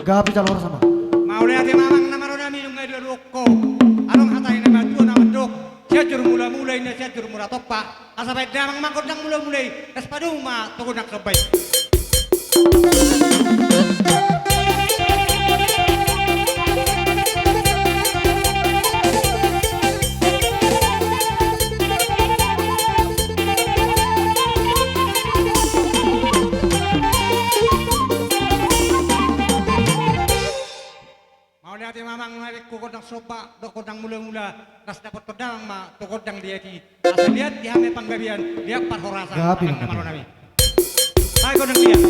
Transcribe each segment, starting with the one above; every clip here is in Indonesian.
Gapi calor sama. Mau lihat mamang nama rona minum ngai dua rokok. Arong hatai nama dua nama dok. Siajur mula ini siajur mula topa. Asapai damang mangkot nang mulai. Espaduma toko nak kebaik. Hati mamang narik kokot ng sopa, dokot ng mula-mula, tas dapat pedang ma, dokot ng dieti. Asal lihat di hame panggabian, lihat parhorasan. Gapi ng naman nami. Tayo ko ng lihat.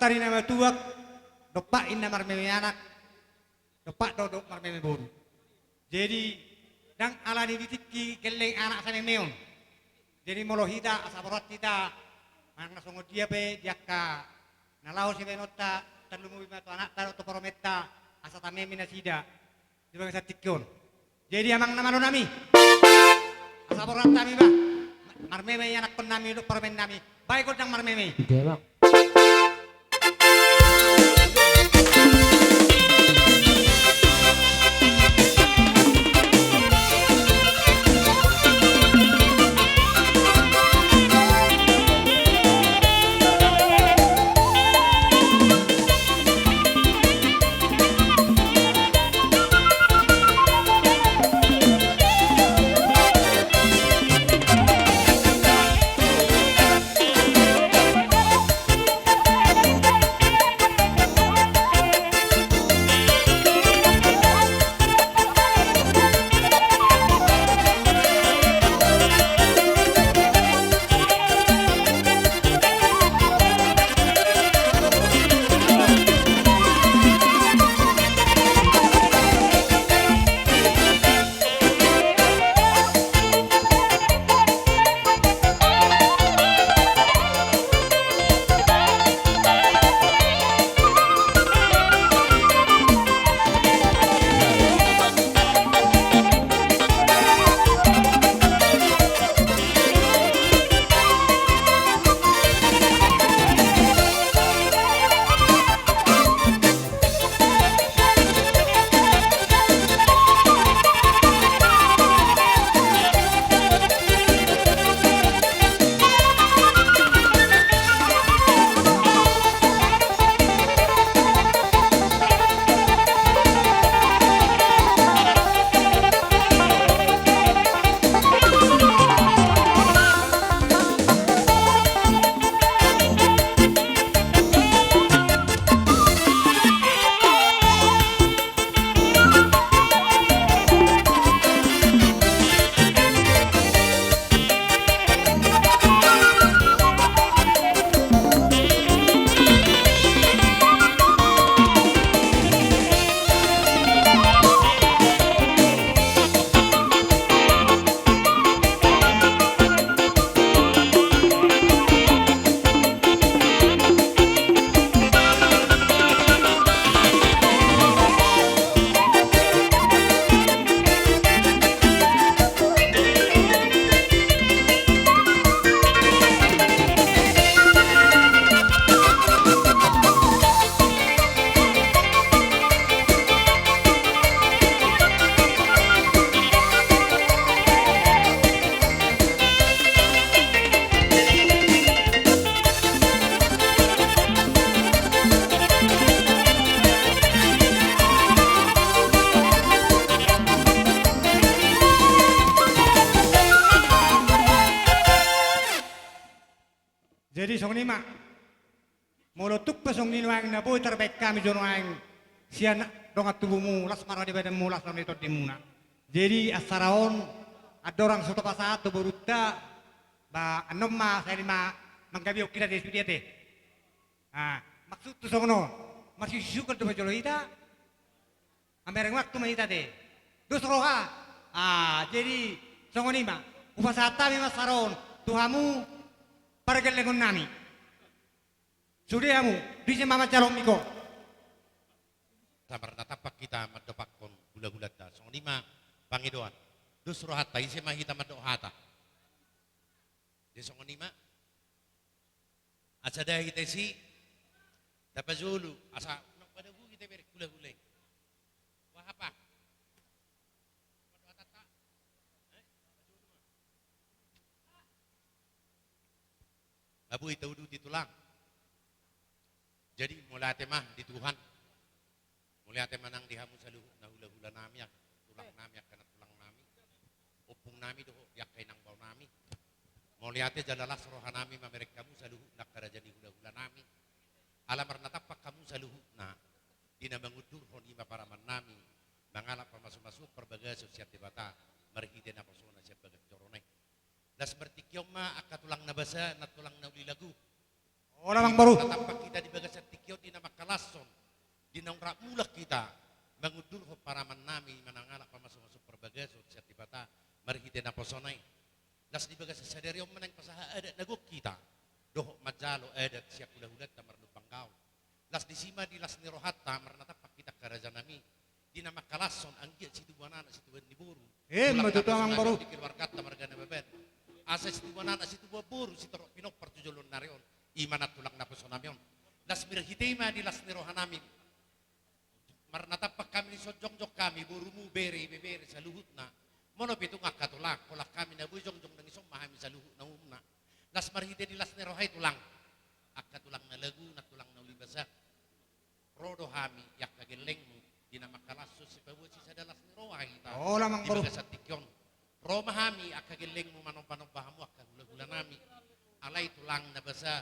Tari nama tuak, dopak inna marmeme anak, dopak dodok marmeme boru. Jadi, dang ala ni ditiki keleng anak sa memeon. Jadi molohita asaborat kita, mang nasongod dia pe diaka, nalaho si benota, terlumu bima tu anak taro to porometa, asa tameme minasida, di bangsa tikyon. Jadi amang nama nami, asaborat kami ba, marmeme anak pun nami do poromen nami, baik kau dang marmeme. Dewa. Jadi song lima molotuk pasong ninuang na boy terbaik kami jonoang sian dongat tubuhmu las marah di badanmu las di dimuna. Jadi asaraon ada orang soto pasat tu beruta ba anom ma saya lima manggabiok kita di studio teh. Ah maksud tu songono masih syukur tu bajolo ita. Ambereng waktu mahita teh. Dus roha. Ah jadi songonima upasata mi masaron tuhamu paragelengon nami. Sudiamu, bisa mama calon miko. Samar natapak kita madopakon gula-gula da. Song lima pangidoan. Dus rohata isi mahita madohata. Di song lima asa dah kita si dapat zulu asa nak pada bu kita beri gula-gula. Wah apa? Abu itu udah ditulang. Jadi mulai temah di Tuhan, mulai temah nang dihamu saluh nahula-hula nami ya, tulang nami ya karena tulang nami, opung nami doh ya kainang bau nami, mulai te jalalah seroha nami mamerek kamu saluh nak kerajaan hula-hula nami, alamar natapak kamu saluh na, dina mengudur honima para nami, mengalap masuk-masuk perbagai sosial debata, merhide na persona siapa bagai corone, das bertikioma akak tulang nabasa, nat tulang nauli lagu. Orang baru. Tampak kita di bagasat tikiot di nama kalason, di nongrak mulah kita mengudur para menami menangalak pamasuk-masuk perbagai sosial dibata marhide na posonai. Das di bagasat sadariom menang pasaha adat nagok kita. Doh majalo adat siap ulah-ulah tamar lupangkau. Das di sima di las nirohata marnatapak kita karajanami di nama kalason anggiat situ buana situ niburu. Betul orang baru. Dikir warkat tamar gana beben. Asa situ buana situ buru situ pinok pertujulun narion. Imanat tulang na pesonamion. Das mirhitima di las nirohanami. Marnatapak kami sojong-jong kami burumu beri sa luhut na. Mono pitung akatulak kolak kami na bujong-jong nang isom mahami sa luhut na umna. Das marhite di las nirohay tulang. Akatulang na lagu na tulang na ulibasa. Rodo hami yak kagelengmu di nama kalaso si babusi sa dalas nirohay ta. Lamang baru. Di bagasat tikyon. Roma hami akagelengmu manompa-nompahamu akahula-hula nami. Alay tulang na basa.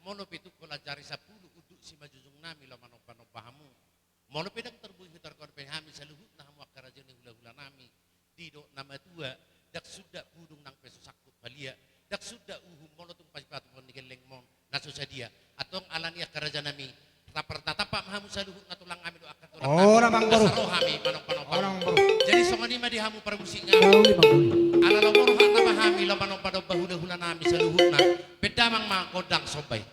Mono pitu kola jari 10 uduk si majujung nami lo manopanopahamu. Mono pedang terbuih terkon pehami saluhut na hamu akarajan ni hula-hula nami. Dido nama tua dak sudah budung nang peso sakut balia. Dak sudah mono tung pasipatu pon digeleng mon naso sadia. Atong alani akarajan nami. Tapar tatapak hamu saluhut na tulang ami do akatulang. Lamang baru. Hami manopanopahamu. Baru. Jadi songani ma di hamu paramusik nga. Ala lo moro hak na mahami lo manopanopa hula-hula nami saluhut na. Bedamang mga kodang sobay.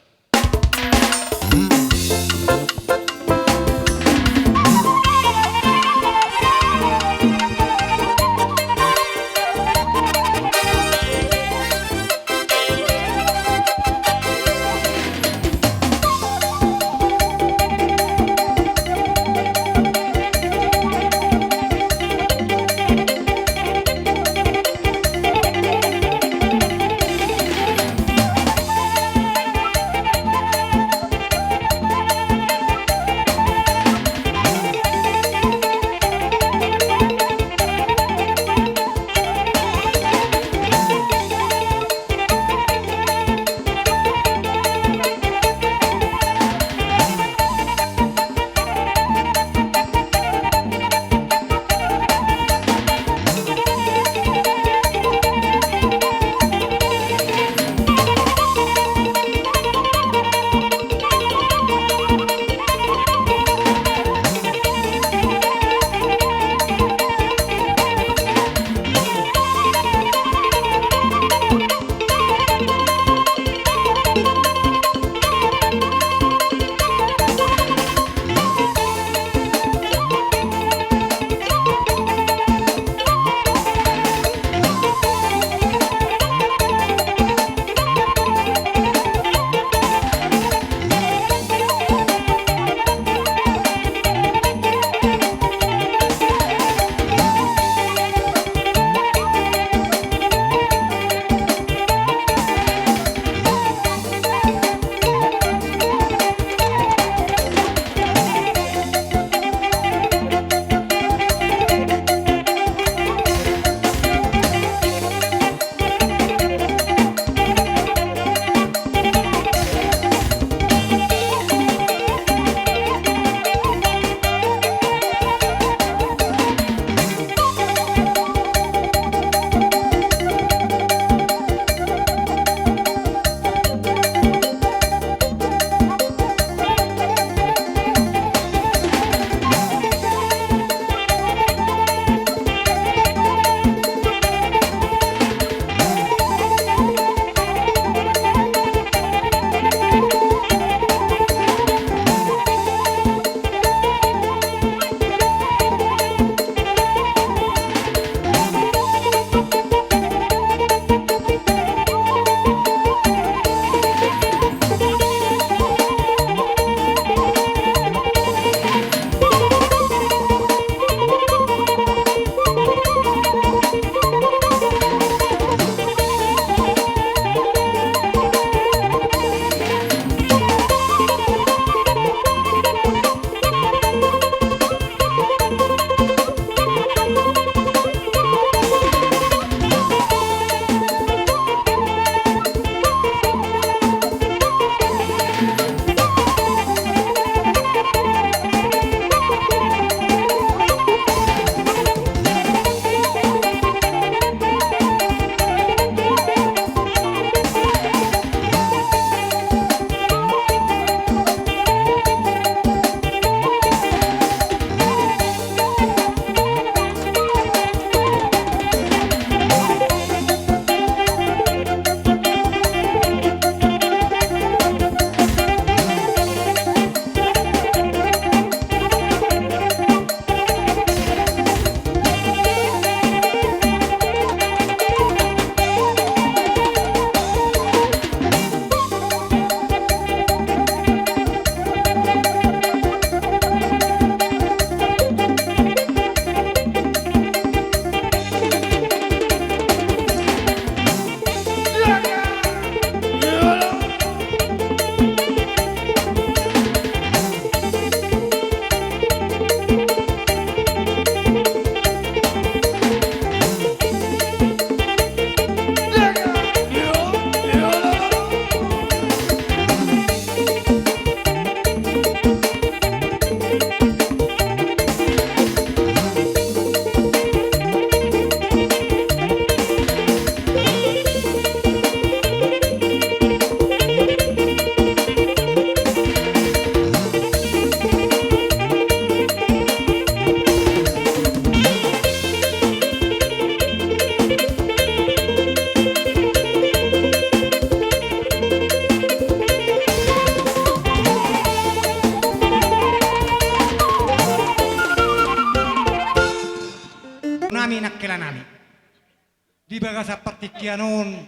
baga seperti kianon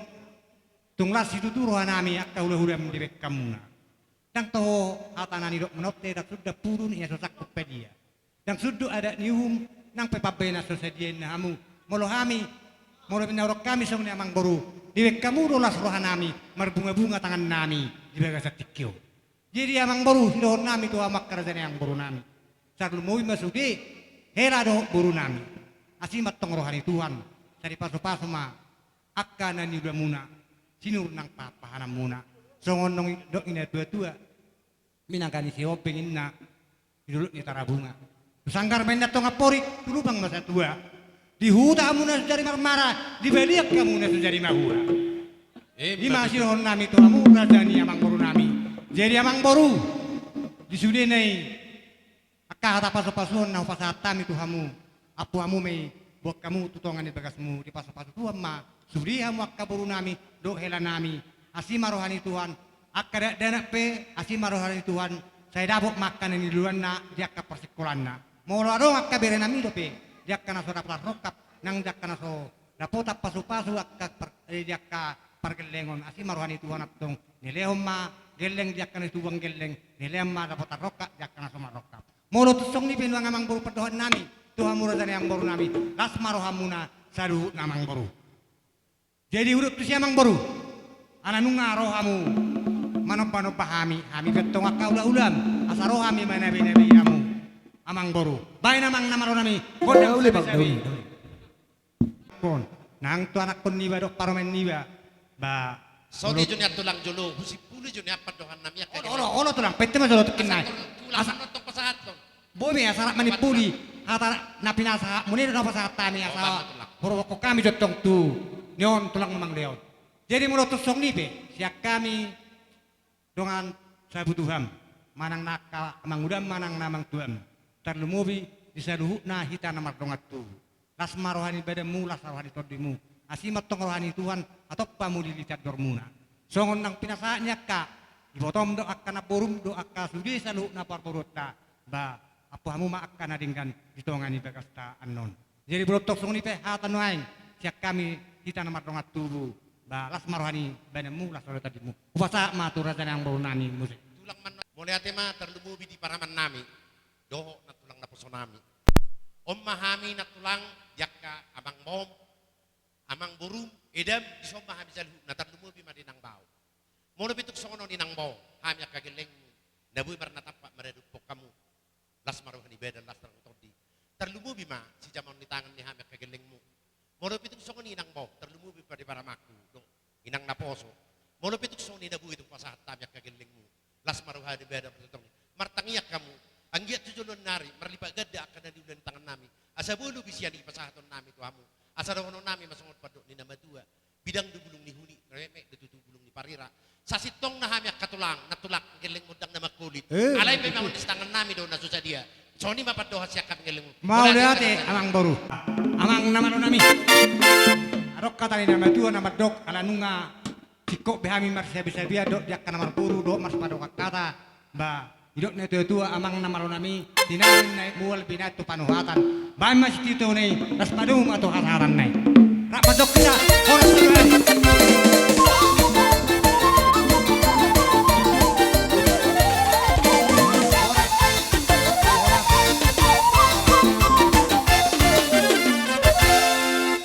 tunglas itu turuhan nami akka hula-hula mendibek kamuna dang toho hatanani dok menotte dak sudah purun ia sosak pedia dang sudu ada nium nang pepabena sosedien namu molohami molo binarok kami semuanya amang boru dibek kamu dolas rohanami marbunga-bunga tangan nami di baga satikyo jadi amang boru sidohon nami tu amak kerajaan yang boru nami saat lumui masuki hela doh boru nami asimat tong rohani Tuhan dari paso-paso ma akka nani udah muna sinur nang papahana muna songon nong dok ina tua-tua minangkani si openg inna hidup ni tarabunga sanggar main datong apori dulu bang masa tua di huta muna dari marmara di beliak kamu na dari mahua di masih hon nami tu amu rajani amang boru nami jadi amang boru di sude nai akka hata paso-paso na pasatan itu hamu apu hamu mei buat kamu tutongan di bagasmu di paso-paso Tuhan ma suri hamu akka boru nami do hela nami asima rohani Tuhan akka dana pe asima rohani Tuhan saya dabok makan ini duluan na diakka persikulan na mau dong akka bere nami do pe diakka naso dapat rokap nang diakka naso dapota pasu-pasu akka diakka pergelengon asima rohani Tuhan atong nilehom ma geleng diakka naso tuang geleng nilehom ma dapota rokap diakka naso marokap mau lo tusong ni pinuang amang boru perdohan nami Tuhan murah yang baru nami lasmaro hamuna sadu namang baru jadi urut tu siamang baru ananunga rohamu manopano pahami hami betong akka ulam asa rohami mana nabi amu amang baru bae namang namaro nami kodang uli bang kon nang tu anak kon niba dok paromen niba ba Soni junya tulang jolo husi puli junya padohan nami akka olo tulang pette ma jolo tekinai asa nonton pasahat to bomi asara manipuli hata napinasa muni na pasahat tani asa horoko kami jotong tu nyon tulang memang leon jadi menurut song nipe siak kami dengan sabutuham manang naka mangudam manang namang tuam tarlumubi disaluhu na hita namar dongat tu lasma rohani badamu las rohani todimu asimat tong rohani Tuhan atau pamuli licat dormuna songon nang pinasaannya ka ibotom do akka na borum do akka sudi saluhu na parporota ba apa hamu ma akka na dinggan ditongani bagasta anon jadi brotok song ni pe hatan waing siak kami kita namar dongat tubu ba las marohani badamu las rohani tadimu upasa ma tu raja yang baru nami musik tulang man mulai ate ma terlumubi di paraman nami doho na tulang na puso nami mahami na tulang yakka amang mom amang burum edam isom mahami salhu na terlumubi madinang bao mono bituk songono ninang bao hami yakka geleng nabui marnatapak meredupok kamu las marohani bedan las terutodi terlumubi ma si jamon di tangan ni hami yakka gelengmu mono bituk songono ninang bao terlumubi pada paramaku do inang naposo mono bituk songono nabui itu pasahat hami yakka gelengmu las marohani bedan terutodi martangiyak kamu anggiat tujuan nari merlipat gada akan ada di tangan nami asa bulu bisiani pasahaton nami tu hamu asa rohono nami masungot padok ni nama dua bidang du bulung ni huni remek du tutu bulung ni parira sasitong na hami katulang natulak geleng mudang nama kulit alay pe mawon di tangan nami do na susah dia soni mapadoha siakap geleng mau lihat amang baru amang nama nami arok kata ni nama dua nama dok ala nunga sikok behami marsia bisa biar dok jak kana marpuru dok mas padok kata ba hidok na tua amang namaro nami tinarin na mual binatu panuhatan bahan masih tito na las padum atau hasaran na rak padok kita orang tuan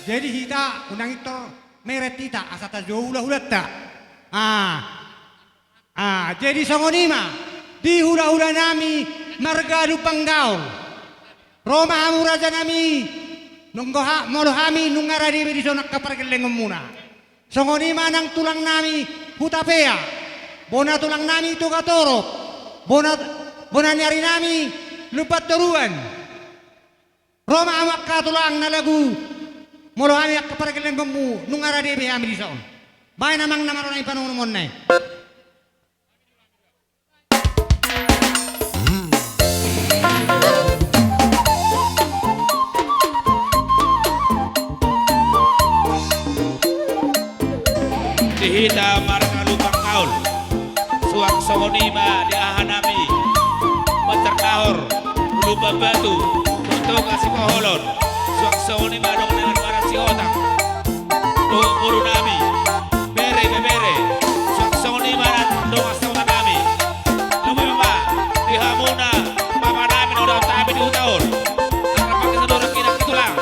jadi kita undang itu meret kita asata jauh ulah tak jadi songonima di hura-hura nami margadu panggaul Roma hamu raja nami nunggoha molo hami nungara di sonak kapargeleng muna songoni manang tulang nami hutapea bona tulang nami itu katoro bona nyari nami lupat teruan Roma hamu tulang nalagu molo hami kapargeleng mu nungara di hami di son bae namang namaro nai panungon nai Hita marga lupang kaul suak songonima di ahanami menterkahor lupa batu untuk kasih poholon suak songonima dong dengan para si otak Buru nami bere bebere song ni mana dong asal nami lumai mama di hamuna mama nami orang tabi di tahun karena pakai sedorong kira tulang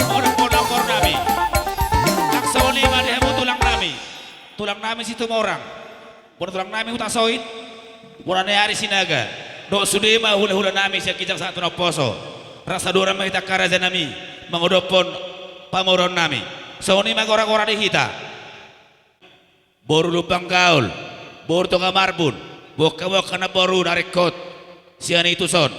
orang podang kor nami laksau ni mana di hamu tulang nami situ orang tulang nami utak sawit bulan hari sinaga dok sudema hula nami siya kijang satu naposo rasa dorang kita karaja nami mengodopon pamoron nami so ni magora-gora di hita boru lupang kaul boru tonga marbun boka na boru dari kot siya itu son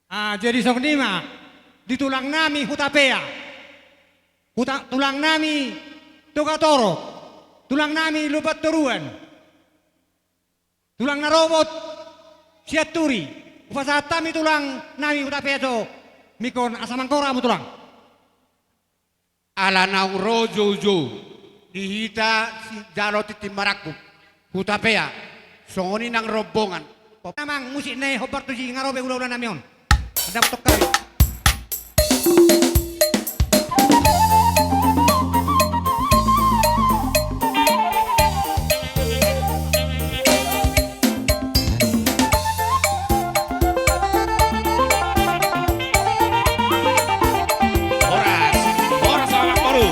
Jadi sok nima di tulang nami hutapea. Tulang nami togatoro. Tulang nami lupat turuan. Tulang narobot siaturi. Upasatami tulang nami hutapea to mikon asamangkora mo tulang. Ala na rojo dihita si jalo titimarakup hutapea songoni ng rombongan. Namang musik na hobar to si ngarobe ulah-ulah nami on. Dapat kali. Horas awak baru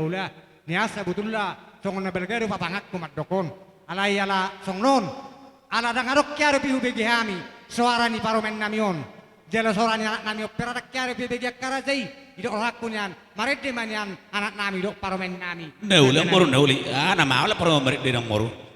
aula niasa butulla songon na belgero papangak kumadokon alai ala songnon ala dangarok kyaro pihu begi hami suara ni paromen namion jela suara ni anak nami opera kyaro pihu begi karajai idok hakunyan marede manyan anak nami dok paromen nami Nauli moro nauli. Ana maula para marit din ang moro.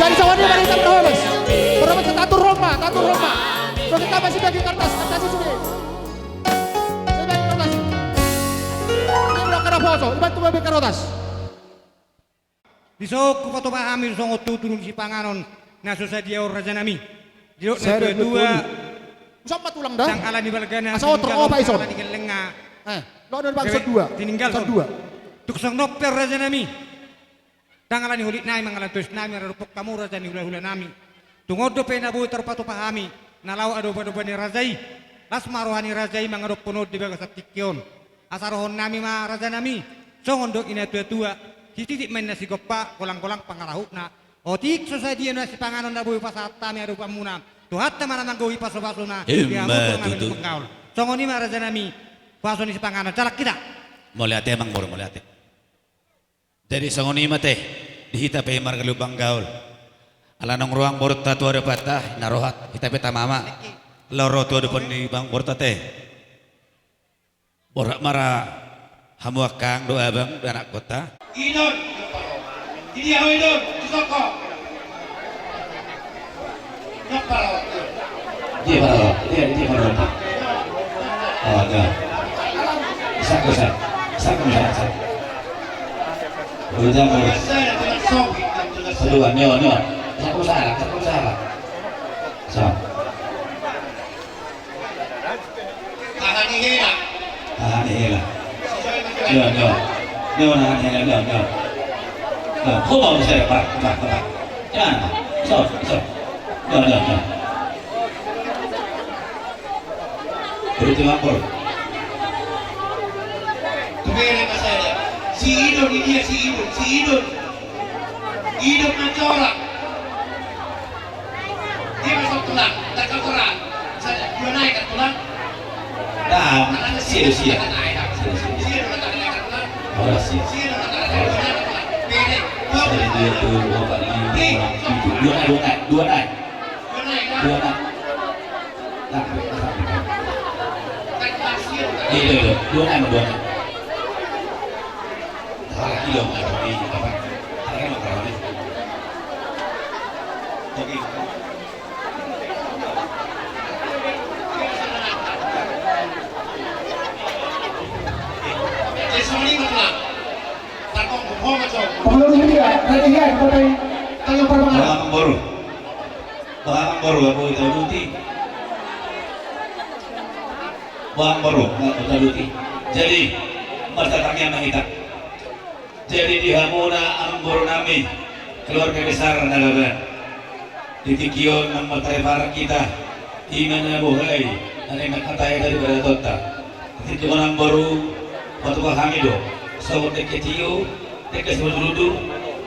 Jadi sawannya mari kita berdoa mas. Berdoa kita atur Roma. Terus kita masih bagi kertas sudah. Saya bagi kertas. Ini udah kena foto, bantu bagi kertas. Bisok ku foto pahami songo turun si panganon na dia raja nami. Jiro na dua Sampai tulang dah. sang ala di balgana. Asal otak apa iso? Di kelenga. Lo ada bangsa dua. Tininggal Bangsa dua. Tuksang nopter raja nami. Tangalan ni hulit nai mangalan tuis nami rupok kamu raja ni hula nami. Tungodo pe na buhay terpatu pahami. Nalaw adoba ni razai. Las marohani razai mangadop punod di bagas at tikyon. Asarohon nami ma raja nami. Songondok ina tua-tua. Titik main nasi gopa kolang-kolang pangarahuk na. Otik sosadi na si panganon na buhay pasata mi adoba muna. Tuhat teman nanggohi paso-paso na. Tutu. Songoni ma raja nami. Paso ni si panganon. Calak kita. Moliate emang baru moliate. Dari sangoni mate dihita pe margalubang gaul. Ala nong ruang borta tu ada patah narohat kita peta mama. Loro tu ada pun di bang borta teh. Borak mara hamu akang doa bang anak kota. Idon, ini aku idon, susoko. Noparo. Dia parah, dia parah. Oh, enggak. Sak. Udah mau. Saya dengan sopi dan dengan Kedua, nyo. Satu salah. So. tahan ini lah. Tahan hela. Nyo, nahan hela, nyo. Kau mau saya pak. Jangan. So. Nyo. Berarti lapor. Kembali ke saya. Si Idon ini dia si Idon. Idon mencorak. Dia masuk tulang, tak kau terang. Saya dia naik ke tulang. Nah, Anaknya sia. tak naik. Sia tak naik ke tulang. Oh, sia. Sia tak naik ke tulang. Bede. Jadi dia tu bapak ini dua naik. Dia naik. Nah, Tak sia. iya, dua naik. Salah kilo ini apa? Harga mau berapa nih? Oke. Jadi tulang. Tak kau bohong macam. Pengurus ini ya, nanti ya, kalau permangan. Bang baru aku itu duti. Bang baru aku duti. Jadi masa kami yang kita. Jadi di Hamuna Ambor Nami keluarga besar Nalaban di Tikion ng mataypara kita iman na buhay na nakatay daripada Tota. Ito ko ng baru patuka kami do Sawon deke tiyo, deke semedudu,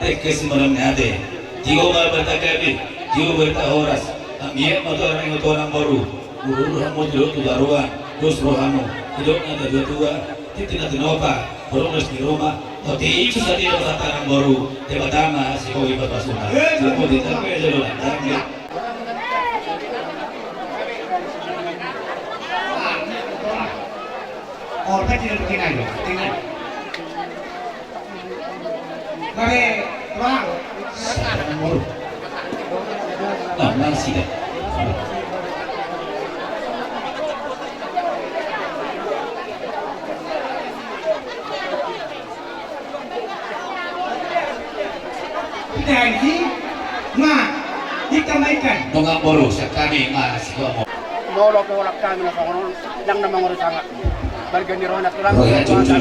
deke semeremnyade. Tiyo mal bertagabi, tiyo bertahoras. Amiyek motor yang orang baru. Guru hamu hidup tu daruan, terus rohamu hidup nanti dua, titik nanti nova, baru di rumah. Tapi itu tadi dapat orang baru, debatama si Hobi Batasuna. Semua ditambah dulu, tangga. Orta tidak bikin aja, tinggal. Kare, bang. Nah, nasi deh. Jadi, dikamaikan. Nunggang baru sekali mas kamu. Molo ko wala kami na pangonon lang na mga rusanga. Bargan ni Rohan at Tulang. Oh, ya, jujur.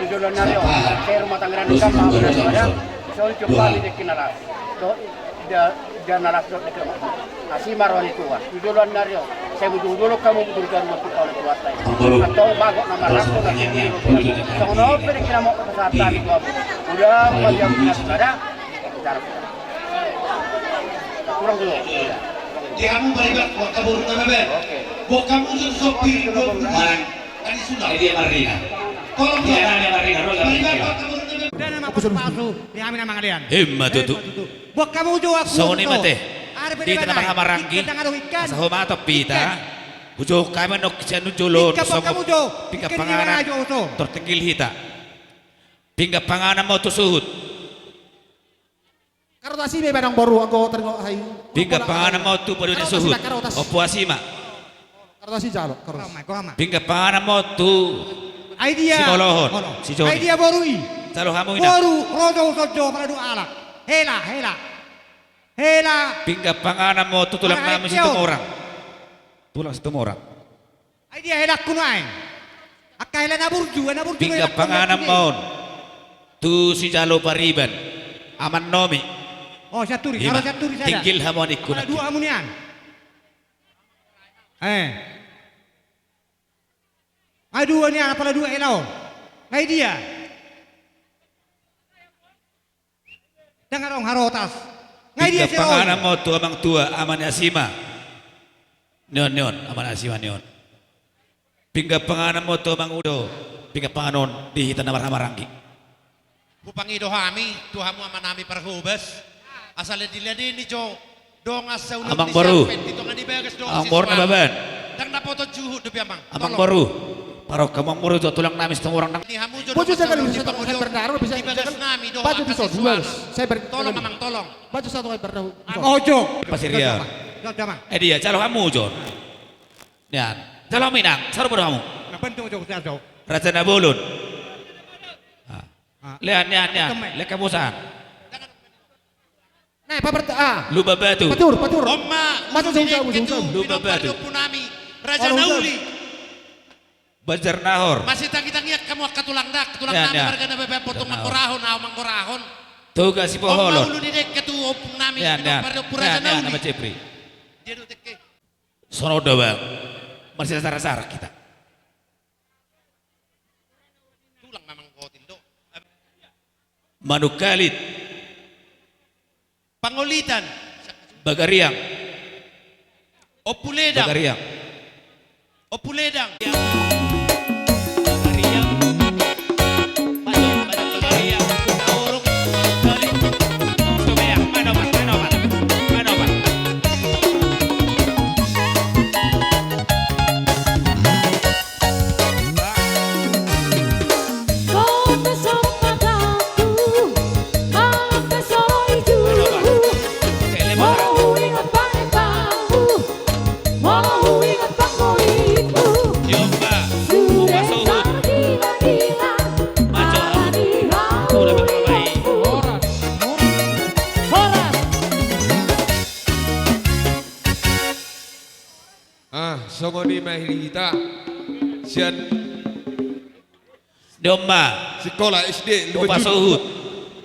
Jujur na rin. Sapahan. Pero matanggaran Terus ka mga menunggu rusanga. Johnson. So, yung Dua. pali di kinala. So, dia nalas do nekro. Asi maroni tuwa. Jujur na rin. Saya budulok kamu budulkan mo ko ulit tuwa tayo. Pemburu. Atau bago na marako na Pertanyaannya, siguro. perlu dinekan. So, no, pwede kinamo ko sa tali ko. Udah, magyam na sada. Kurang dulu. Kamu balik buat kabur nama buat kamu tuh sopi Man, tadi sudah. ini dia Marina. Tolong Dia namanya Marina. Rola balik Marina. buat kabur nama. Dan nama palsu, di amin nama kalian. Himma tutu. Buat kamu juga aku. So ni mate. Di tanah hamarangi. Ikan. Sa humato pita. Bujo kami nok siya nujulon. Ikan buat kamu jo. Pingga Ikan panganan. di mana jo. Tortingil hita. Pingga panganan mo tusuhut. Karotasi may banang baru ako teringo hay. Pingga panganan mo tu padu ni suhut. Opo asima. Karotasi jalo. Karos. Koma. Pingga panganan mo tu Idea. si Molohon. Si Joni. Idea borui. Salo hamu ina. Boru rodo sojo pada dua alak. Hela. Pingga panganan mo tu tulang Orang namin si Ekyo. tumorang. Tulang si tumorang. Idea hela kunain. Akailan na burju. Pingga panganan mo tu si Jalo Pariban. Aman nomi. Oh, syaturi. Lima. Kalau syaturi saja. Tingkil hamon ikut. Ada dua amunian. Aduh ni apa dua elau. Ngai dia. Dengar orang harotas. Ngai dia Pingga panganan mo tu amang tua aman asima. Neon aman asima neon. Pingga panganan mo tu amang udo. Pingga panganon di hitan maranggi. Kupangido hami, tuhamu aman nami perhubes. Asal diladi ni Jo. Dong asa ulang Amang baru. Dito nga di beres dong. Ang baru na baban. Dang napoto juhud depi amang. Amang baru. Paro kamang baru tu tulang namin sa orang nang. Ni hamu jo. Baju saya dong kan si bisa pangulyo. berdaro bisa. Di beres nami do. Baju bisa dua. Saya ber. Tolong amang tolong. Baju satu kali berdaro. Ojo. Pasiria. Jangan. Dia calo kamu Jon. Yan. Calo minang. Saru pada kamu. Bentuk jo jo. Raja Nabulun. Lihat. Lihat kamu sah. Nah, apa Luba batu. Patur. Omma. Masa jauh. Lupa batu. Punami. Raja Nauli. Bajar Nahor. Masih tangi-tangiak kamu katulang dak. Tulang Ya, nami ya. warga na bebek potong mangkorahon. Mangkorahon. Tugas si Poholon. Omma ulu didek ketu opung nami. Yan. Raja Nama Nauli. Cepri. Dia duduk ke. Sono bang. Masih sarah-sarah kita. Tulang memang kotil do. Manukalit. Pangulitan. Bagariang. Opuledang. Bagariang. Opuledang. Bagariang. Banyak Bagariang. Naurok. Kali. Sumayang. Manobat. Kau pesong mataku, malam pesong itu. Mau ingat panggilanmu, mau ingat panggilanmu. Yomba. Sudah Suhut. tergila-gila, Maco. hari Sudah berbaik. Horas. Songoni mahirita sian Domba. sekolah SD Lupa suhut.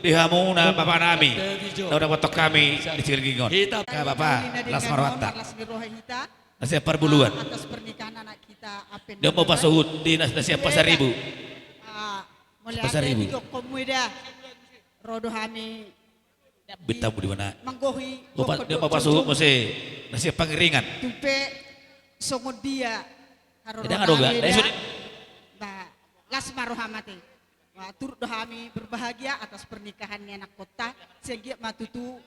Di hamuna bapak nami. Udah watok kami di Cilegingon. Ya bapak. Las Marwata. Nasiap Parbuluan. Atas pernikahan anak kita Apen. Dia mau pas suhut di nasiap Pasar Ibu. Pasar Ibu. Dok komuida rodo hami Bitamu di mana? manggohi Dia papasuh masih nasi pangeringan. tupe songo dia haro Tidak ada gak? las marohamati. Turut dohami berbahagia atas pernikahannya anak kota sehingga matutu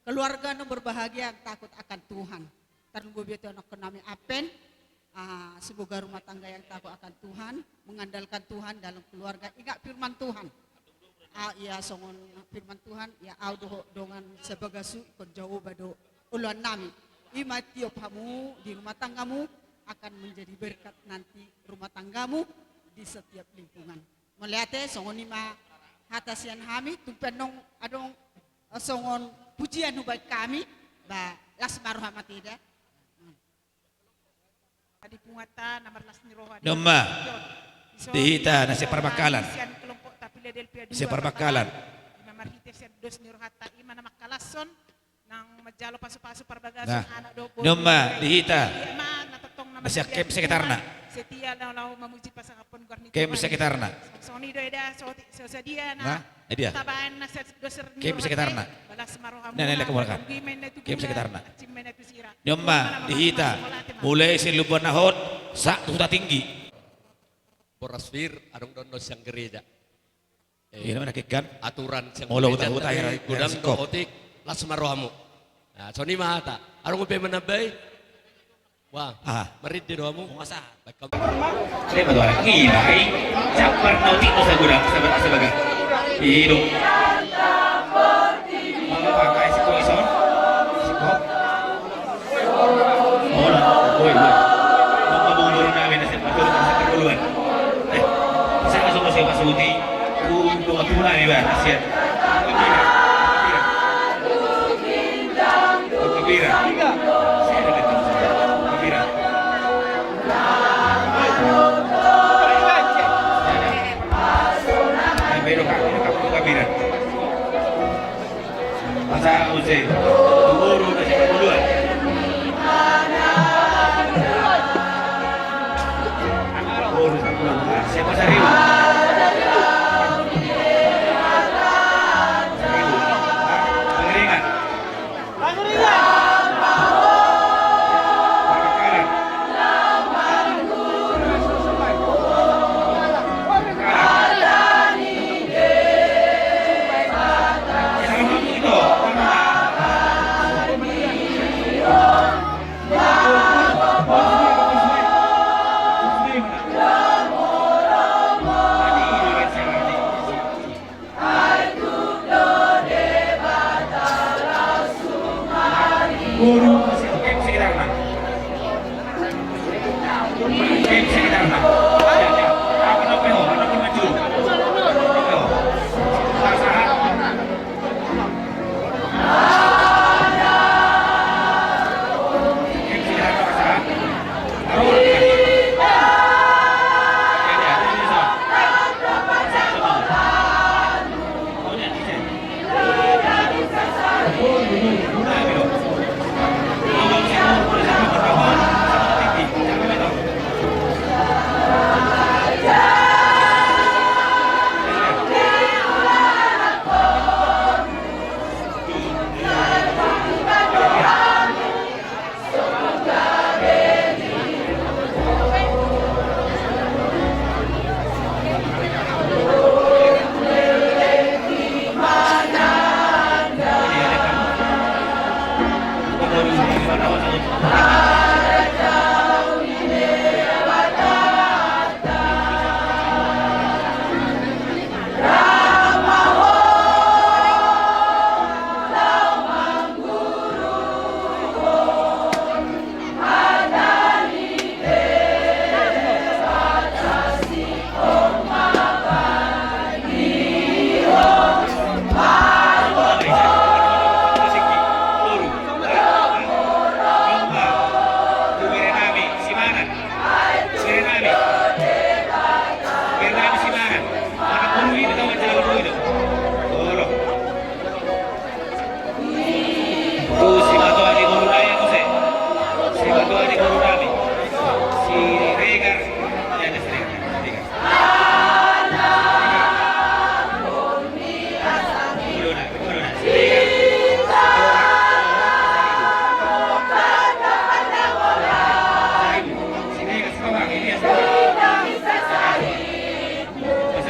keluarga no berbahagia takut akan Tuhan. Tarunggo bieto anak kenami apen. Semoga rumah tangga yang takut akan Tuhan, mengandalkan Tuhan dalam keluarga. Ingat firman Tuhan. Ya songon firman Tuhan ya audo dengan sebagasu ikon jauh bado uluan nami. Ima tiop kamu di rumah tanggamu akan menjadi berkat nanti rumah tanggamu di setiap lingkungan. Melihatnya songon ima hatasian kami tumpenong adong songon pujian baik kami ba lasmaru hamatida. Di Pungata nomor las niroha. Domba. Dihita nasi perbakalan. Nasi perbakalan. Mamarhite siya dos nirohata ima na makalason nang majalo pasu-pasu perbagason Nah, anak dobo. domba dihita. Ima natatong na Nasi kem sekitarna. Setia na lau memuji pasangapun garnito. Kem sekitarna. Soni do eda so sedia Nah, na. dia. Tabaan na set doser Kem sekitarna. Balas maroha. Nah, nilai kemulakan. Kem sekitarna. Domba dihita. Mulai silubon nahot sak tuta tinggi. Borasfir adong donos yang gereja. Ini mana kikan? Aturan yang Molo gereja huta tadi, ya gudang skop. otik las marohamu. Nah, soni mahata. Arong upe menabay. Wah, merit di doamu. Masa. Saya betul orang ngirai. Capar nautik no sagura sebagai hidup. Mau pakai siko ison? Siko. Oh lah, boy. Mau mabulur namin na betul sa perguluan. Saya masuk ke pasuti. Dua tuna ni ba? Asyik. Kabira. Saya dekat. Kabira. Kabira. Masa usai. Guru na siya perguluan. Guru sa perguluan. Siapa sariwa?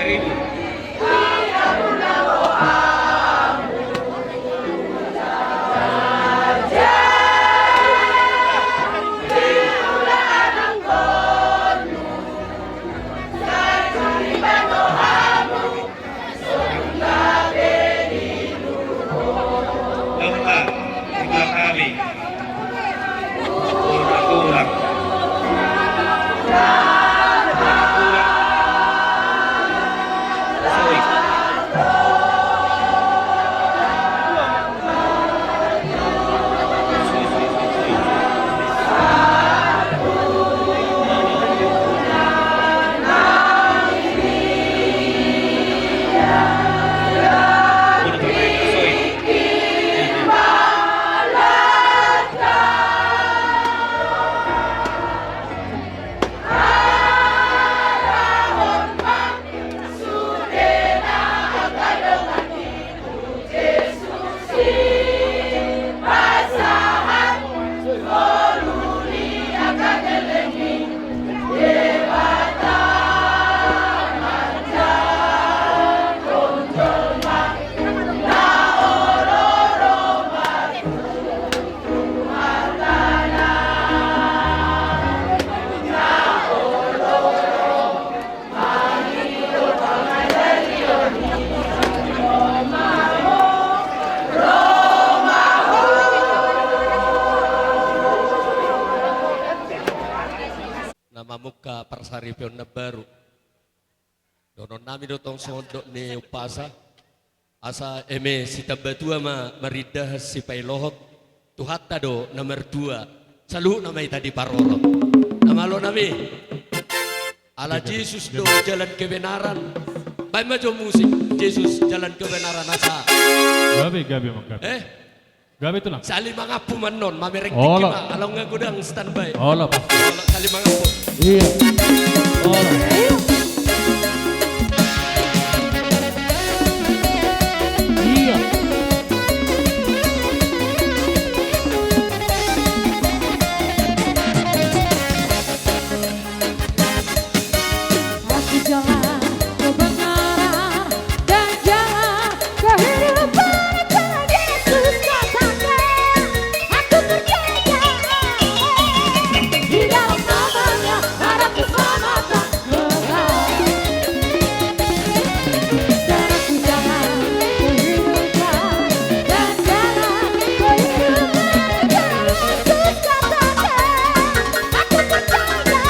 1000. Lembah tiga kali. Kurang. Nama muka persari pion baru. Donon nami dotong sondok ne upasa. Asa eme sita batua ma maridah si pailohot. Tuhatta do nomor 2. Salu namai tadi parorot. Nama lo nami. Ala Yesus do jalan kebenaran. Baik maju musik. Yesus jalan kebenaran asa. Gabi makan. Gabi itu lah. Sali mangapu manon, mamereng Oh, tiki lah. ma, along ngagudang standby. Oh lah. Sali mangapu. Iya. Oh lah. Iya. Aku jalan kebenaran dan jalan kehidupan, jalan Yesus katakan. Aku percaya di dalam namanya ada keselamatan kekal. Dan aku jalan kehidupan dan jalan kehidupan, jalan Yesus katakan. Aku percaya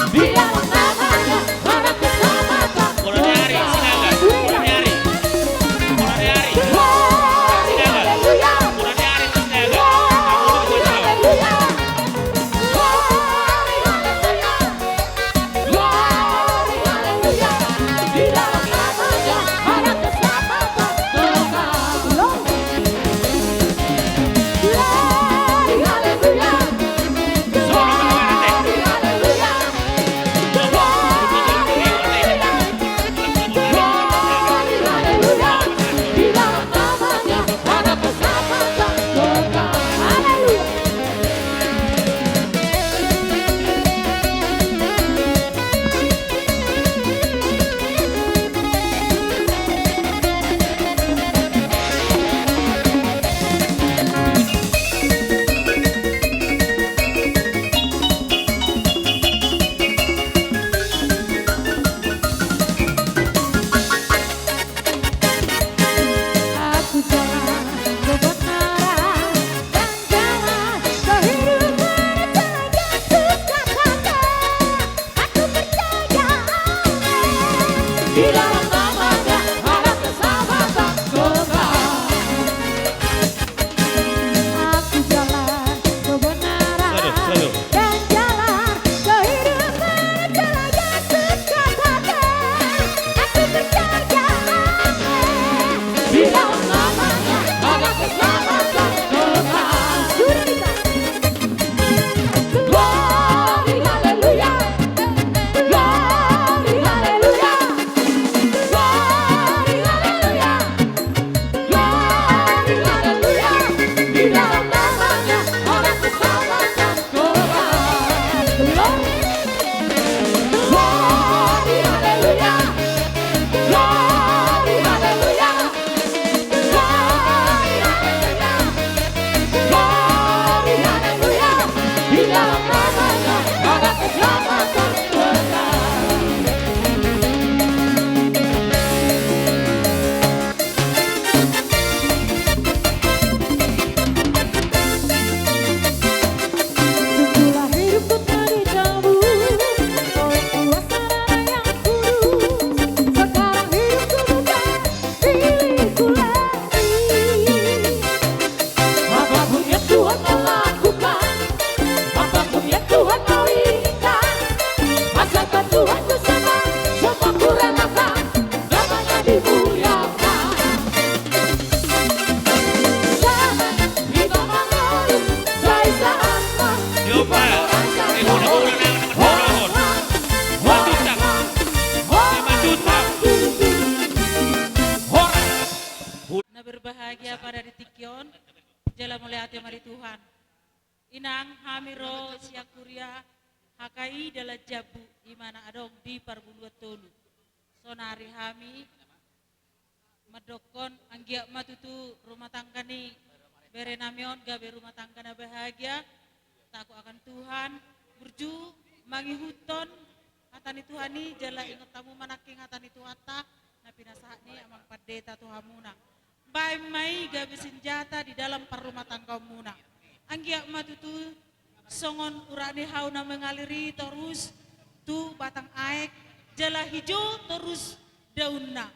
di dalam namanya ada keselamatan jala mulai hati mari Tuhan. Inang hamiro siak kuria hakai dala jabu imana adong di parbuluat tolu. Sonari hami medokon anggia matutu rumah tangga ni berenamion gabe rumah tangga na bahagia. Takut akan Tuhan burju mangi huton hatani Tuhani jala ingat tamu manaking hatani Tuhata na pinasahat ni amang padeta Tuhamuna. Baik mai gabe senjata di dalam parumah tangga muna. Anggia matutu songon urani hauna mengaliri terus tu batang aek jala hijau terus daunna.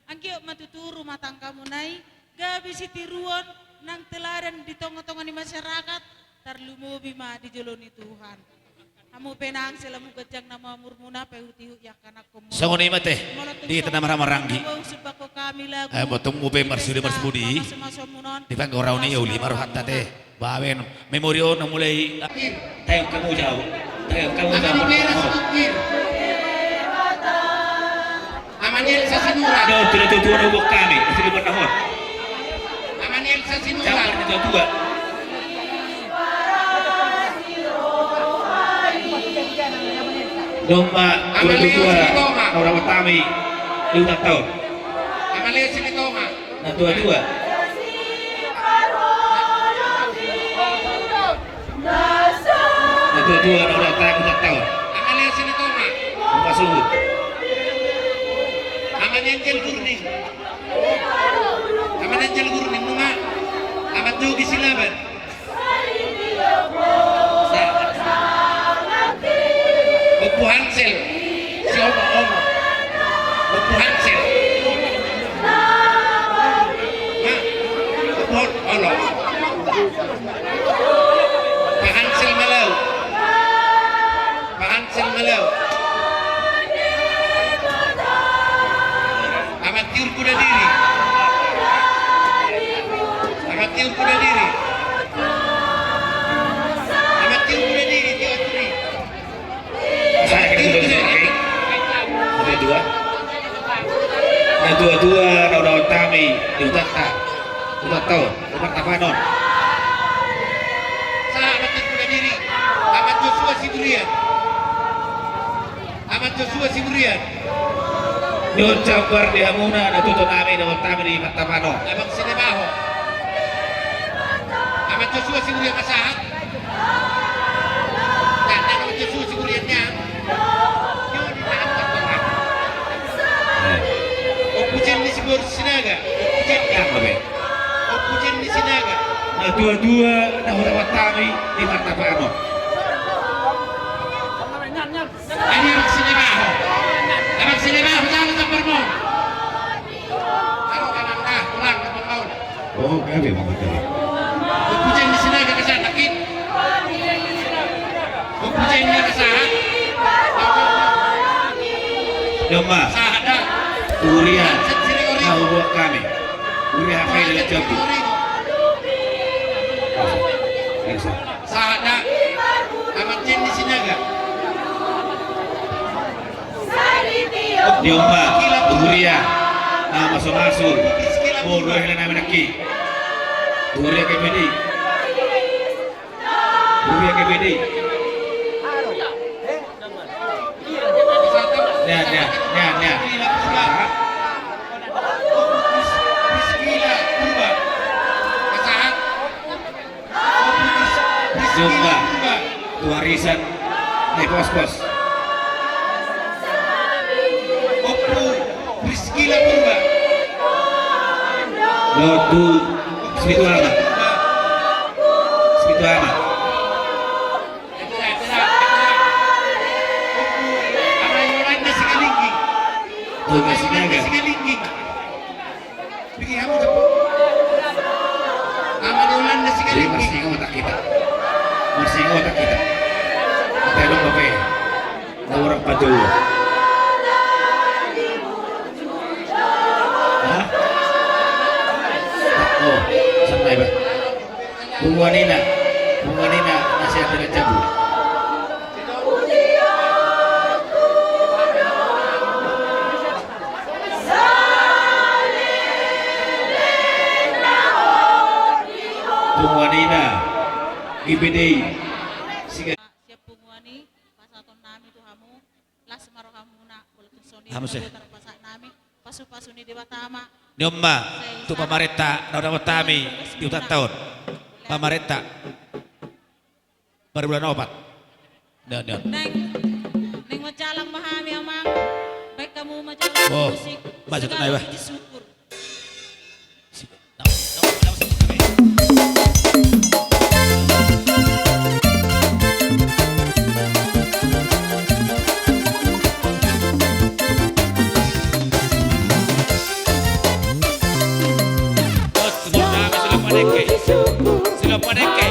Anggia matutu rumah tangga munai gabe sitiruan nang teladan di tonggo-tonggo di masyarakat tarlumo bima di joloni Tuhan. Kamu penang selamu gejang nama murmuna pehuti yakana komo. Songoni mate di tanah maranggi. Botong ube marsudi marsudi. Di panggorau ni uli maruhatta teh. Bawen memorio na mulai. Tayong kamu jauh. Tayong kamu jauh. Amaniel sa sinura. Aduh, tutuan ubok kami. Sini bernahon. Amaniel sa sinura. Jangan juga. Domba tua orang utami di ulang tahun. Amalia Silitonga. Nah tua-tua. Nah tua-tua orang utami ulang tahun. Amalia Silitonga. Buka suhu. Aman Angel Gurning. Aman Angel Gurning bunga. Amat Jogi Silaban. Buku Hansel, si Om, Buku Hansel, Buku Olo, Pak Hansel Malau, Pak Hansel Malau, Amat Tiur Kuda Diri, Amat Tiur Kuda Diri, Amat Tiur Kuda Diri, Tiotri. Saya kira sudah selesai. Ada dua. Nah dua-dua orang utami di utara. Ulang tahun, ulang tapanon. Sahabat Kuda Diri, Ahmad Joshua Siburian, Ahmad Joshua Siburian. Yon cabar di Hamuna, na tuto namin na utami di Matapano. Abang Sinebaho, Ahmad Joshua Siburian kasahat. Dan Ahmad Joshua Siburiannya, yun inaangkat orang. Pujian di Sibur Sinaga, pujian Yang apa? pujian di Sinaga. Nah dua-dua na orang utami di Matapano. Ini Abang Sinebaho, Abang Sinebaho jangan sabar mo. Ako kanan na, pulang ke tahun. Oh, gabi mga gabi. Pujian di Sinaga kasahat nakit. Pujian di kasahat. Domba, Sahada. Urian, tahu buat kami. Urian apa yang dia jabu? Sahada. Amat Jen di Sinaga. Domba, Urian, nama masuk-masuk. Bodoh yang nama laki. Urian KPD. Urian KPD. Ya. Domba, warisan naik pos-pos. Oppo Priscila Purba. Lodu, segitu amat. Segitu amat. Yolanda Sigalinggi. Domba Sinaga. Sigalinggi. Bikin kamu cepat. Aman Yolanda Jadi Sigalinggi. Marsingo otak kita. Marsingo otak kita. Telung apa ya? Na orang Pajawa. Hah? Oh, santai ba? Bunga nina nasihat dengan jabu. Bunga IPD. Sige. Siap pungwani pasaton nami Tuhamu las marohamuna ulatun soni Hamus ya. pasak nami pasu-pasu ni dewa tama. Nyomba tu pamarenta na dapat kami di utat tahun. Pamarenta baru bulan 4. Dan. Neng macalang mahami amang baik kamu macalang Oh, musik maju segala tunai, Bah. puji syukur. Sila padeke.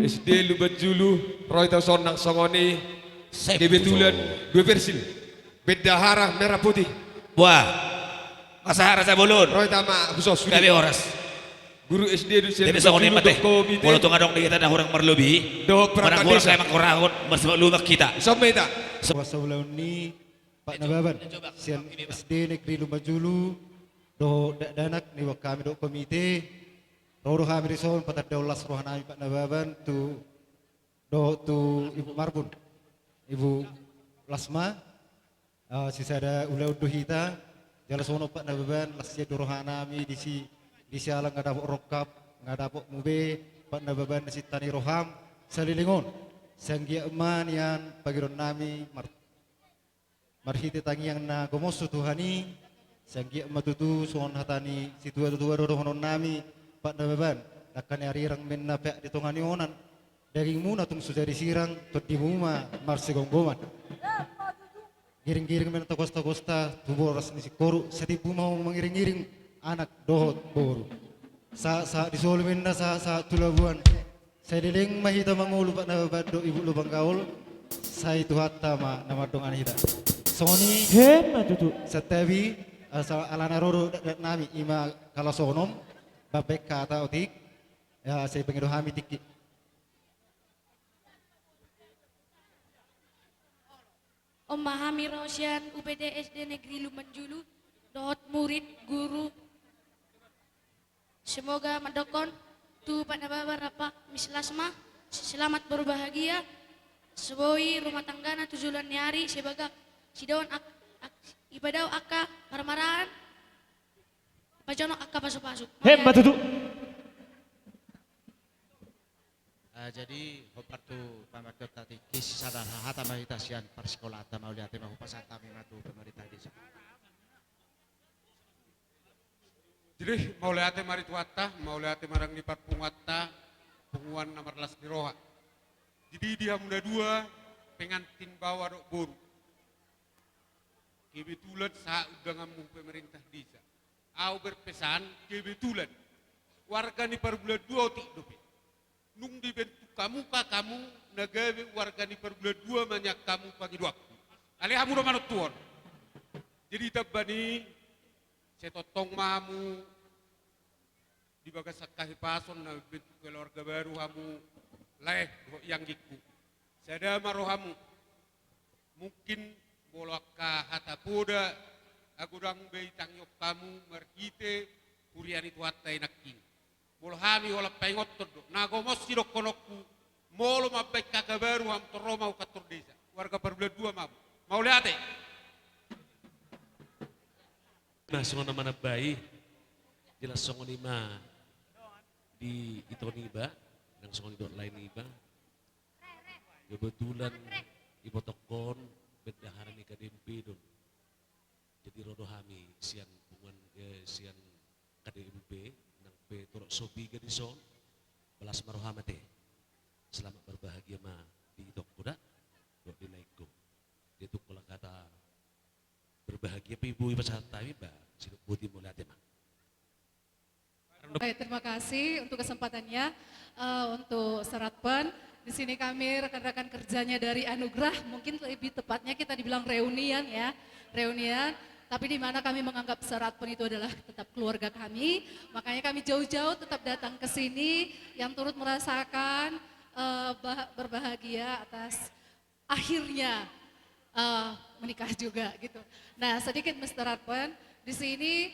SD Lubat Julu, Roy Tauson nang Songoni, kebetulan dua versi. Bendahara merah putih. Wah, Masahara saya bulun. Roy Tama khusus. Kami oras. Guru SD Dusen Jadi Songoni mate. komite. Walau tu ngadong kita dah orang merlebih. Dok Mana perangkat kurang desa. saya makurahut bersama lumak kita. Sampai tak? Wasaulau ni Pak Nababan sian SD Negeri Lumajulu do danak ni wak kami do komite roh kami rison patat daulas rohanami Pak Nababan tu Ibu Marbun Ibu Lasma sisa ada ulau duhita jala sono Pak Nababan lasya do rohanami di alang ngada rokap ngada mube Pak Nababan si tani roham salilingon sanggia eman yang pagiron nami marhite tangi yang na gomosu Tuhani sanggia matutu suon hatani situa tutua rohonon nami Pak Nababan akan arirang menna pek di tongani onan daging muna tung sujari sirang tot di muma marsi gonggoman giring-giring men tokosta tubuh ras nisi koru setipu mau mengiring-iring anak dohot boru sa disolumin na sa tulabuan saya dileng mahita mangulu Pak Nababan do ibu lubang gaul saya itu hatta nama dong anita Sony setawi asal alana roro nami ima kalau sonom babek kata otik ya saya pengen dohami tiki Om Mahami Rosian UPT SD Negeri Lumanjulu dot murid guru semoga mendokon tu Pak Nababan Rapak Miss Lasma selamat berbahagia seboi rumah tanggana tujuan nyari sebagai sidawan ibadaw aka marmarahan pajono aka pasuk-pasuk Hebat itu. Jadi hopartu pamakot tadi kis sadar hata mahitasian persekolah atau mau lihat mau pasata mengatu pemerintah desa. Jadi mau lihat mari tuata, mau lihat marang lipat punguata, punguan nomor las di roha. Jadi dia muda dua pengantin bawa dok boru. Kebetulan saat udah ngomong pemerintah desa. Aku berpesan kebetulan warga ni per bulan 2 otik dope. Nung dibentuk kamu nagawe warga ni per bulan 2 banyak kamu pagi waktu. Ali hamu manut tuon. Jadi tabani setotong mamu di bagasak kahipason na bentuk keluarga baru hamu leh yang giku. Sada marohamu mungkin bolaka hata poda agudang bei tangyok kamu markite puriani tuatai nakin. Molo hami wala pengot todo nagomos sidok konokku molo mabek kakabaru ham toroma ukator desa warga perbulan 2 mau lihat Nah, songo nama bayi jelas songo lima di itoniba dan songo dot lain iba kebetulan ibu tokon bendahara ni KDMP don jadi rodo hami sian pungan sian KDMP nang pe turok sopi gadison belas marohamate selamat berbahagia ma di itok kuda dok di naiko dia tuh kalau kata berbahagia ibu ibu pasal tawi ba Budi Mulia Tema. Baik, terima kasih untuk kesempatannya untuk Seratpen. Di sini kami rekan-rekan kerjanya dari Anugerah, mungkin lebih tepatnya kita dibilang reunian ya, reunian. Tapi di mana kami menganggap Seratpen itu adalah tetap keluarga kami, makanya kami jauh-jauh tetap datang ke sini yang turut merasakan berbahagia atas akhirnya menikah juga gitu. Nah sedikit Mr. Ratpen, di sini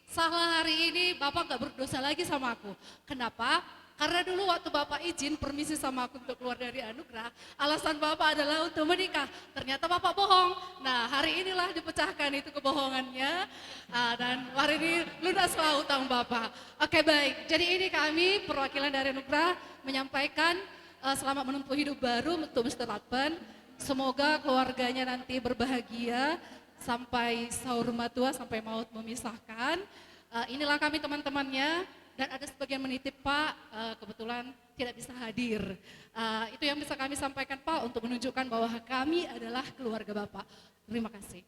salah hari ini Bapak nggak berdosa lagi sama aku. Kenapa? Karena dulu waktu Bapak izin permisi sama aku untuk keluar dari Anugerah, alasan Bapak adalah untuk menikah. Ternyata Bapak bohong. Nah hari inilah dipecahkan itu kebohongannya dan hari ini lunaslah utang Bapak. Oke baik, jadi ini kami perwakilan dari Anugerah menyampaikan selamat menempuh hidup baru untuk Mr. Ratpen. Semoga keluarganya nanti berbahagia sampai sahur matua, sampai maut memisahkan. Inilah kami teman-temannya. Dan ada sebagian menitip Pak, kebetulan tidak bisa hadir. Itu yang bisa kami sampaikan Pak untuk menunjukkan bahwa kami adalah keluarga Bapak. Terima kasih.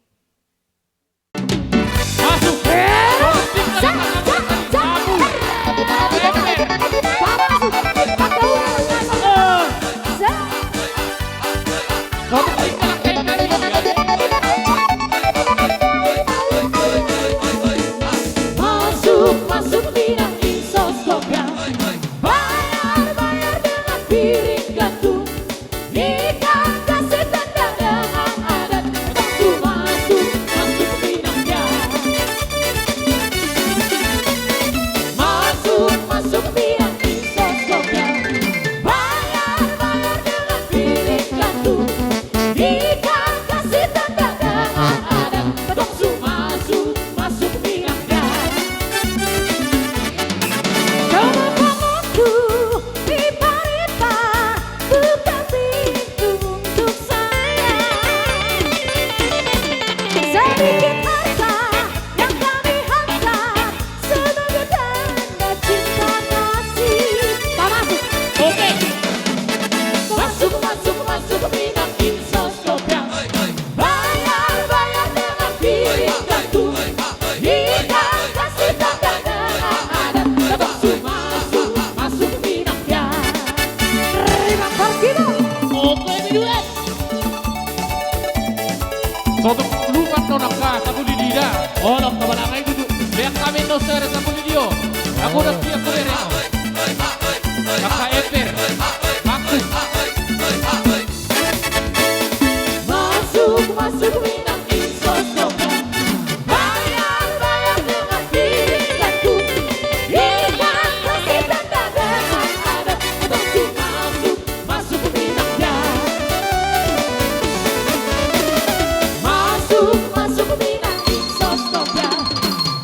Masuk bidang insoskopnya, bayar dengan piring gantung, nikah kasih tanda dengan adat, masuk bidangnya. Masuk bidang insoskopnya, bayar dengan piring gantung, nikah kasih tanda dengan adat, masuk bidangnya. Sedikit harta yang kami hantar sebagai tanda cinta kasih. Masuk, oke. Masuk bidang insoskopnya. Bayar dengan piring gantung. Nikah kasih tanda dengan adat. Masuk bidangnya. Terima kasih dong. Oke, duet. Soto lupa tonak ka sabu di dida. Oh, nak tabalangay duduk. Lihat kami no sir sabu di dio. Aku udah siap tuh ya. Kakak Eper. Masuk bidang insoskopnya. Bayar dengan piring gantung. Nikah kasih tanda dengan adat. Masuk bidangnya. Masuk bidang insoskopnya.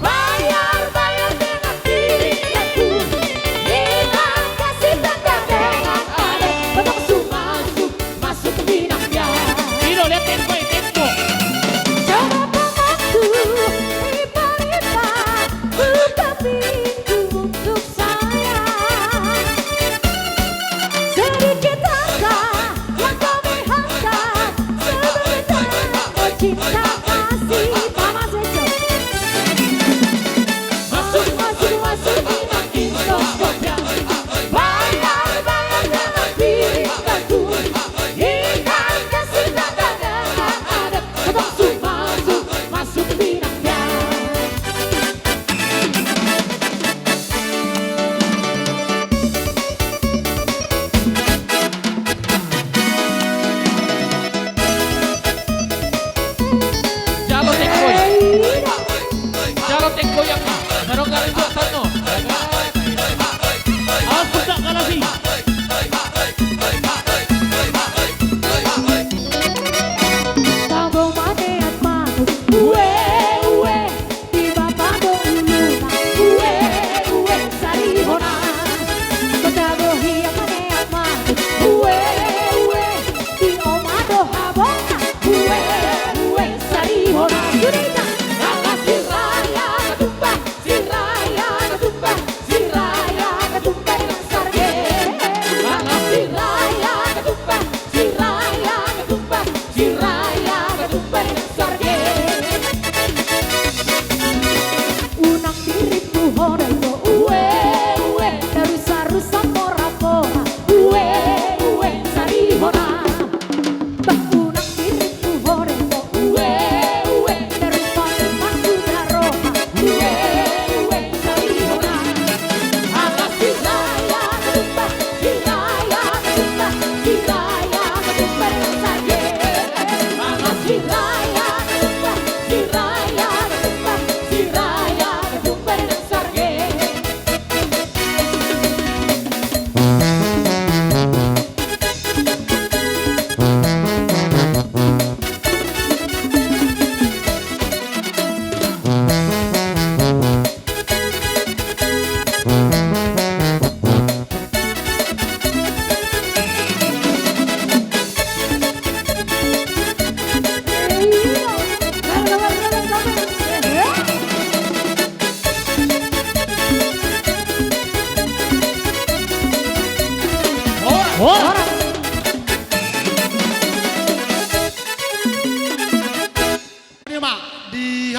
Bayar dengan piring gantung.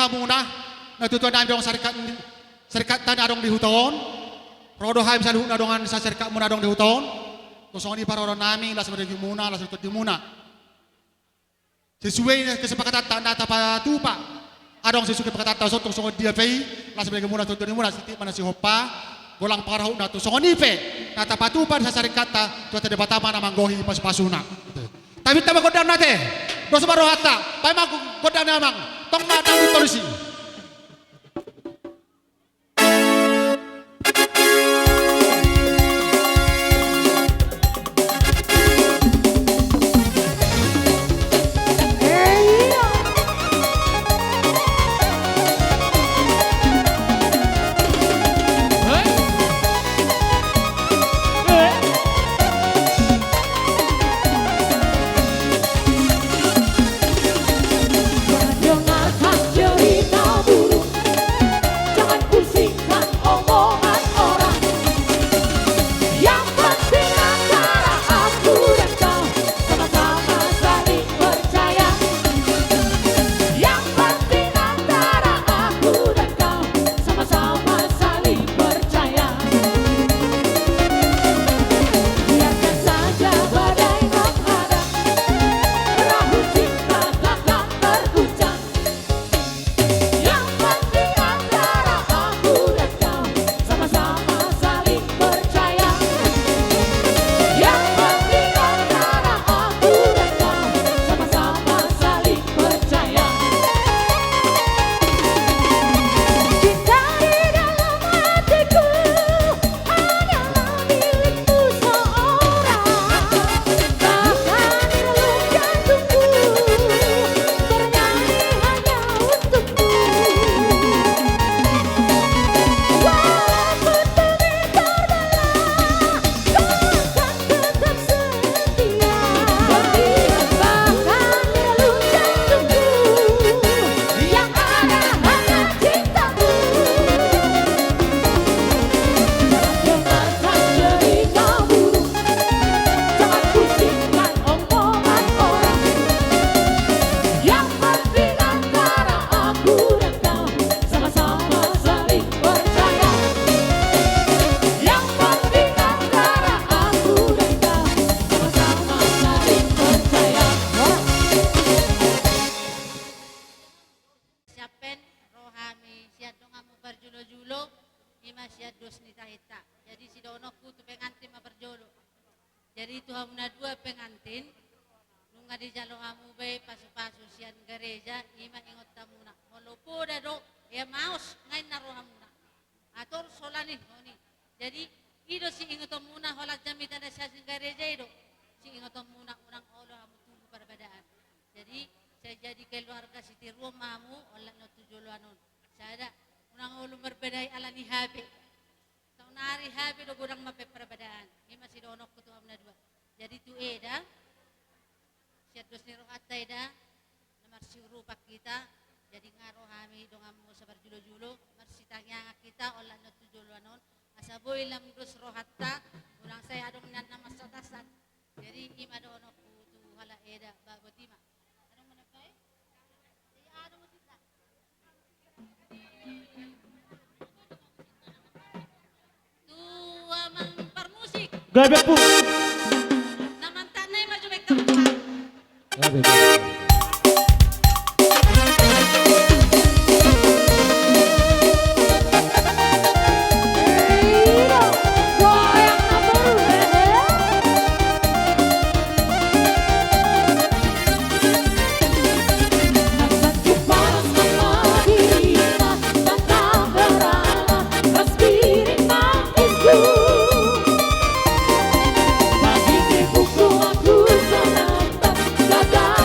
Hamuna natutuan nami dong serikat tanah dong di huton. Rodo hai misalnya huna dongan sa serikat muna dong di huton. Kusong ni para orang nami las berdegi muna las tutut di muna. Sesuai kesepakatan tanda tapatupa. Adong sesuai kesepakatan sotong songo dia pei las berdegi muna tutut di muna siti mana si hopa golang parahuk na tu songo ni pe. Na tapatupa sa serikat ta tu tade batama na manggohi pas pasuna. Tapi tama godam nate. Dosa baru hatta. Pai maku godam namang. Tong na tanggung polisi. Dengarkan cerita burung, jangan pusingkan omongan orang. Yang penting antara aku dan kau sama-sama saling percaya. Yang penting antara aku dan kau sama-sama saling percaya. Biarkan saja badai menghadang, perahu cinta takkan terguncang. Yang penting antara aku dan kau sama-sama saling percaya. Yang penting antara aku dan kau sama-sama saling percaya. Cinta di dalam hatiku hanyalah milikmu seorang. Bahkan di relung jantungku bernyanyi hanya untukmu. Walaupun bumi terbelah, kau akan tetap setia. Bahkan di relung jantungku yang ada hanya cintamu. Dengarkan cerita burung, jangan pusingkan omongan orang. Yang penting antara aku dan kau sama-sama saling percaya. Yang penting antara aku dan kau sama-sama saling percaya. Siapen rohami siat dongamu berjulo-julo ima siat dos nitahita. Jadi si donoku tu pengantin ma berjolo. Jadi tu hamuna dua pengantin nunga di jalo hamu be pasu-pasu sian gereja ima ingot tamuna. Molopo dado ya maus ngain na rohamuna. Ator solani noni. Jadi ido si ingot tamuna holat jamitan da sian gereja ido. Si ingot tamuna urang olo hamu tunggu perbedaan. Jadi saya jadi keluarga siti rumahmu oleh no tujulo anon. Saya ada urang ulu berbedai ala ni habe. Tahun hari habe do gurang mape perbedaan. Ini masih donok kutu amna dua. Jadi tu eda siat dos niro atta eda nomor siuru pak kita. Jadi ngarohami dongamu sabar julo-julo marsitangnya kita oleh no tujulo anon. Asaboy lam dos rohatta urang saya adong nan nama satasan. Jadi ima donok kutu hala eda bagotima. Gabek pun. Namantanay maju baik tempat. Bagi ibuku aku senang, gagal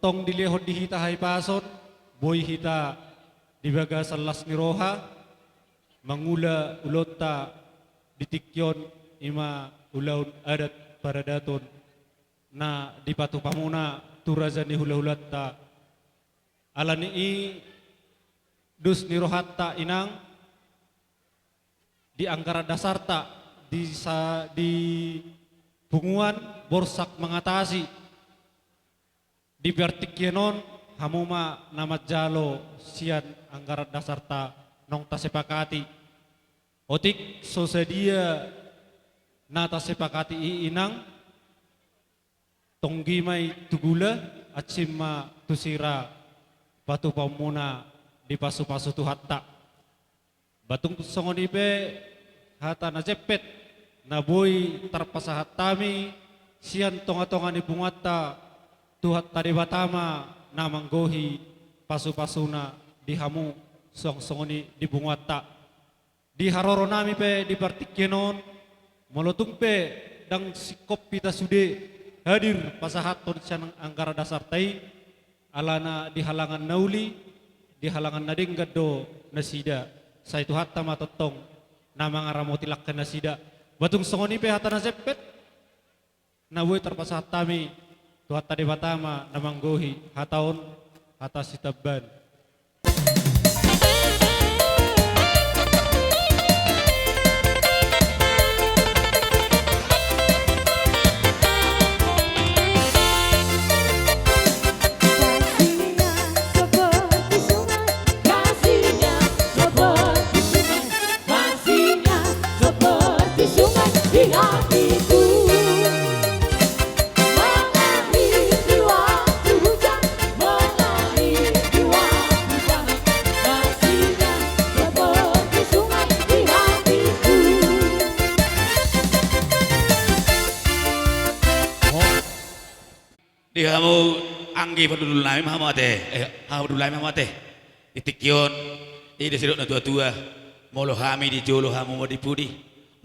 tong dilehon di hita hai pason, boy hita dibaga salas niroha, mangula ulota ditikyon ima ulaun adat para daton na di patu pamuna turazani hula-hulatta alani i dus nirohatta inang di angkara dasarta di bunguan borsak mengatasi di bertikyenon hamuma namat jalo sian angkara dasarta nong tasepakati otik sosedia nata sepakati inang tonggimai tugula acima tusira batu pamuna di pasu-pasu tuhatta batung songonipe hata na jepet na boy tarpasahat tami sian tonga-tonga ni bungatta tuhat tadi batama na manggohi pasu-pasuna di hamu song-songoni di bungatta di haroro nami pe di partikyenon molotung pe dang sikop pita sude hadir pasahaton sian angkara dasar tai alana di halangan nauli di halangan nading gaddo nasida sa itu hatta matotong nama ngaramotilak ke nasida batung songoni pe hata nasepet nawoi terpasahat tami tuhat tadi batama namanggohi hataon hata sitaban. Di kamu anggi pedulul nami mahamate, pedulul nami mahamate. Itikyon, ini disidok na tua-tua. Molo hami di jolo hamu mau dipudi,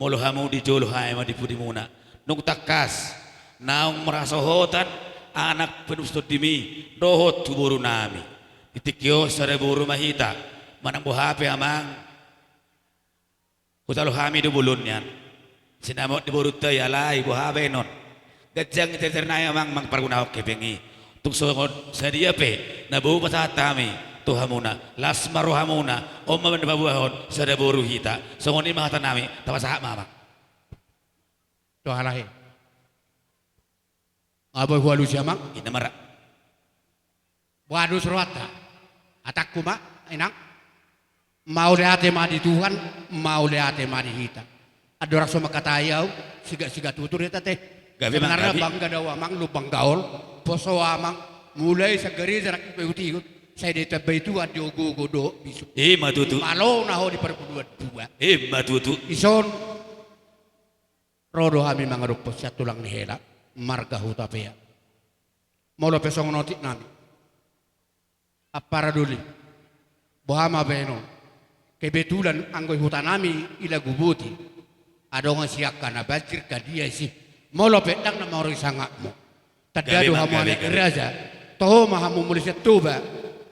molo hamu di jolo hai mau dipudi muna. Nung takas, naung merasa hotan anak penustut dimi dohot tuburu nami. Itikyo sare buru mahita, manang buhape amang. Kutalo hami do bulunyan. Sinamot di buru tayo alay buhape non. Gajang terternaya mang pargunawak kepengi tung songon sadia pe nabu pasat tami tuhamuna lasma rohamuna omma ben babuahon sada boru hita songoni mahata nami tapasaha mama to halahe aboy hualu siamang ina mara wadu surwata atakku ma inang mau liate ma di Tuhan mau liate ma di hita adora sama katayau siga-siga tutur eta teh sebenarnya bangga dawa mang lubang gaul poso amang mulai segeri jarak peuti saya ditabai itu ada godo bisu matutu malo naho di perpuluhan dua matutu ison rodo kami mangarupos ya tulang nihela marga hutapea molo pesong notik nami apara duli bohama beno kebetulan anggoy hutanami ila gubuti adonga siakan abajir kadia sih molo pedang na mauri sangakmu tadado hamu anak raja toho mahamu mulisya tuba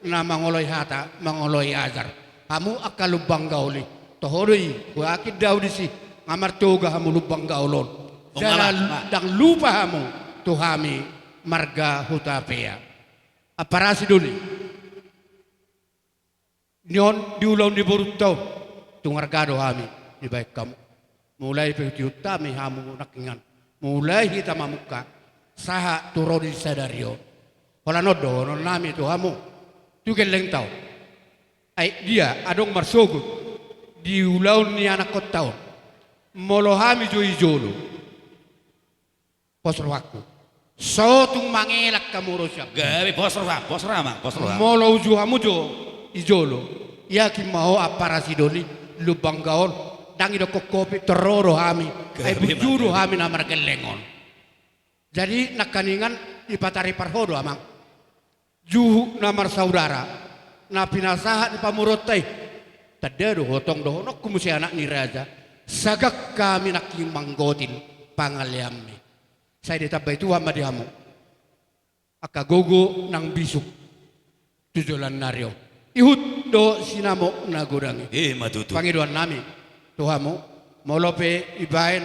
na mangoloy hata mangoloy azar hamu akal lubang gauli tohoroi wakid daw disi ngamar toga hamu lubang gaulon dang lupa hamu tuhami marga hutapea aparasi duli nyon diulang di borutau tungargado hami di baik kamu mulai pehutiutami hamu nakingan mulai kita mamuka saha turun di sadario hola nodo non nami tu hamu tu geleng tau ai dia adong marsogut di ulaun ni anak kotau molo hami joi jolo posro aku so tung mangelak kamu rosya gawe posro mang molo uju hamu jo ijolo ya ki mau aparasidoni lubang gaon dangi do kopi teroro hami ay bujuru hami namar gelengon jadi nakaningan ipatari parhodo amang juhu namar saudara na pinasaha di pamurotai tadado hotong dohonok kumusi anak ni raja sagak kami naking manggotin pangaliammi saya ditabay itu hama dihamu aka gogo nang bisuk tujulan naryo ihut do sinamo nagurangi matutu pangiduan nami tuhamu molope ibain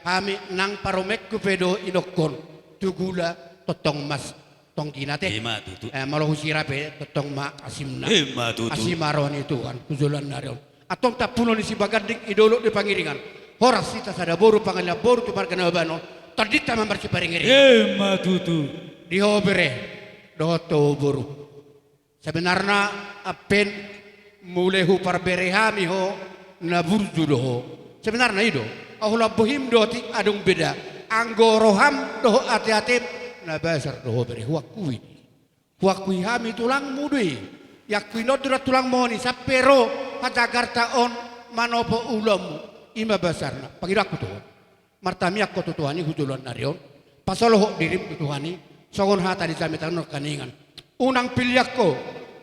kami nang paromek kupedo inokon tugula totong mas tong kinate matutu malahu sirape totong ma asimna matutu asimaron itu kan tujulan naryo atong tapuno ni si bagandik idolo di pangiringan horas sita sada boru pangalia boru tu margana bano tadita membersi paringiri matutu dihobere doto boru sebenarnya apen mulehu parberehami ho na burju doho sebenarnya itu ahula bohim doti adung beda anggoroham doho ati-ati na basar doho bere huakui hami tulang mudui yakui nodra tulang moni sapero ha Jakarta on manopo ulamu ima basarna pangiraku tuh martami aku tutuhani hujulan narion pasaloh dirim tutuhani songon hata di jamitan no kaningan unang pilyakko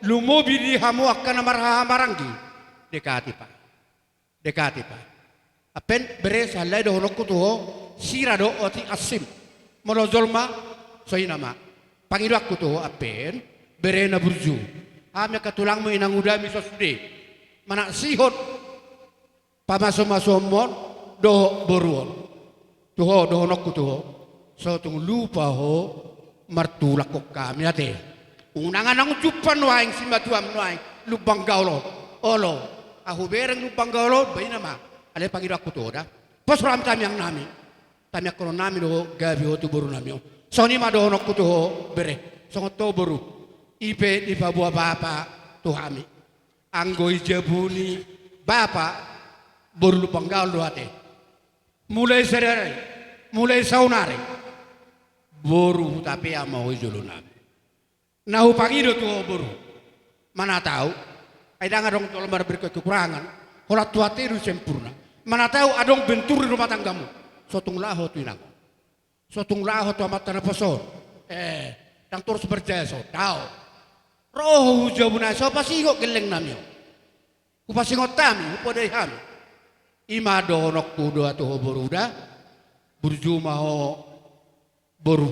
lumobi di hamu akan maranggi dekati pak apen bere salai do honokku tuho sirado oti asim molozolma soinama pangiraku tuh apen bere na burju amya katulangmu inang udami sosde mana sihot pamaso-masomon do boruon tuho do honokku tuho so tung lupa ho martulak kok kami ate unangan ang jupan waing simbatuam waing lubang gaulo olo ahu bereng lubang gaulo bayi nama ale pangido aku tuh dah pas ram yang nami kono nami do gabi ho tu boru nami soni ma do honokku tuho bere songo to boru ipe di babua bapa tuhami anggoi jabuni bapa boru lubang gaulo ate mulai serere mulai saunare boru tapi mau julunam nahu pangido tuh boru mana tahu ada ngadong tol lembar berkekurangan holat tua teru sempurna mana tahu adong bentur di rumah tanggamu sotung laho tu inang sotung laho tu amat tanah poson tang terus berjaya so tahu roh jabuna so pasti kok geleng namio kupasi ngotami upodai ham ima donok kudo atau boru dah burju mau boru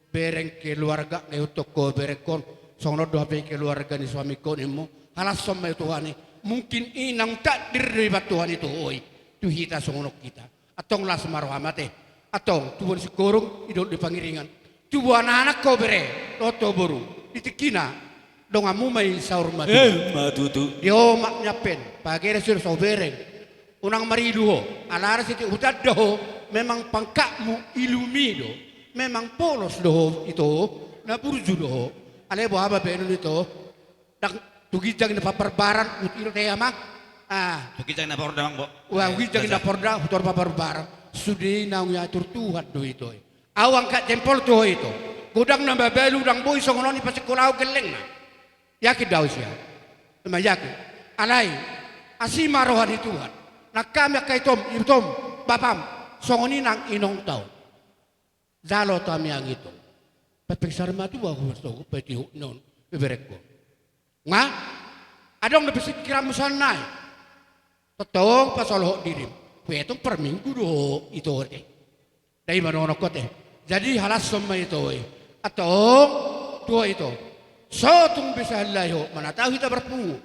bereng keluarga toko berekon sono doa pe keluarga ni suami kon emo halas sama Tuhan mungkin inang takdir dari Tuhan itu oi tu hita sono kita atong las marhamate atong tuan si korong idol di pangiringan tu anak ko bere toto boru itikina dong amu mai saur matu matutu yo mak nyapen pagere sur so bereng unang maridu ho alara siti utad doh memang pangkakmu ilumido memang polos doh itu na burju doh ale bo haba beno itu dak tugijang na paparbaran utiro te amak tugijang na porda mang bo wa tugijang na porda utor paparbaran sudi na nya tur Tuhan do itu awang ka tempol to itu godang na babelu dang boy songononi pasikulau geleng na yakin daw siya memang yakin alai asima rohani Tuhan nak kami kaitom itom bapam songoni nang inong tau zalo tami ang ito pepeksar matu aku masto peti non bebereko nga adong lebih pikiran musanai totong pasaloh dirim petong per minggu do itu orde dari mana kote jadi halas sama itu atau dua itu so tung bisa layo mana tahu kita berpu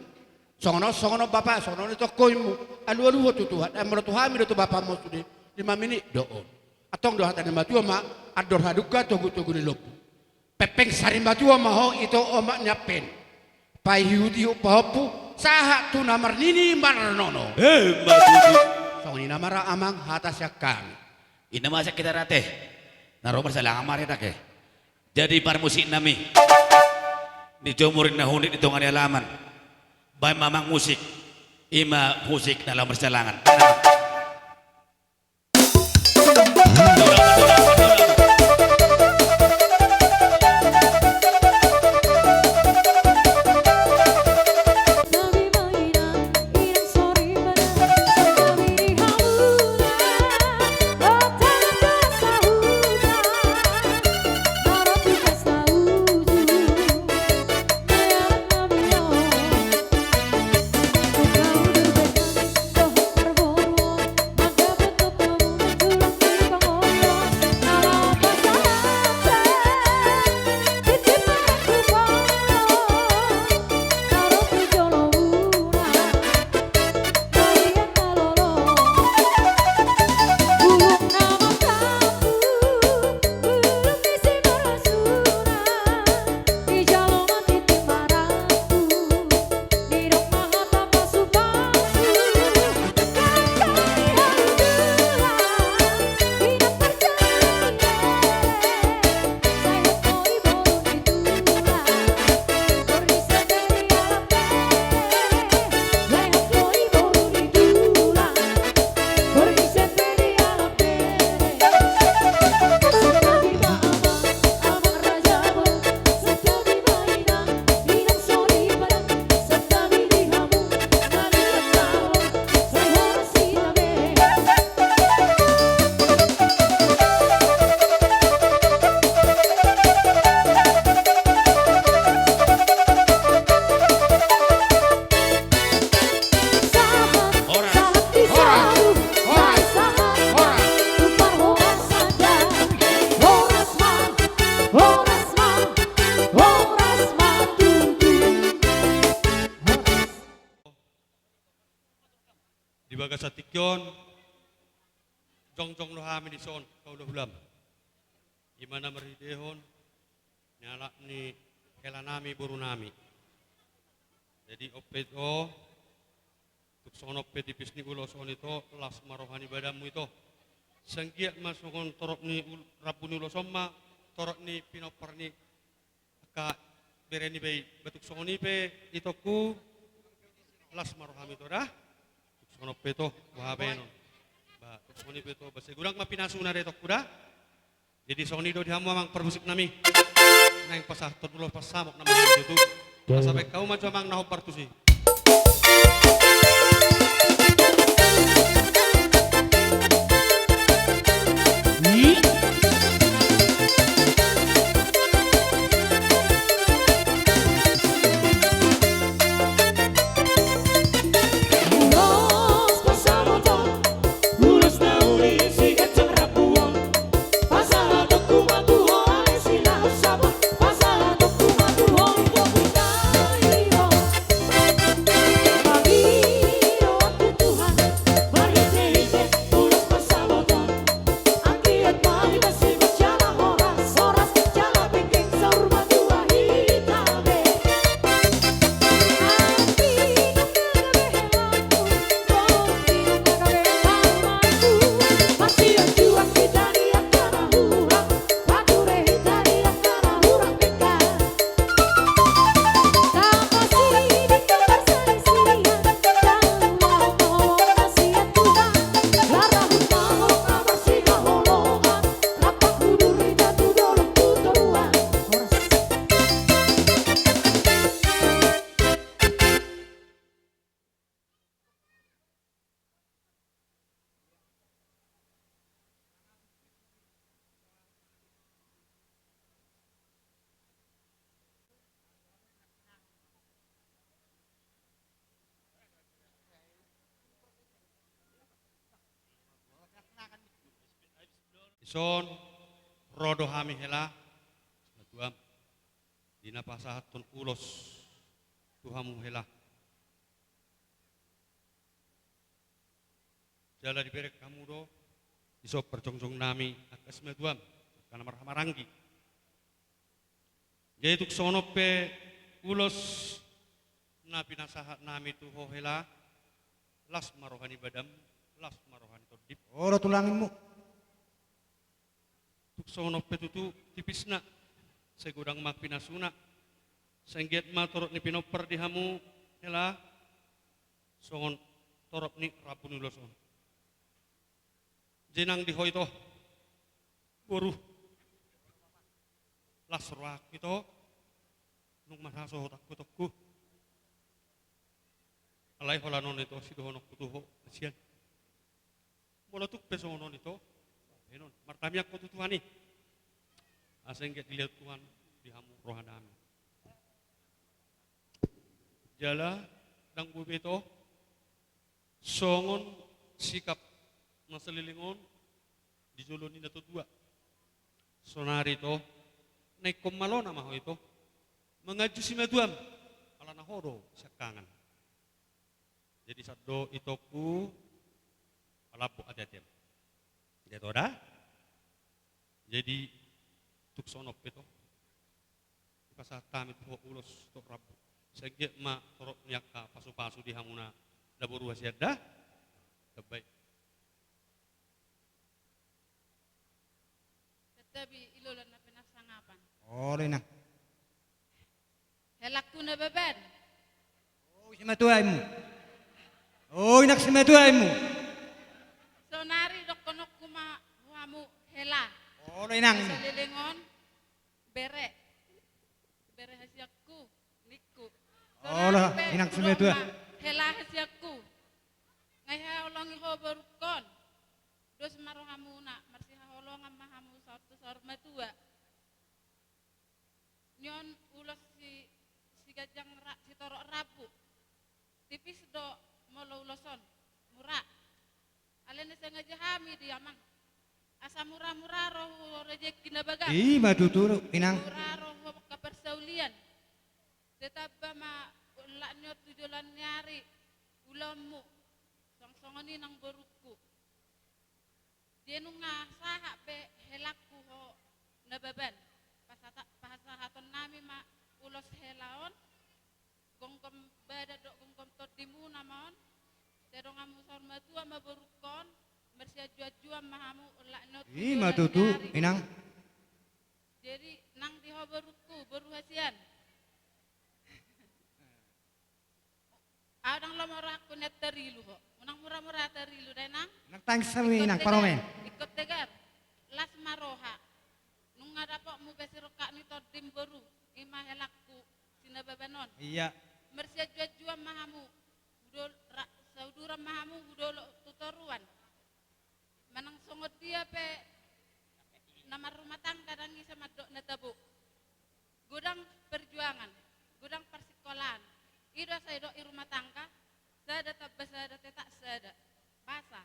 songono bapak songono itu koimu alu tu Tuhan menurut Tuhan itu bapakmu sudah 5 menit doon atong doa tadi matua ma ador haduka togu di lopu pepeng sari matua maho itu omak nyapen pai hiudi upahopu saha tu namar nini marnono matutu songoni namara amang hatas yakang ina masa kita rate naro bersalang amare take jadi par musik nami dijomurin na hunit itong alaman bay mamang musik ima musik dalam bersalangan Kau Sibaga sa tikyon, jong-jong lohami ni son, kaulah hulam. Gimana meridehon, nyala ni helanami burunami. Jadi opet o, tuk son opet tipis ni ulo son itu, las marohani badamu itu. Senggiat masukon torok ni rabu ni ulo somma, torok ni pinopar ni ka bereni bay batuk son ni pe itu ku, las marohami itu dah. Sono peto wahabenon. Ba soni peto base gurang mapinasuna reto kuda. Jadi soni do dihamu amang perbusik nami. Nang pasah tutulo pasamok na mga YouTube. Sampai kau macam amang naho partusi. Ison rodo hami hela tuam dina pasahatun ulos tuhamu hela jala diberek kamu do iso perjongjong nami akas tuam karena marhamaranggi yaitu sono pe ulos nabi nasahat nami tu hela las marohani badam las marohani todip oh tulanginmu tuk sono petutu tipisna segudang mak pinasuna sengget ma torok ni pinoper di hamu hela songon torok ni rapuni loson jenang di hoito boru lasroak itu nung masaso takku takku alai holanon itu sidohonok kutuho sian bola tuk pesonon itu enon martamiak ko tutuhani aseng get dilihat Tuhan di hamu rohanami jala dang bubeto songon sikap maselilingon dijoloni na dua sonari to naik komalona maho itu mengaju si meduam ala nahoro sakangan jadi saddo itoku alapu adetem dah, jadi tuk sonop itu pasah tamit ho ulos tok rabu sege ma torok nyaka pasu-pasu di hamuna daburu wasiada terbaik tetapi ilolan na pinasangapan oh rena helak tu na beben oh simatuaimu oh inak simatuaimu sonari dokonok kuma wamu hela oh inang salilingon bere hasiakku niku oh lah inang semetu hela hasiakku ngai haolongi ho berukon dos marohamuna marsi haolong mahamu satu sorma tua nyon ulos si gajang si torok rabu tipis do molo uloson murah alene sengaja hami di amang asa murah-murah roh rezeki na baga ih matuturo inang murah roh kapersaulian tetap ma laknyo tujulan nyari ulamu songoni nang boruku. Jenunga saha be helaku ho nababan. Pasahaton nami ma ulos helaon. Gongkom bada dok gongkom todimu namaon. Sedong amu sorma tua ma borukon. Mersia jua-jua mahamu ulaknot. Ima tutu, inang. Jadi nang diho boruku, boru hasian. Adang lomoraku net terilu ho. Unang murah-murah terilu deh nang. Nang tangsami inang paromen. Ikut tegar. Las maroha. Nung ngadapok mu besirokak ni todim boru. Ima helakku sinababanon. Iya. Mersia jua-jua mahamu. Udol saudura mahamu udol tutoruan. Manang songot dia pe nama rumah tangga dangi sama dok netabu. Gudang perjuangan, gudang persekolahan. Ido saya dok rumah tangga, saya tak besar tetak sada. Basa.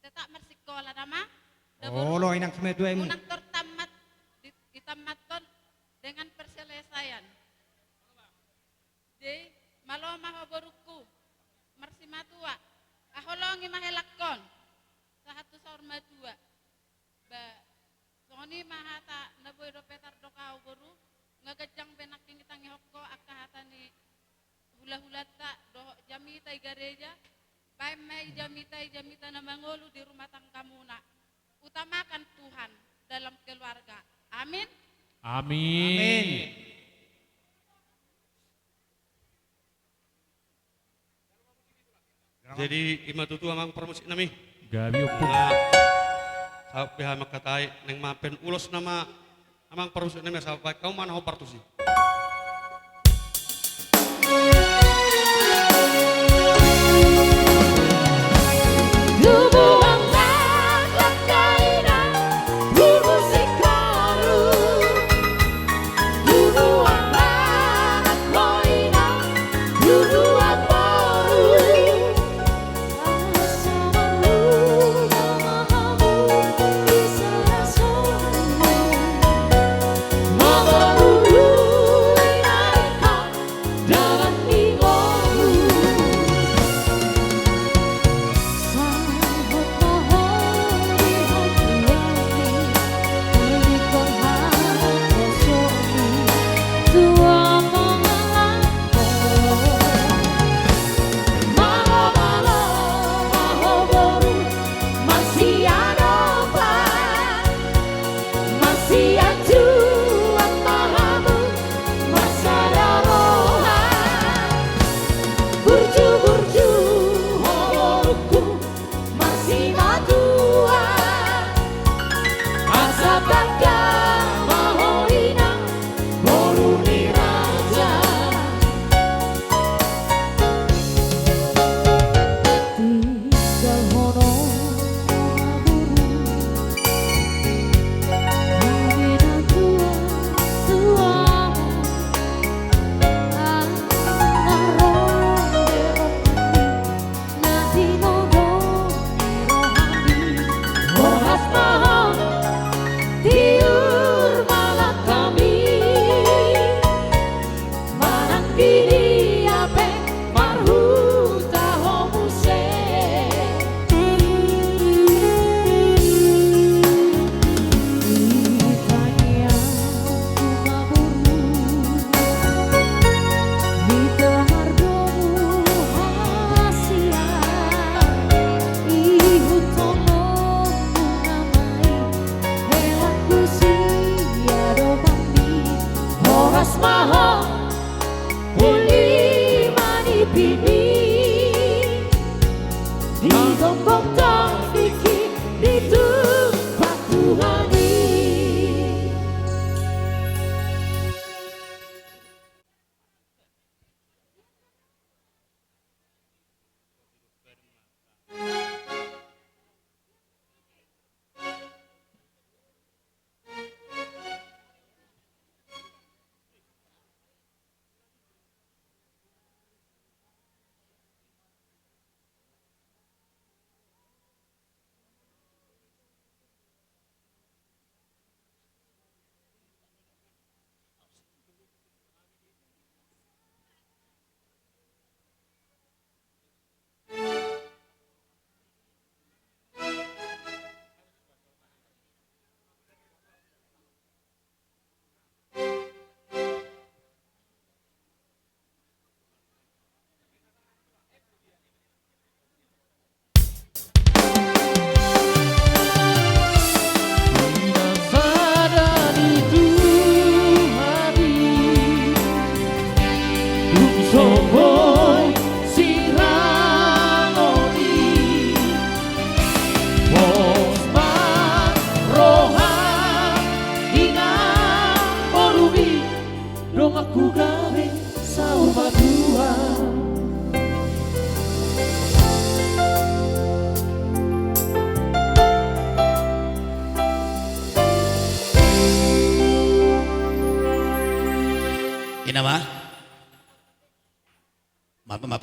Tetak mersikolah nama. Oh, lo inang semedua ini. Unang tertamat ditamaton dengan perselesaian. Jadi malo maho boruku mersimatua. Aholongi mahelakon. Satu sorma dua. Ba soni mahata naboy do petar do kau boru ngagajang benak king tangi hokko akahata ni hula-hula tak do jamita gareja pai mai jamita na mangolu di rumah tangga muna. Utamakan Tuhan dalam keluarga. Amin. Amin. Jadi ima tutu amang permusik nami. Gabi upo. Sa piha makatai neng mapen ulos nama amang permusik nami sampai kau mana ho partusi.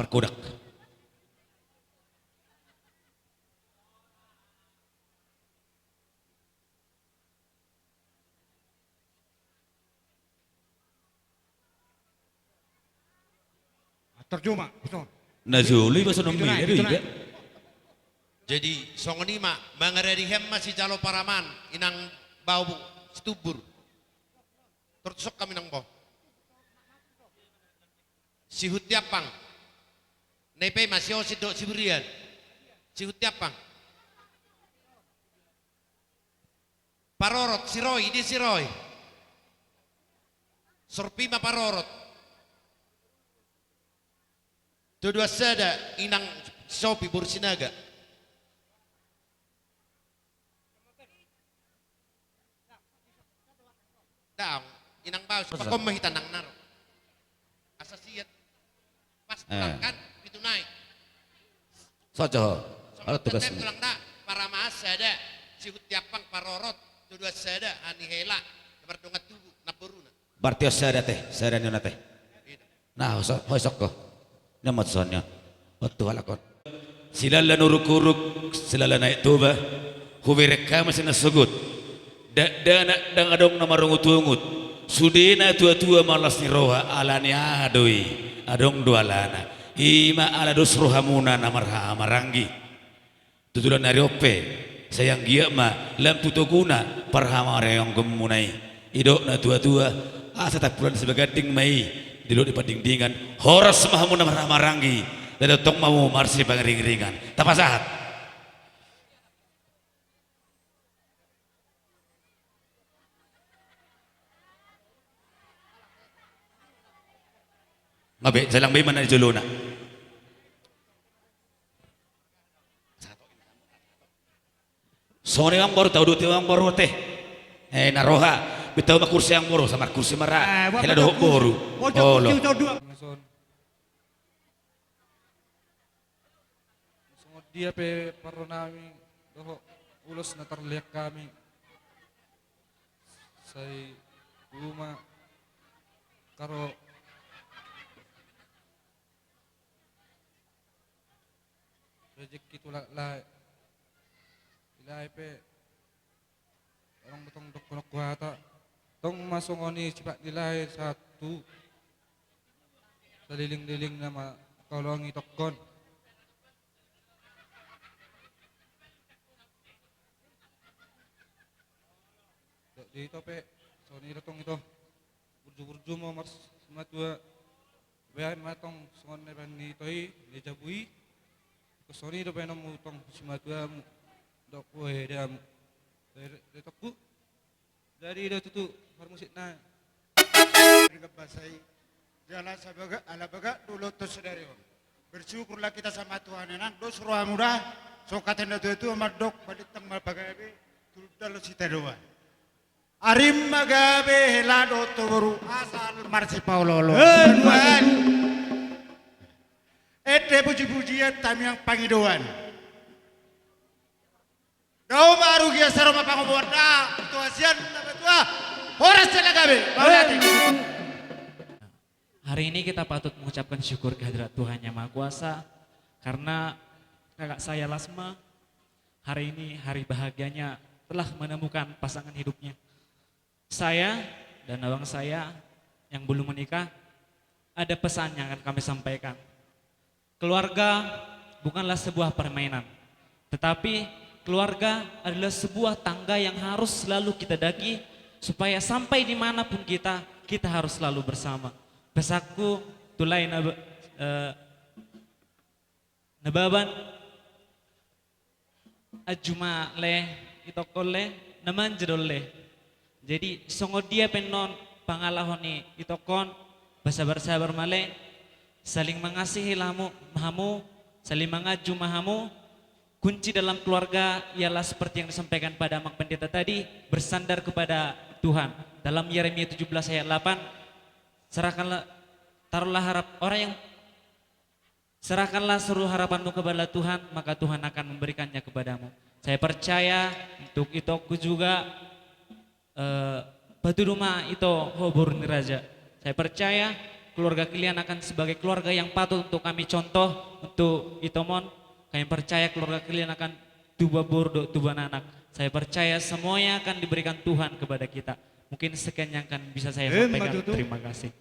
Kodak. Terjuma, betul. Nazuli bahasa nombi itu juga. Jadi songoni mak mengeredi hem masih jalo paraman inang bau stubur. Tertusuk kami nang boh. Sihut tiapang. Nepe masih osidok siberian. Sihut tiapang. Parorot siroi di siroi. Sorpima parorot. Dua sada inang sopi bursinaga. Daw, inang bau pakom mahitan nang naro. Asasiat pas kan itu naik. Soco, kalau tugas ini. Tulang dak para mas sada sihut tiapang parorot dua sada ani hela berdongat tubuh naburuna. Berarti sada teh, sada nyona teh. Nah, hosok ko. Namat sonya. Waktu halakon. Silala nuruk-uruk, silala naik tuba. Huwireka masih nasugut. Dana dang adong nama rungut-ungut. Sudina tua-tua malas ni roha alani adoi. Adong dua lana. Ima ala dos rohamuna namarha amaranggi. Tutulan nariope. Sayang gia ma lam tutuguna parhama reong gemunai. Idok na tua-tua asa tak pulan sebagai ding mai. Dilo di pading-dingan horas mahamu namarha amaranggi. Dan datang mau marsi pangering-ringan. Tapasahat. Ngabe, salang bay mana juluna. Sone ang baru tahu dua ang baru teh. Naroha, bitaw kursi ang baru sama kursi mara. Hela doh baru. Oh lo. Dia pe paro nami doho ulos na terlihat kami. Say rumah karo rezeki tulak lai ilai pe orang betong dok konok kuata tong masong oni cepat nilai satu seliling-liling nama kolongi tokon di itu pe soni datong itu burju-burju mau mars sematua bayan matong songon ne ban ni toi ni jabui Sony do penam utong simatua dok we dam dari tokku dari do tutu musik na Basai jalan sabaga ala baga dulu tos dari bersyukurlah kita sama Tuhan enang dos roh muda sokatan itu amat dok balik tang bagabe tudal sita doa arim magabe helado toru asal marsi paulolo ete puji-pujian tam yang pangidoan. Dau baru kia saroma pangoborda, tuasian tua. Horas celagabe. Hari ini kita patut mengucapkan syukur kehadirat Tuhan Yang Maha Kuasa karena kakak saya Lasma hari ini hari bahagianya telah menemukan pasangan hidupnya. Saya dan abang saya yang belum menikah ada pesan yang akan kami sampaikan. Keluarga bukanlah sebuah permainan, tetapi keluarga adalah sebuah tangga yang harus selalu kita daki supaya sampai dimanapun kita harus selalu bersama. Pesakku tulai nababan ajuma le itokole naman jedole. Jadi songo dia penon pangalahoni itokon bersabar-sabar male. Saling mengasihi mahamu, saling mengaju mahamu. Kunci dalam keluarga ialah seperti yang disampaikan pada Mak Pendeta tadi, bersandar kepada Tuhan. Dalam Yeremia 17 ayat 8, serahkanlah, taruhlah harap orang yang serahkanlah seluruh harapanmu kepada Tuhan, maka Tuhan akan memberikannya kepadamu. Saya percaya untuk itu aku juga batu rumah itu hobur niraja. Saya percaya keluarga kalian akan sebagai keluarga yang patut untuk kami contoh untuk itomon. Kami percaya keluarga kalian akan tuba burdo, tuba anak. Saya percaya semuanya akan diberikan Tuhan kepada kita. Mungkin sekian yang akan bisa saya sampaikan. Terima kasih.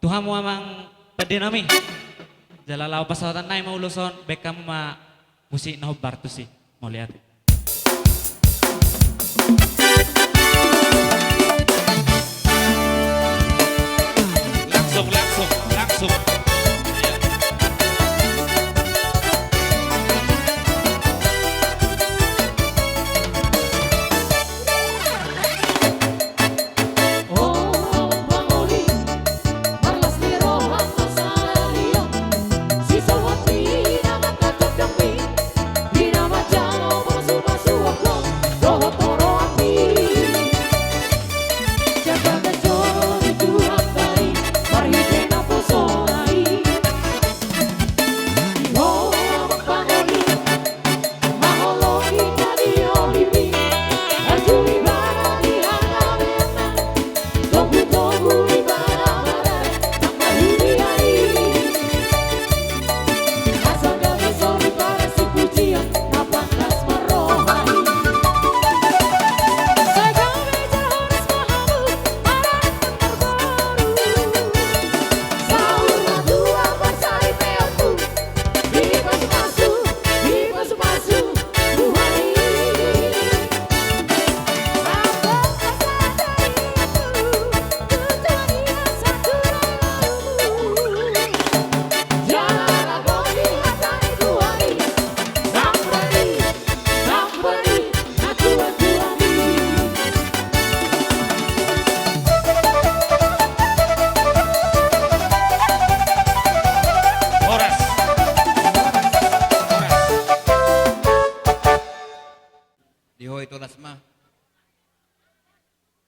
Tuhan mau amang pada nami. Jalalau pasawatan nai mau luson, bekam ma musik nahu bartu sih. Mau lihat. Langsung.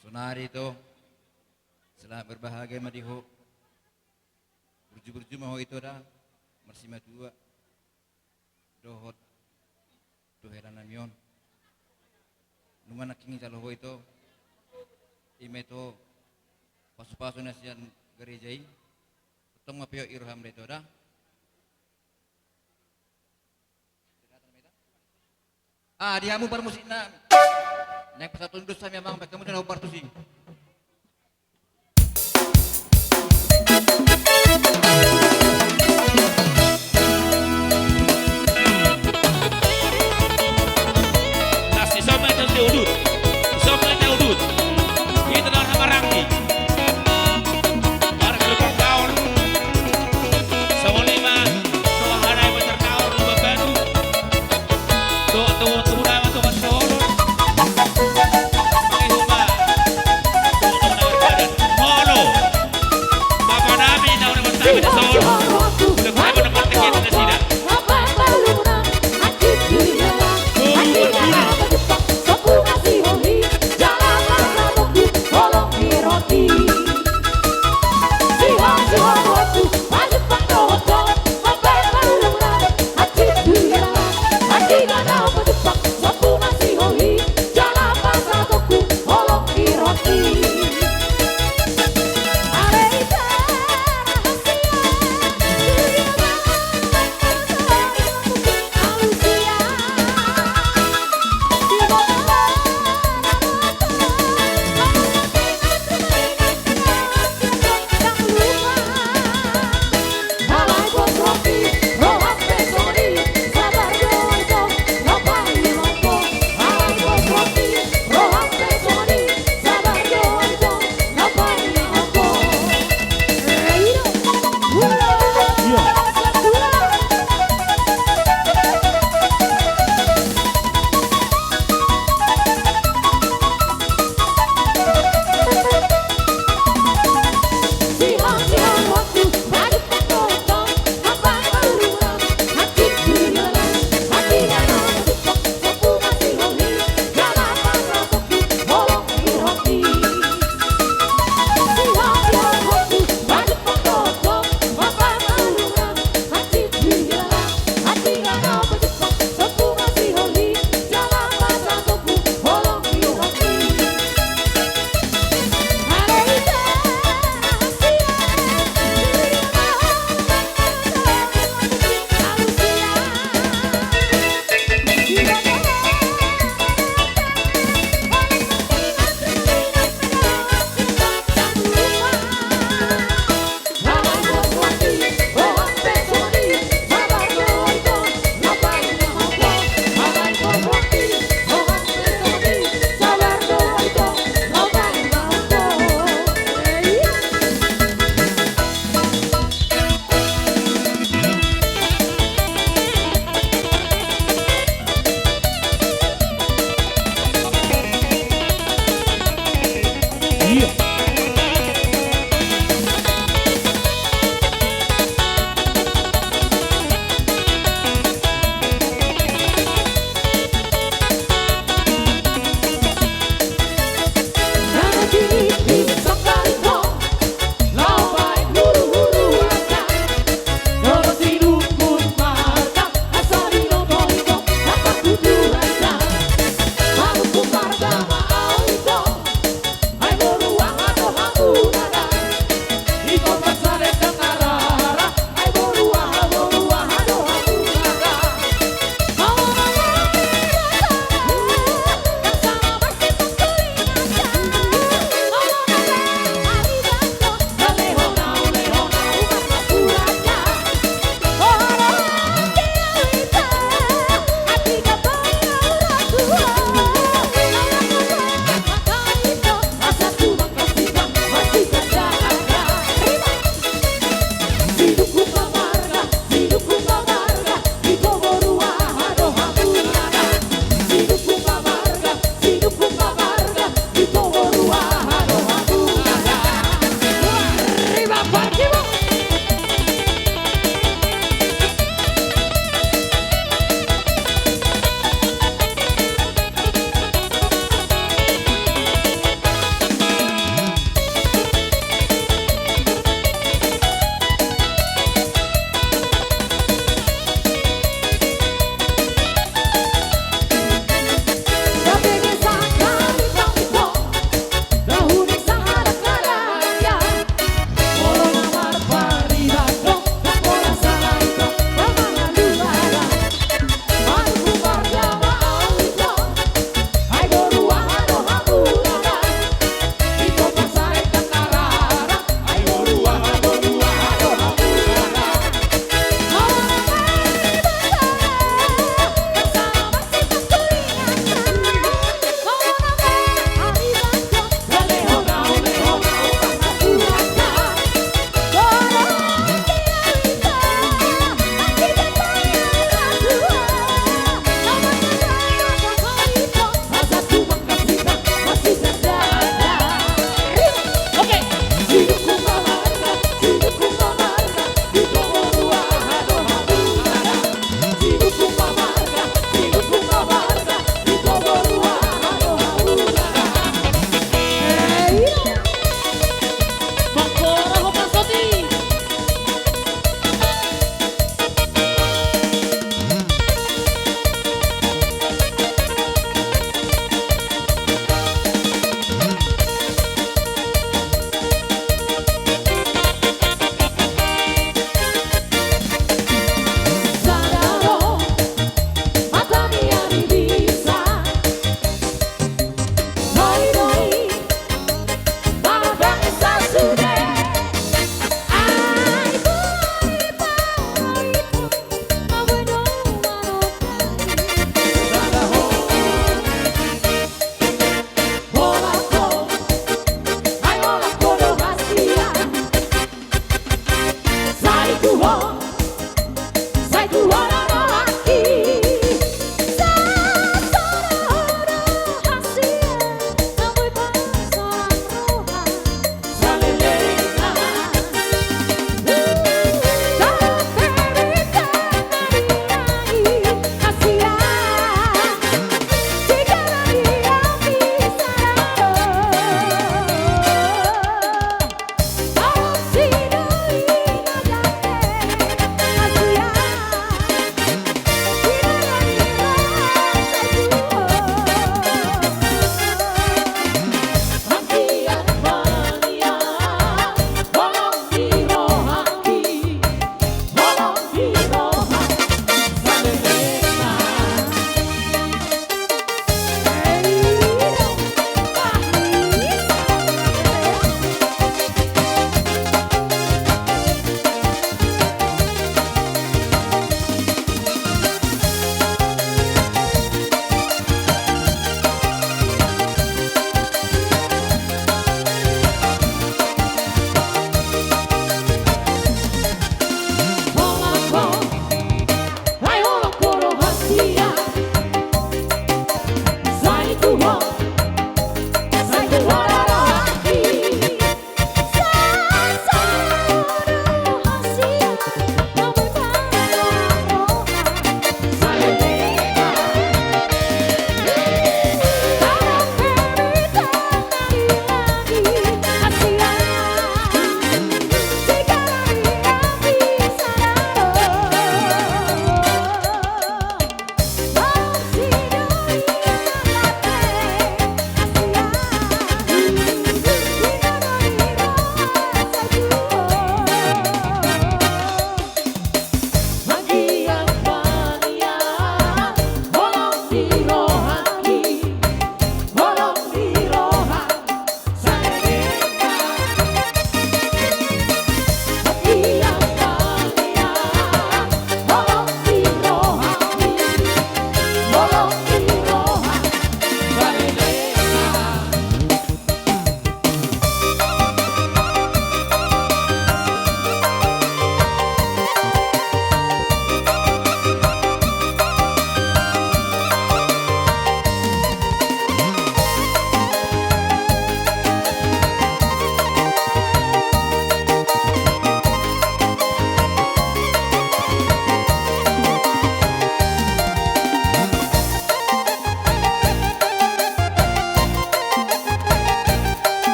Sunari itu selamat berbahagia madiho berju mau itu dah mersima dua dohot tuheran namion numana kingi caloho itu imeto pasu-pasu nasian gerejai ketemu mapio irham itu dah dihamu par musik na naik pesawat tundus saya memang kamu dan obar tuh sih. Nasi somai itu diudut, itu adalah hamarang nih. Para kalau kawan, semua lima, semua hari berterkaur lupa baru, tuh dah tuh masuk. Aku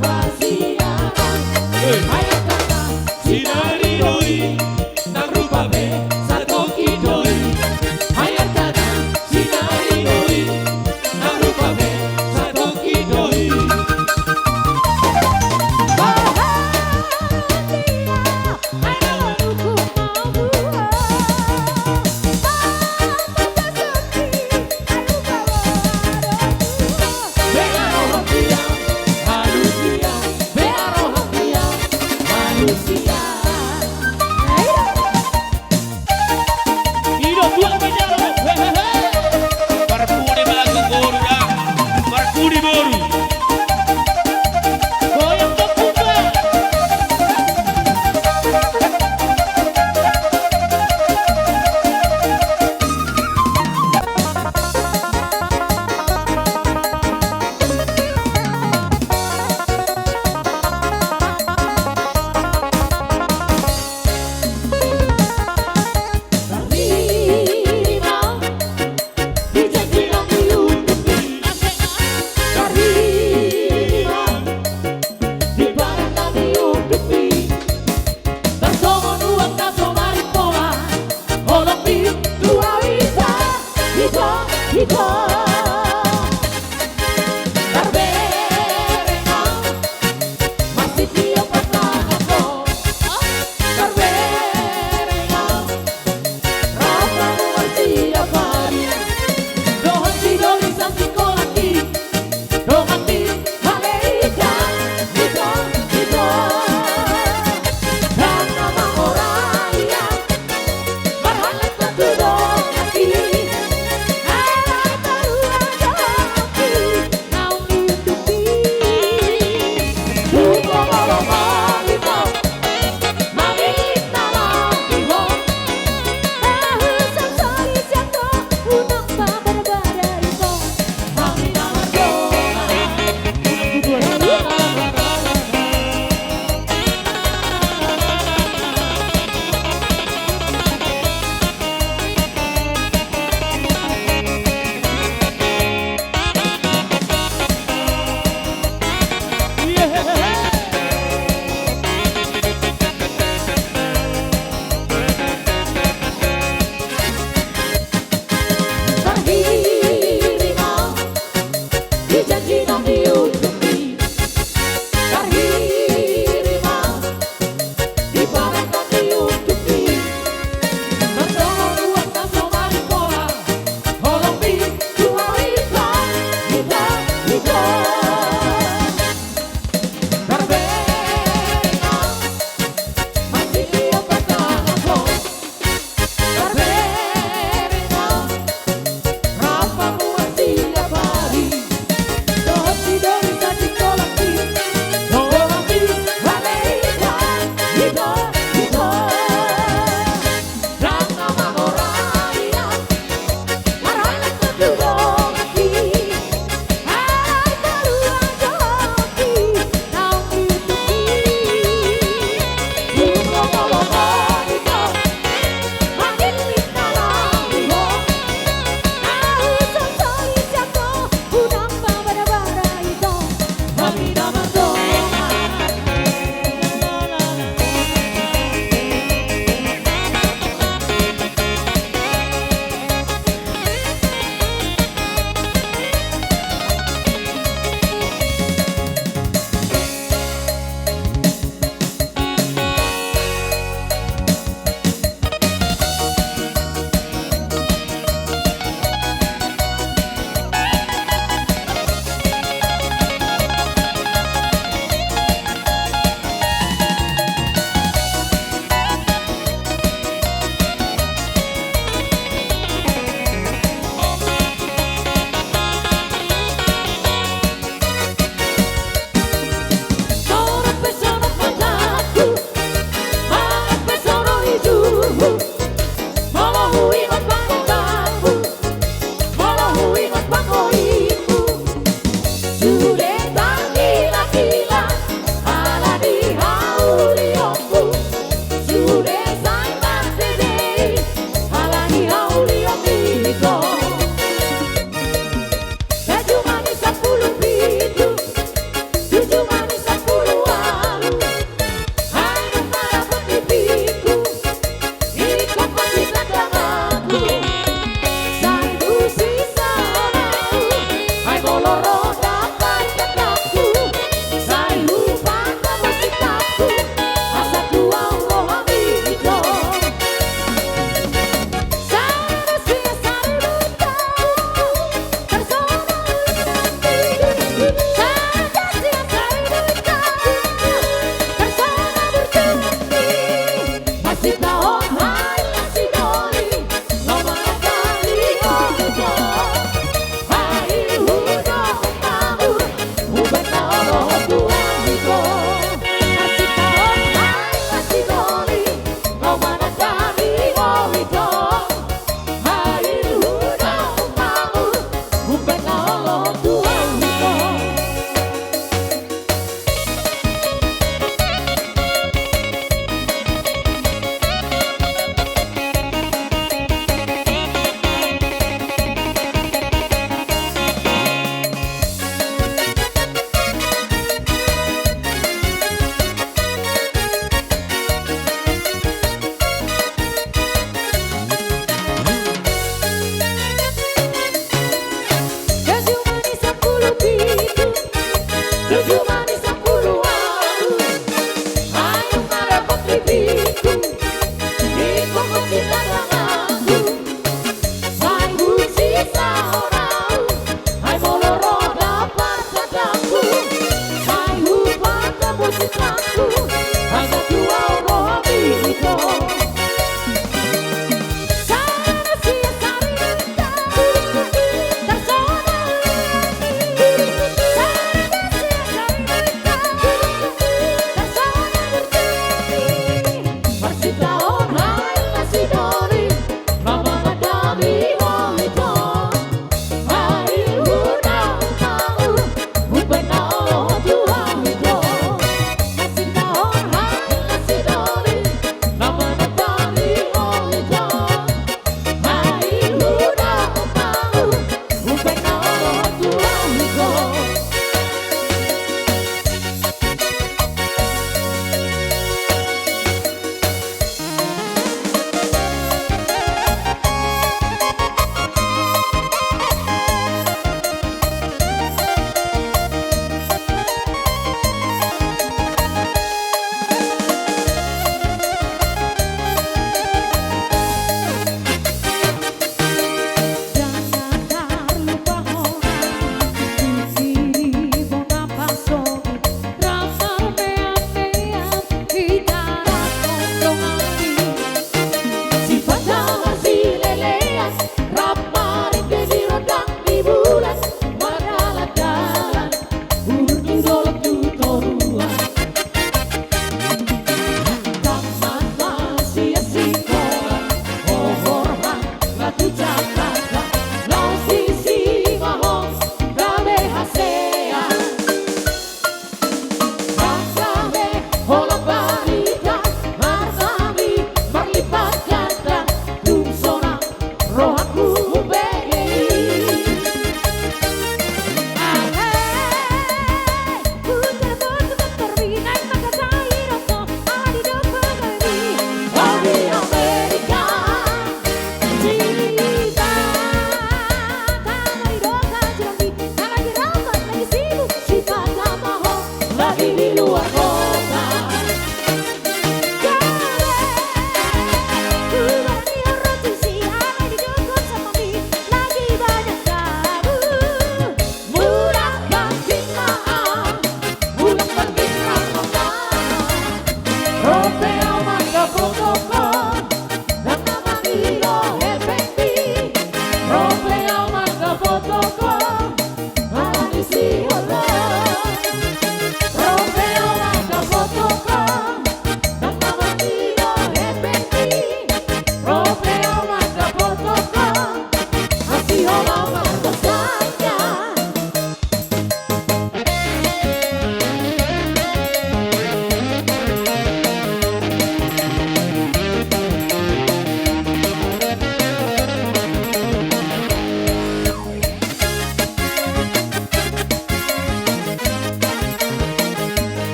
pasiaran. Hayat kata sinari doi, nang rupa be satu kidoi. Hayat kata sinari doi, nang rupa be satu kidoi.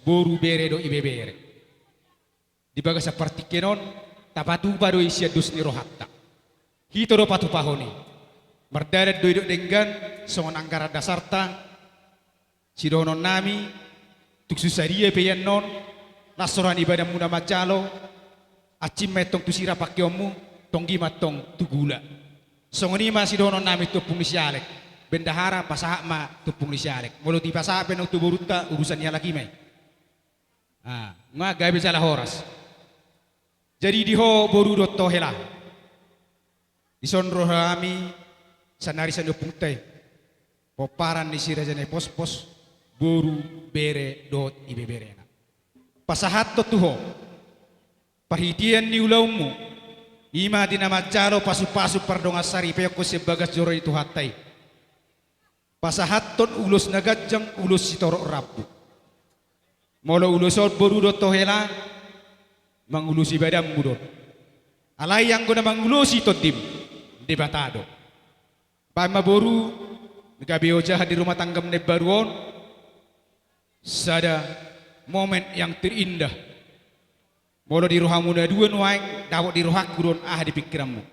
boru bere do ibe bere. Di baga seperti kenon tapatu bado isia dus ni rohatta. Hito do patu pahoni. Mardadat doidok denggan songon angkara dasarta sidonon nami tuksusaria peyan non nasoran ibadah muna macalo acim metong tusira pakyomu tonggi matong tugula songoni ma sidonon nami tupung sialek bendahara pasahak ma tupung sialek mulu di pasahak penong tuburuta urusannya lagi mai nga gabe salah horas jadi diho boru dotto hela ison rohami sanari sanopung teh poparan di sirajane pos-pos boru bere dot ibe berena pasahat to tuho perhitian ni ulaumu ima dinama jalo pasu-pasu pardongasari peyoko sebagas joro itu hatai pasahat ton ulus nagajang ulus sitorok rabu molo ulusot boru dot tohela mangulusi badam mudon alai yang guna mangulusi totim debatado Pama boru gabe ojah di rumah tangga nebaruon sada momen yang terindah molo di rohamu na dua nuaing dawok di rohaku don di pikiranmu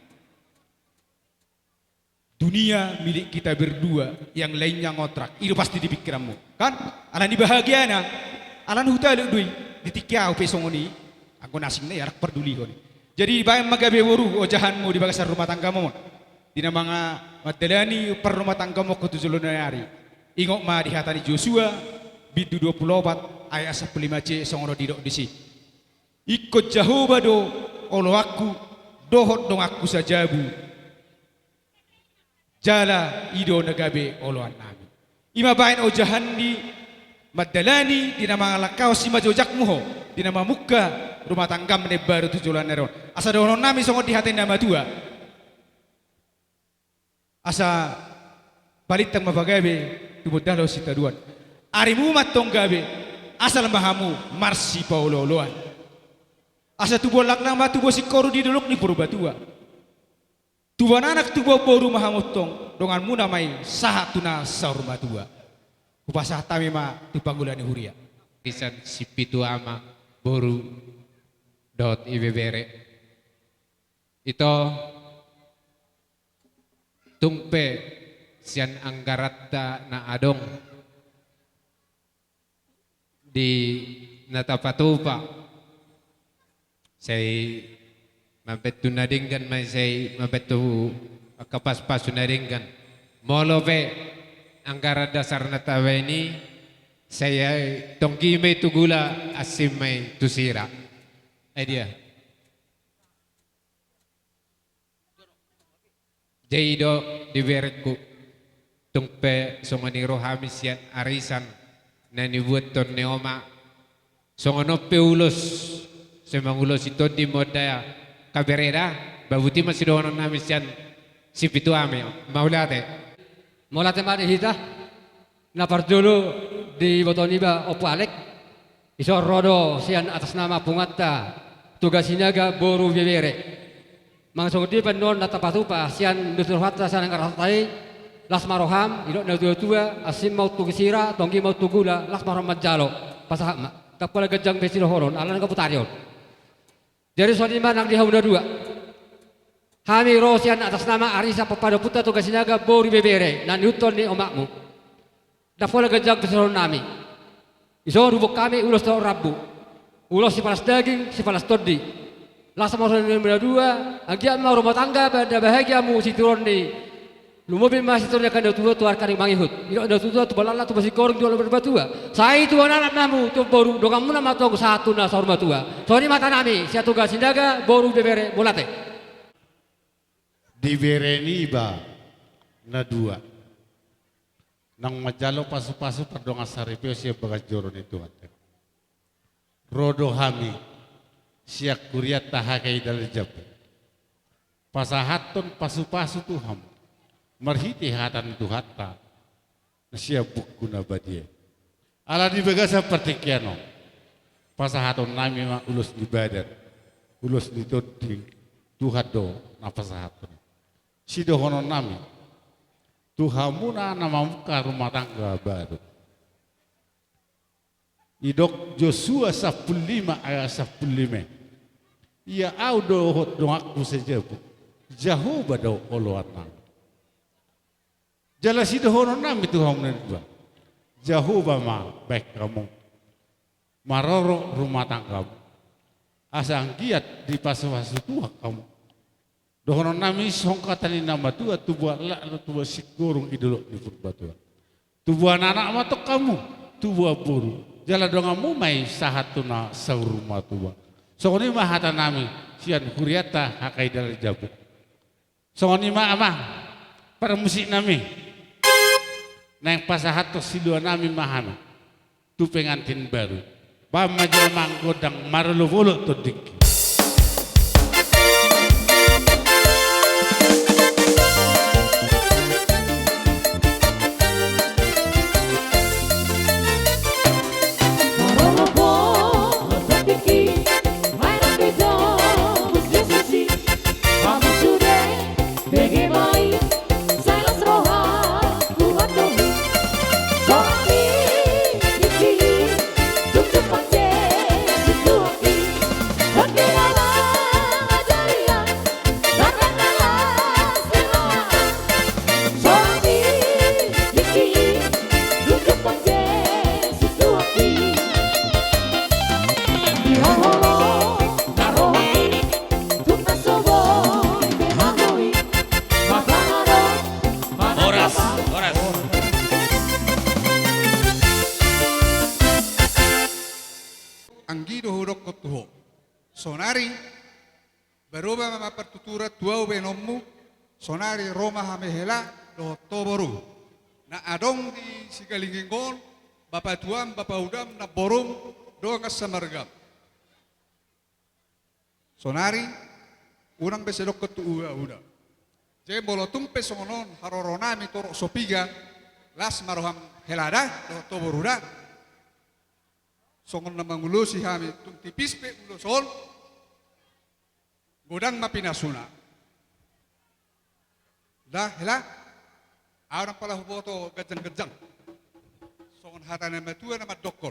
dunia milik kita berdua yang lainnya ngotrak itu pasti di pikiranmu kan alan bahagiana alan huta dui ditikiau pesongoni aku nasingnya ya rak peduli koni jadi bayang magabe boru ojahanmu di bagasar rumah tanggamu dina mga madalani per rumah tanggamu ke 7 hari ingok ma dihatani Joshua bidu 24 ayat 15c songoro didok disi ikut jauh bado olo aku dohot dong aku sajabu jala ido nagabe oloan nami ima bain ojahan di madalani dina mga lakaw si majojak muho dina muka rumah tangga menebar 7 neron asa dohon nami songo dihatin nama dua asa balitang mabagabe tubodalo si taduan arimu matong gabe asal mahamu marsi pauloloan asa tubo laklang matubo si koru di duluk ni purba tua tuban anak tubo boru mahamutong dongan muna mai sahat tuna saurma tua kupasah tami ma tupanggulani huria pisan si pitu ama boru dot ibebere ito tumpe sian anggaratta na adong di natapatupa say mabetu nadinggan may say mabetu kapas-pasu nadinggan molobe anggara dasar natawa ini saya tongki may tugula asim may tusira ay dia jaido diberekku tungpe songani rohami sian arisan na nibuat ton neoma songono peulus semangulos itu di modaya kabereda babuti masih doon namin sian si pitu ame maulate mari hita na pardulu di botoniba opo alek iso rodo sian atas nama pungatta tugas sinaga boru bebere mangsung di penon natapatupa sian nutur hatta sana ngaratai las maroham idok na tua asim mau tugisira tonggi mau tugula las maroham majalo pasahak mak kapala gajang besilo horon alan kaputarion jadi soal lima nang dihauna dua kami rosian atas nama arisa pepada puta tugas sinaga boru bebere nan yuton ni omakmu dapola gajang besilo nami iso rubuk kami ulos tau rabu ulos si palas daging si palas todi lasa mau nomor dua, agian mau rumah tangga pada bahagiamu si turun di, lu mobil masih turun akan tua tuar karing mangihut, tidak ada tua tu balala tu masih korong jual berbatua, saya itu anak namu tu baru dokamu nama tu satu nasa rumah tua, soalnya mata nami, saya tugas sindaga baru bebere bolate. Di bereni ba na dua, nang majalo pasu-pasu perdonga saripio siya bagas joron itu ate, rodo hami. Siak kuriat tahakai dalil jab pasahaton pasu-pasu Tuhan marhiti hatan itu hatta siap buku nabadia ala dibaga seperti kiano pasahaton nami ma ulus di badan ulus di toding Tuhan do na pasahaton si dohono nami Tuhamuna nama muka rumah tangga baru idok Joshua 15 ayat 15 ia au dohot dong aku saja bu jauh badau oloan Jelas itu hono nami Tuhan menedua. Jauh bama baik kamu. Maroro rumah tanggamu. Asang giat di pasu-pasu tua kamu. Dohono nami songkatan nama tua tubuh la tubuh sigurung idolo di Purbatua. Tubuh anak matok kamu, tubuh buru. Jala dongamu mai sahatuna sauruma tua. Songoni mahata nami sian huriata hakai dalal jabu. Songoni amah para musik nami. Nang pasahat silua nami mahana. Tu pengantin baru. Bama jamang godang marlo bolo todik. Anggido hurok kotuho. Sonari berubah mama pertutura tua ubenomu. Sonari Roma hamehela do toboru. Na adong di sigalingingol bapak tuam bapak udam na borum do ngasamargam. Sonari unang besedok ketu uda. Jadi bolotum pesongonon haroronami torok sopiga las maroham helada do toboruda. Songon na mangulo si hami tung tipis pe ulo sol godang mapinasuna dah hela orang pala huboto gajang-gajang songon hatana matua na madokol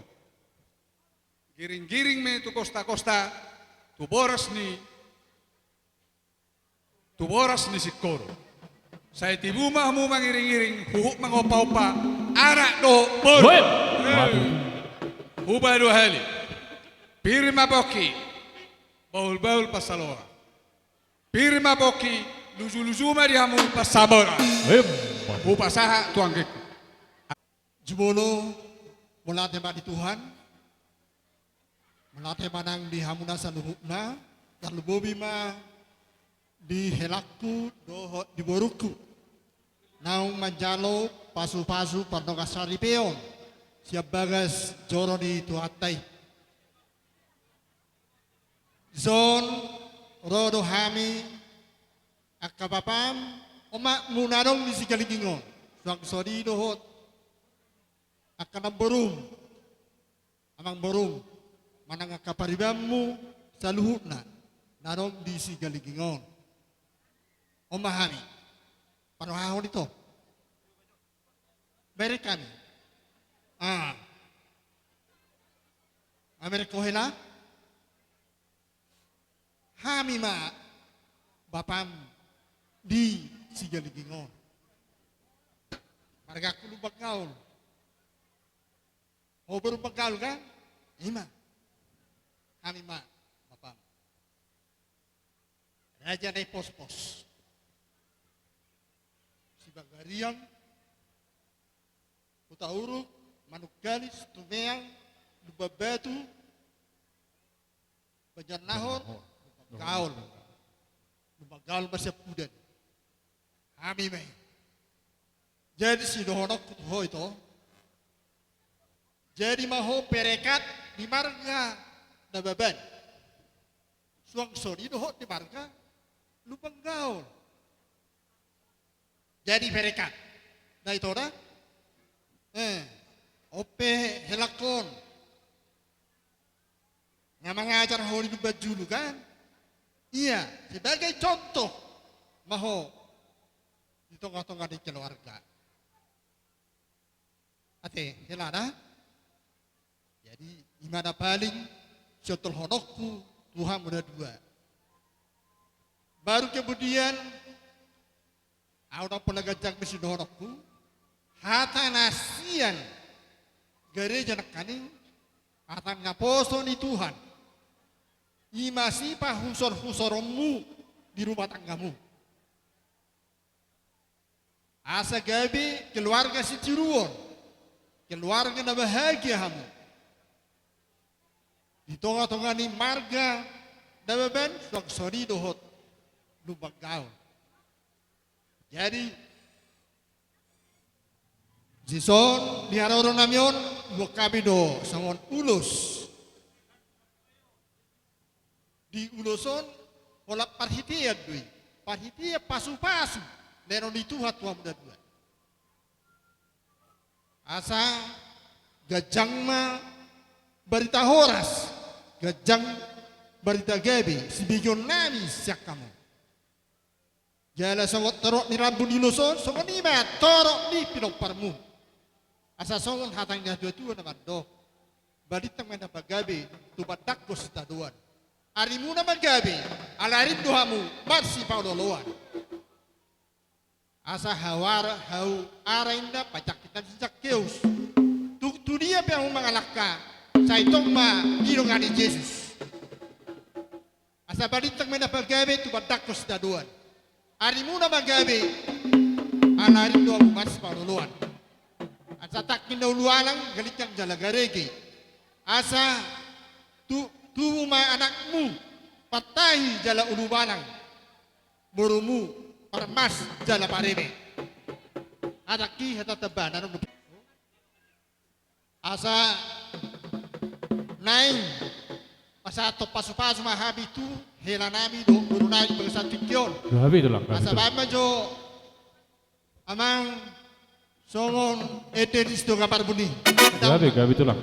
giring-giring me tu kosta-kosta tu boras ni sikoro saya tibuma mu mangiring-iring huhuk mangopa-opa anak do bor Uba dua hali, pirma boki, baul-baul pasalora, pirma boki, luzu-luzu mariamu pasabora, upa saha tuang gek. Jebolo melatih di Tuhan, melatih manang di hamuna saluhukna, dan lubobi ma di helakku doho di boruku, naung manjalo pasu-pasu parnogasari peon. Siap bagas joro di tuhatai. Zon rodo hami akabapam omak munarong di sigaligingon. Suang sodi dohot akan borum. Amang borum manang akaparibammu saluhutna narong di sigaligingon. Omahami panuhahon ito. Beri kami. Amerika hela hami ma bapam di sigaligingon marga kulu bagaul baru bagaul kan ima hami ma bapam raja dari pos-pos si bagarian utauruk Manugalis, Tumeang, Lubabatu, Banjarnahor, Lumagaul masih pudan. Kami may. Jadi si dohonok kutuho itu, jadi maho perekat di marga Nababan. Suang sori doho di marga Lubagaul. Jadi perekat. Nah itu dah. Ope helakon yang mengajar hori dubat julu kan iya sebagai contoh maho di tengah-tengah di keluarga ate helada jadi imana paling setel honokku Tuhan muda dua baru kemudian orang pelagajak mesin honokku hata nasian gereja nekani hata ngaposo ni Tuhan. Imasi pa husor-husormu di rumah tanggamu. Asa gabi keluarga si Ciruon, keluarga na bahagia hamu. Di tengah-tengah ni marga na beben suak sori dohot lubagaw. Jadi Jison liharoro namion wakabido sangon ulus. Di uluson pola parhitia dui. Parhitia pasu-pasu. Neron itu hatuam dadua. Asa gajang ma berita horas. Gajang berita gabi. Sibigon nami siak kamu. Jala sangot terok ni rambun di uluson. Sangot ni ma torok ni pinok parmu. Asa songon hatang dah dua-dua nama do. Balitang mana bagabi tu badak ko sitaduan. Arimu nama gabi alarin dohamu marsi paudoloan. Asa hawara hau arainda pacak kita sejak keus. Tu dia yang mengalahkan saya tong ma girongani Yesus. Asa balitang mana bagabi tu badak ko sitaduan. Arimu nama gabi alarin dohamu marsi paudoloan. Asa tak kindaulualang galit yang jalagaregi. Asa tubuh ma anakmu patahi jala ulubalang. Borumu permas jala pareme. Adaki hata tebanan. Asa naing asa to pasu-pasu mahabitu helanami do burunai bangsa tikyon. Gabi itulah. Asa bama jo amang songon etenis do gambar buni. Gabi itulah.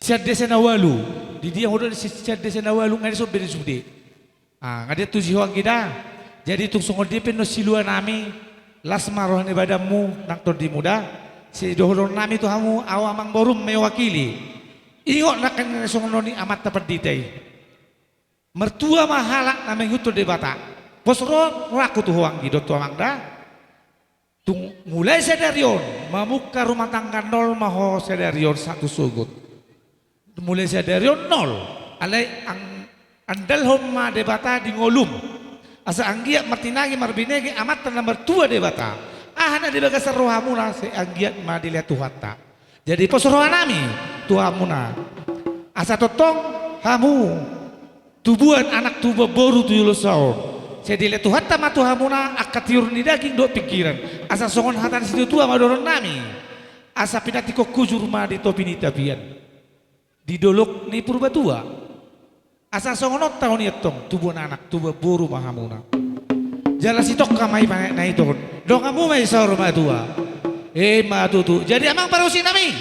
siat desa nawalu di dia hodo siat desa nawalu ngade so beri sude ngade tu jiwa kita jadi tu songo dia pen no silua nami las marohane badamu nak di muda si dohoro nami tu hamu awamang borum mewakili ingot nak kan songo noni amat taperditai mertua mahala nameng hutu debata posro raku tu huang gidot tu amangda tung mulai sedarion mamuka rumah tangga nol maho sedarion satu sugut mulai sedarion nol alai andal homma debata di ngolum asa anggiat martinagi marbinegi amat nomor 2 debata ahana debaga serohamuna se anggiat ma dilihat tuhata jadi posroha nami tuhamuna asa totong hamu tubuhan anak tubuh boru 17 tahun saya dilihat tuhata ma tuhamuna akatiur ni daging do pikiran asa songon hatan situ tua madoron nami asa pinati ko kujur ma di topi ni tabian di dolok ni purba tua asa songonot tahun itong tubuh anak tubuh boru mahamuna jala sitok kamai na ito do kamu may sa rumah tua matutu jadi amang parusin nami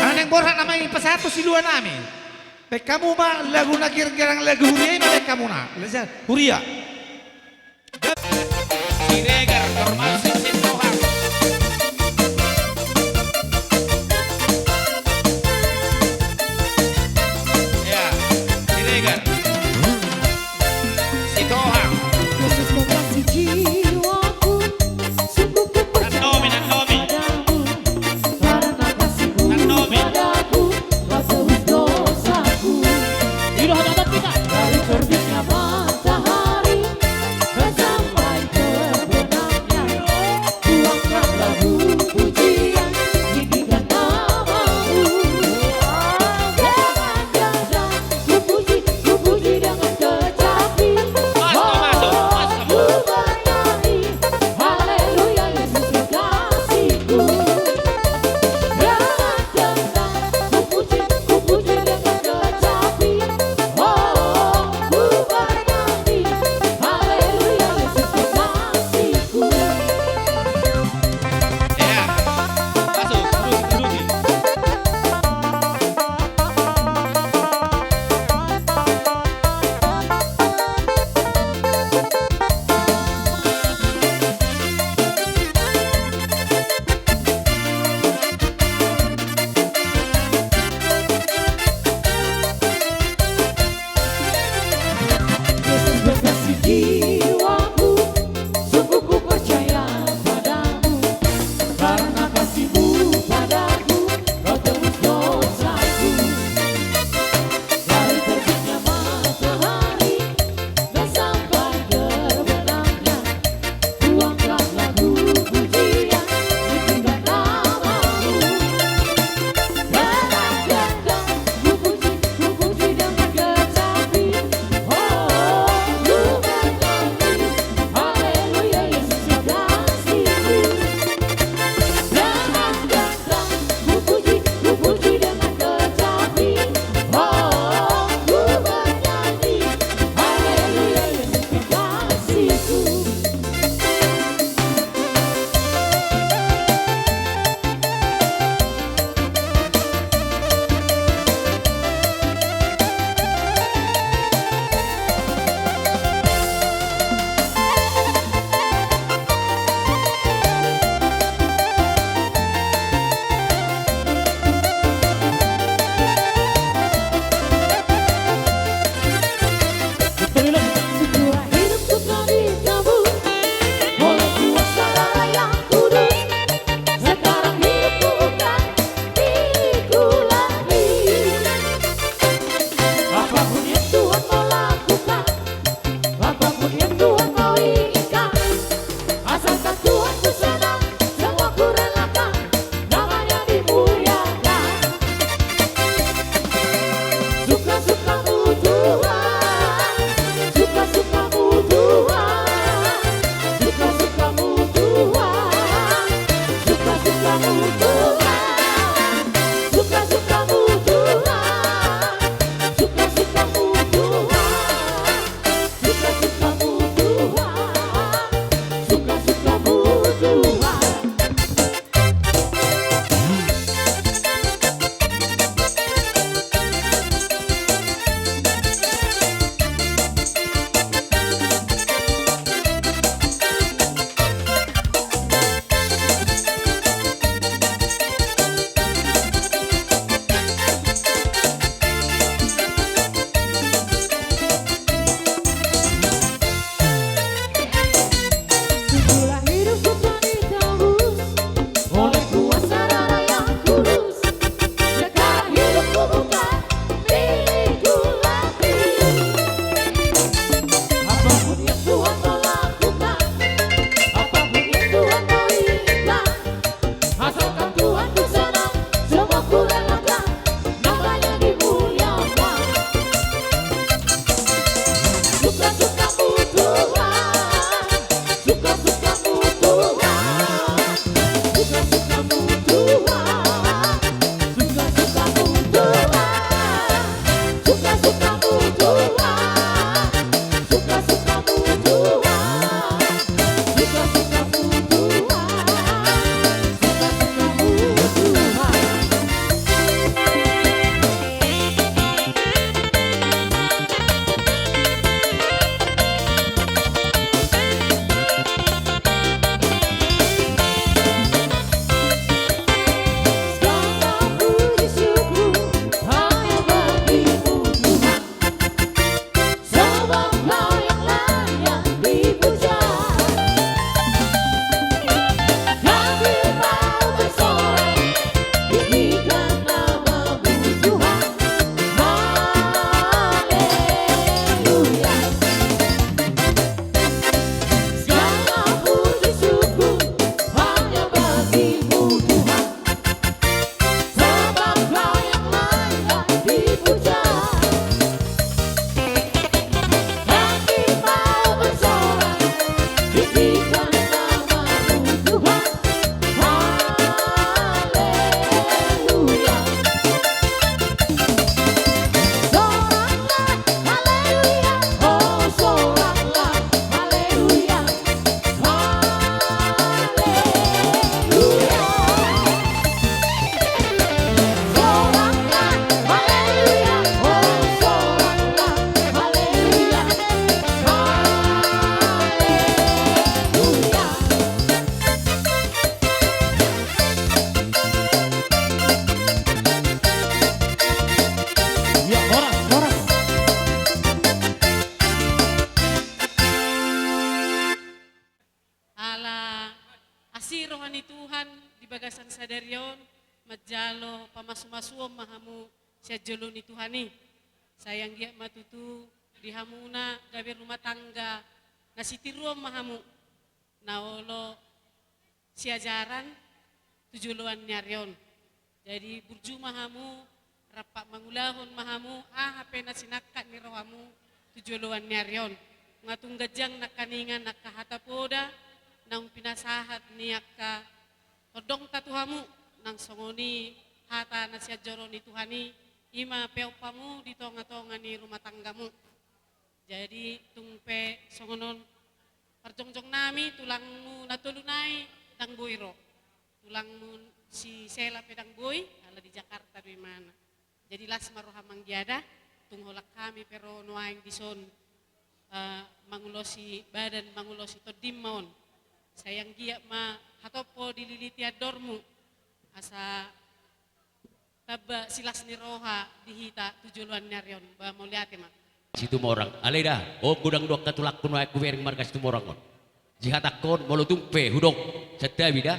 aneng borha namay pasato siluan nami pek kamu ma lagu nakir-kirang lagu huria ma pek kamu na huria Siregar normal sensin Tuhan. Ya, Siregar. Si Tuhan. Yesus mengasihi jiwaku, sungguh ku percaya padamu, karena kasihmu padaku, kau tebus dosaku. Dari terbitnya matahari sampai terbenamnya, tuangkan lagu pujian, tinggikan namamu. Jangan-jangan ku puji dengan kecapi. Ku bernyanyi, haleluya Yesus kekasihku. Jangan-jangan ku puji dengan kecapi. Ku bernyanyi, haleluya Yesus kekasihku. Ya, masuk, duduk. Yesus berkasih jiwaku, sungguh ku percaya padamu, karena kasihmu padaku, kau tebus dosaku. Dari terbitnya matahari dan sampai terbenamnya, tuangkan lagu pujian, tinggikan namamu. Kadang-kadang ku puji dengan kecapi. Ku bernyanyi, haleluya Yesus kekasihku. Kadang-kadang ku puji dengan kecapi. Ku bernyanyi, haleluya Yesus kekasihku. Setelah hidupku telah dicabut oleh kuasa darah yang kudus, sekarang hidupku bukan diriku lagi. Apapun yang Tuhan mau lakukan, apapun yang Tuhan mau inginkan, asalkan Tuhan ku senang, semua ku relakan, namanya dimuliakan. Suka-sukamu Tuhan, suka-sukamu Tuhan, suka-sukamu Tuhan, suka-sukamu Tuhan, suka-sukamu Tuhan, suka-sukamu Tuhan, suka-sukamu Tuhan, suka-sukamu Tuhan. di bagasan sadarion majalo pamasu-masuom mahamu siya jolo ni Tuhani. Sayang giat matutu di hamuna gawe rumah tangga nasitiruom mahamu naolo siya jaran tujuluan nyarion. Jadi burju mahamu rapak mangulahon mahamu hape na sinakat ni rohamu tujuluan nyarion. Ngatung gajang nakaningan nakahatapoda nang pinasahat niyaka todong tatuhamu nang songoni hata na siya joro ni Tuhani ima peopamu di tonga-tonga ni rumah tanggamu. Jadi tungpe songonon perjongjong nami tulangmu natulunai dang boiro. Tulangmu si Sela pedang boy ala di Jakarta di mana. Jadi las maroha manggiada tungholak kami pero nuaing dison mangulosi badan mangulosi todim maon. Sayang giat ma hatopo dililiti adormu asa taba silas ni roha dihita tujuluan nyarion ba mau lihat ma. Situ morang, aleda, gudang dua katulak kuno aku wering marga situ morang kon. Jihatakon molo tumpe hudok setabi dah.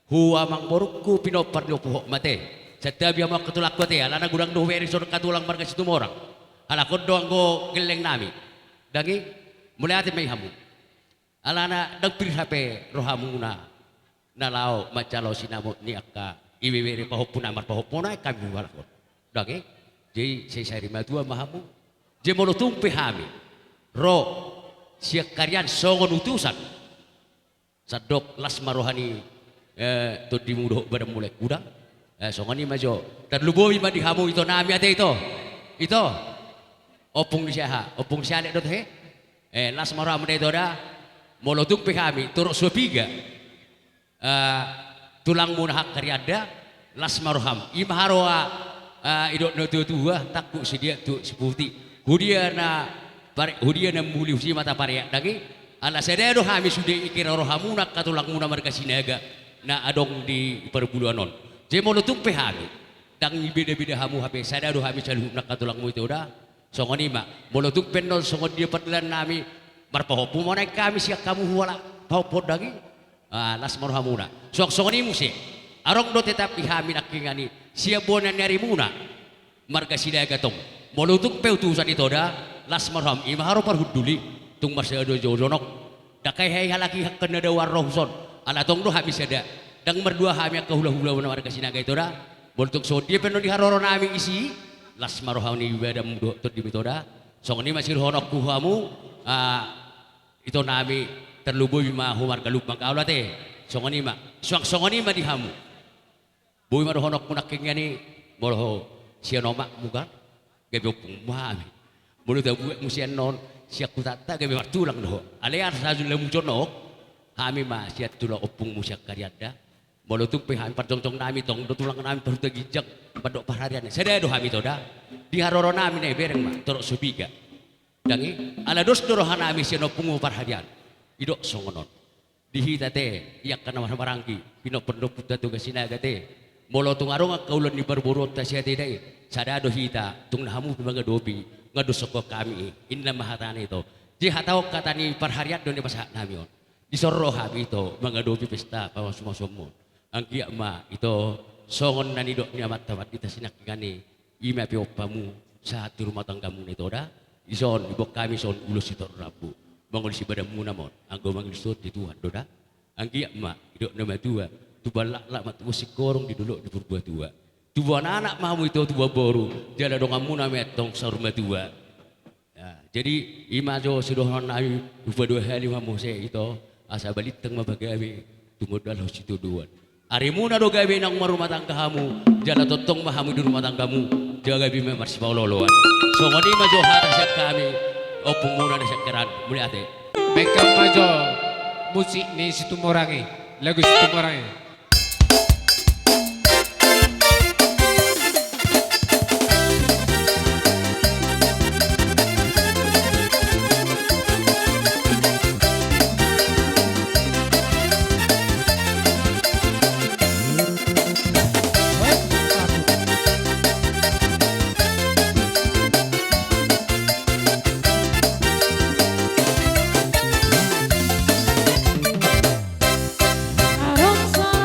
Huwa mang morukku pinopar dio pohok mate. Setabi ama katulak kote, alana gudang dua wering sor katulang marga situ morang. Ala kon doang go geleng nami. Dangi mulai ati mai hamu. Alana dagpir hape rohamuna. Nalau macalo sinamo ni akka iwewere pahopuna mar pahopuna kami walakon. Dangi jadi saya rima dua mahamu. Jemolo tumpe hami ro siak karyan songon utusan sadok las marohani to dimudo pada mulai kuda songoni majo dan lubowi madi hamu itu nami ate itu opung siaha opung siane dot he las maroham de toda molo tumpe hami turuk suapiga tulang munahak karyada las maroham imaharoa idok no tua takku sedia tu seputi Hudiana muli usi mata pare dagi ala sededo hami sude ikira rohamuna katulang muna marga sinaga na adong di perbuluanon jemolo tumpe hami dang beda-beda hamu hape sededo hami salu nak katulang mu itu udah songoni ma molo tumpe non songon dia pertelan nami marpahopu monai kami siak kamu huala pahopo dagi las marhamuna songoni musi arong do tetap hami nakingani siap bonan nyari muna marga sinaga tong molutuk peutusan itu dah las marham imaharo parhuduli tung masih ada jojonok dakai hai halaki kena ada warrohson ala tong do habis ada dang berdua hami ke hula-hula warga sinaga itu dah molutuk so dia penuh diharoro nami isi las marham ni ibadah mudo tur di mitoda song ni masih honok kuhamu itu nami terlubu bima humar galup maka Allah teh song ni ma song ni ma dihamu bui mar honok munakingnya ni moloho sianomak muka gabe opung mami mulut abu musian non siak kutata gabe martulang doh alear sajul lemu jonok hami ma siat tulang opung musiak karyada molo tumpe hami parjong-jong nami tong do tulang nami paruta gijak padok parharian seda do hami toda di haroro nami ne bereng ma torok subiga dangi ala dos dorohan nami sian opung parharian idok songonon dihita te yak kana marangki pino pendok puta tu gasinaga te molo tungarong kaulan di barborot ta siya te sadado hita tung nahamu mga dobi ngadusok kami inna mahatana ito di hataw katani parhariat don di pasahat namin di sorro habi ito mga dobi pesta pamasumasumon ang kiyama ito songon nanidok niya matamat kita sinakingani ima piopamu sa hati rumah tanggamu nito da ison ibok kami son ulus ito rabu mangol si badam muna mon ang gomang lisot di Tuhan doda ang kiyama idok nama tua tubalak lak matu sikorong di dulu di purba tua tubuh anak mamu itu tubuh boru jalan dongamu nami tong saruma tua jadi imajo sudah nami dua dua hari mamu saya itu asa balik teng mabagawe tumodal situ duan arimu nado gawe nang rumah tangga kamu jalan totong mahamu di rumah tanggamu jaga bime marsi pauloloan so ngoni majo hata siap kami opung muna na syakiran muli ate bekam majo musik ni situ morangi lagu situ morangi Arong sa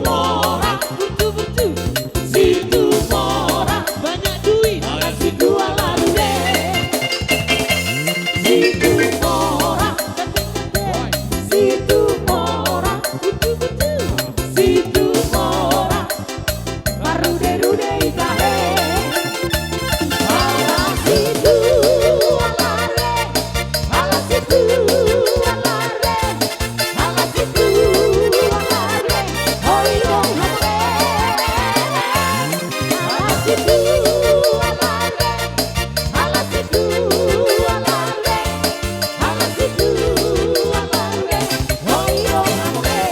mora, burju, situ mora, banyak duit, situ alarde. Situ mora, situ mora, burju, situ mora, marude itahe. Ala situ alarde, ala situ alarde, ala situ alarde, hoi dong hamre. Ala situ alarde, ala situ alarde, ala situ alarde, hoi dong hamre.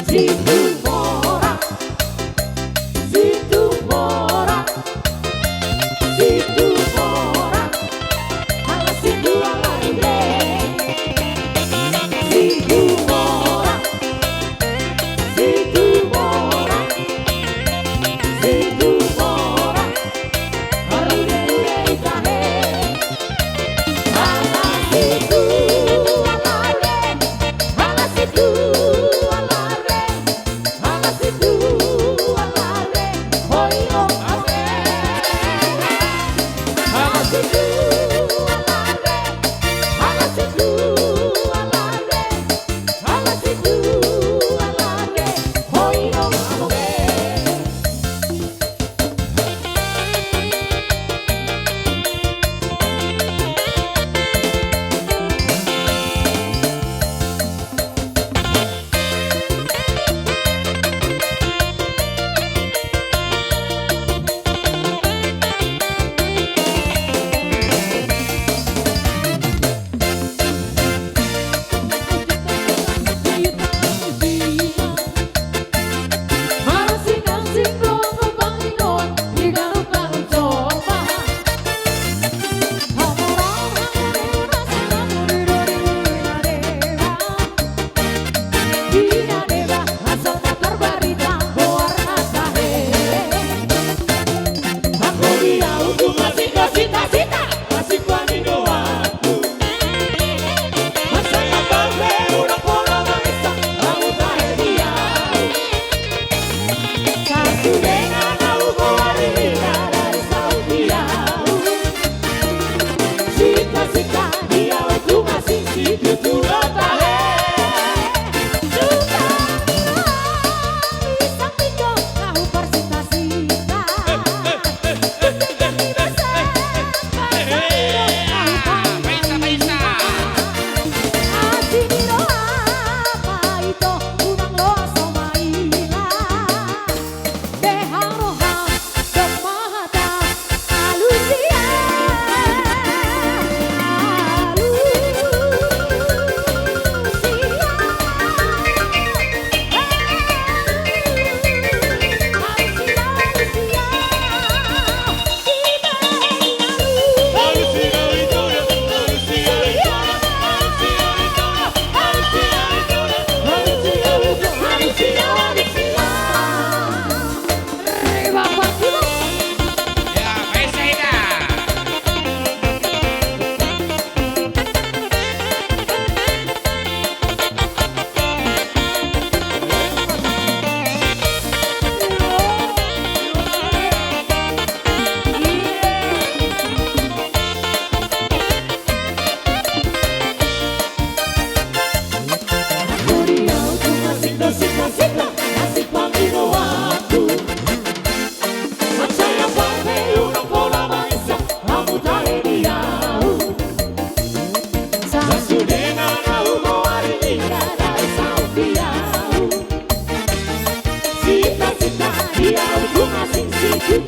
Situ mora, situ mora, situ mora, ala situ alarde. Situ mora, situ mora, situ mora, marude itahe. Ala situ alarde, ala situ alarde. Halusi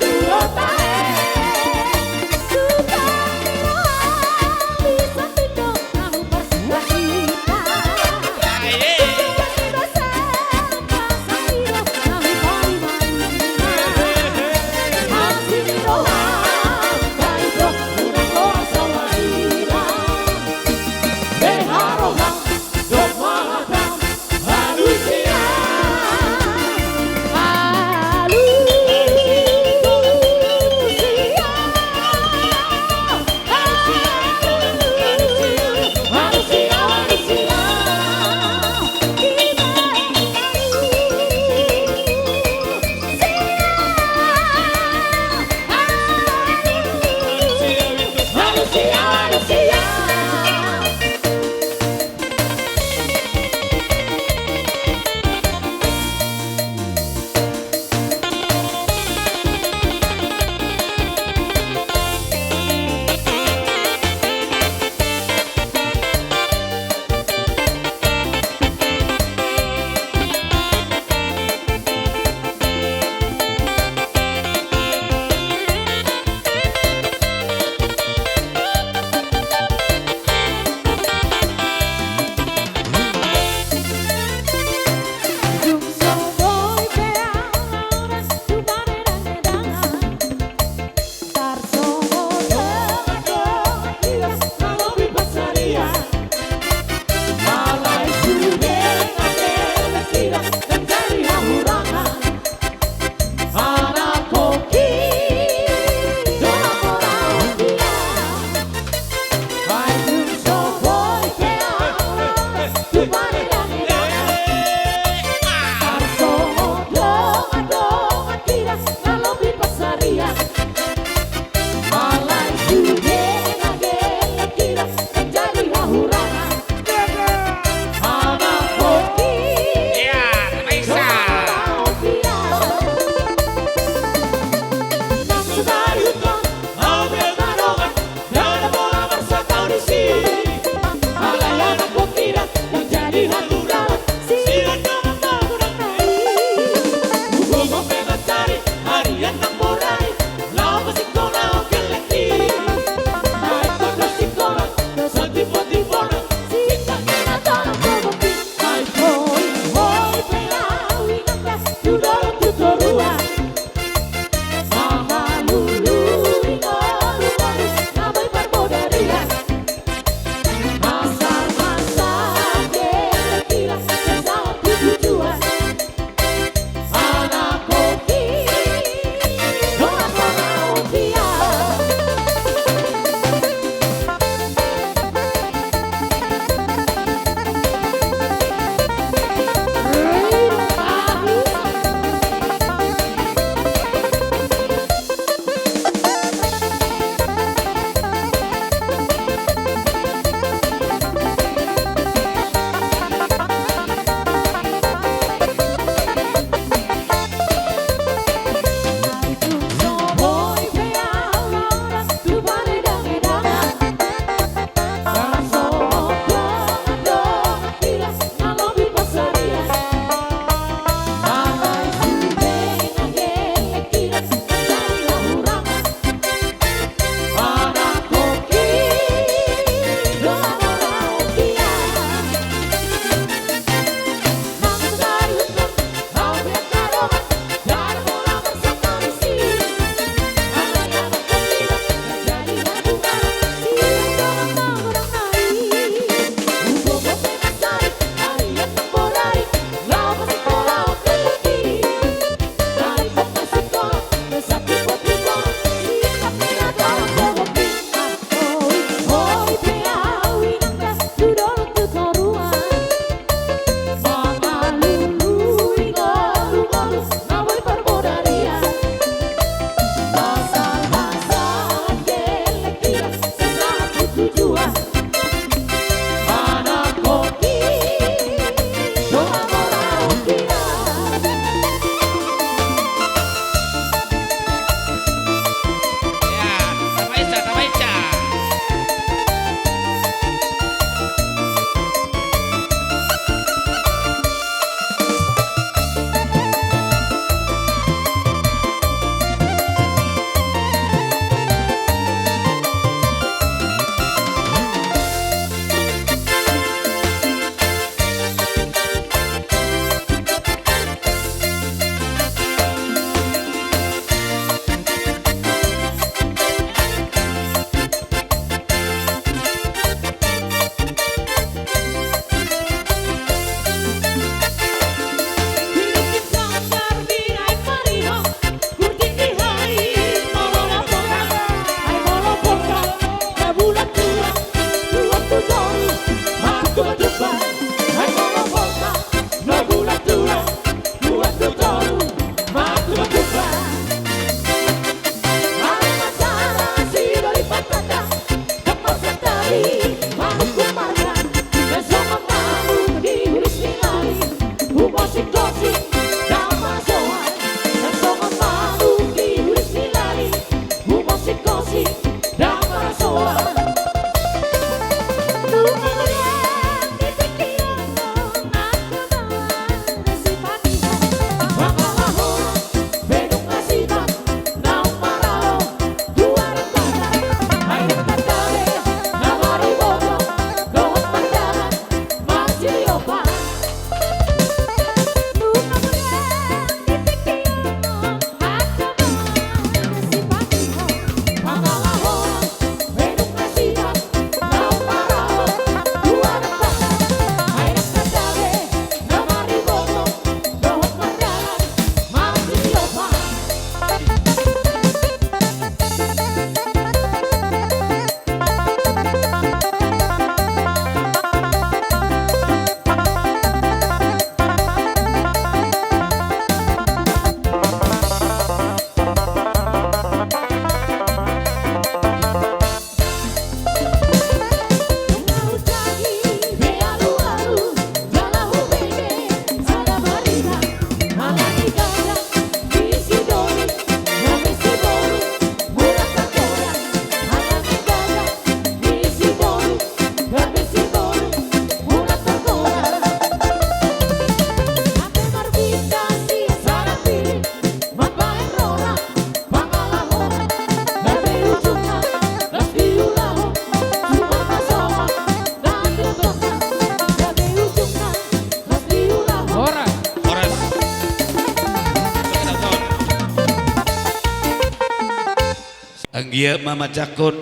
Anggia mama cakon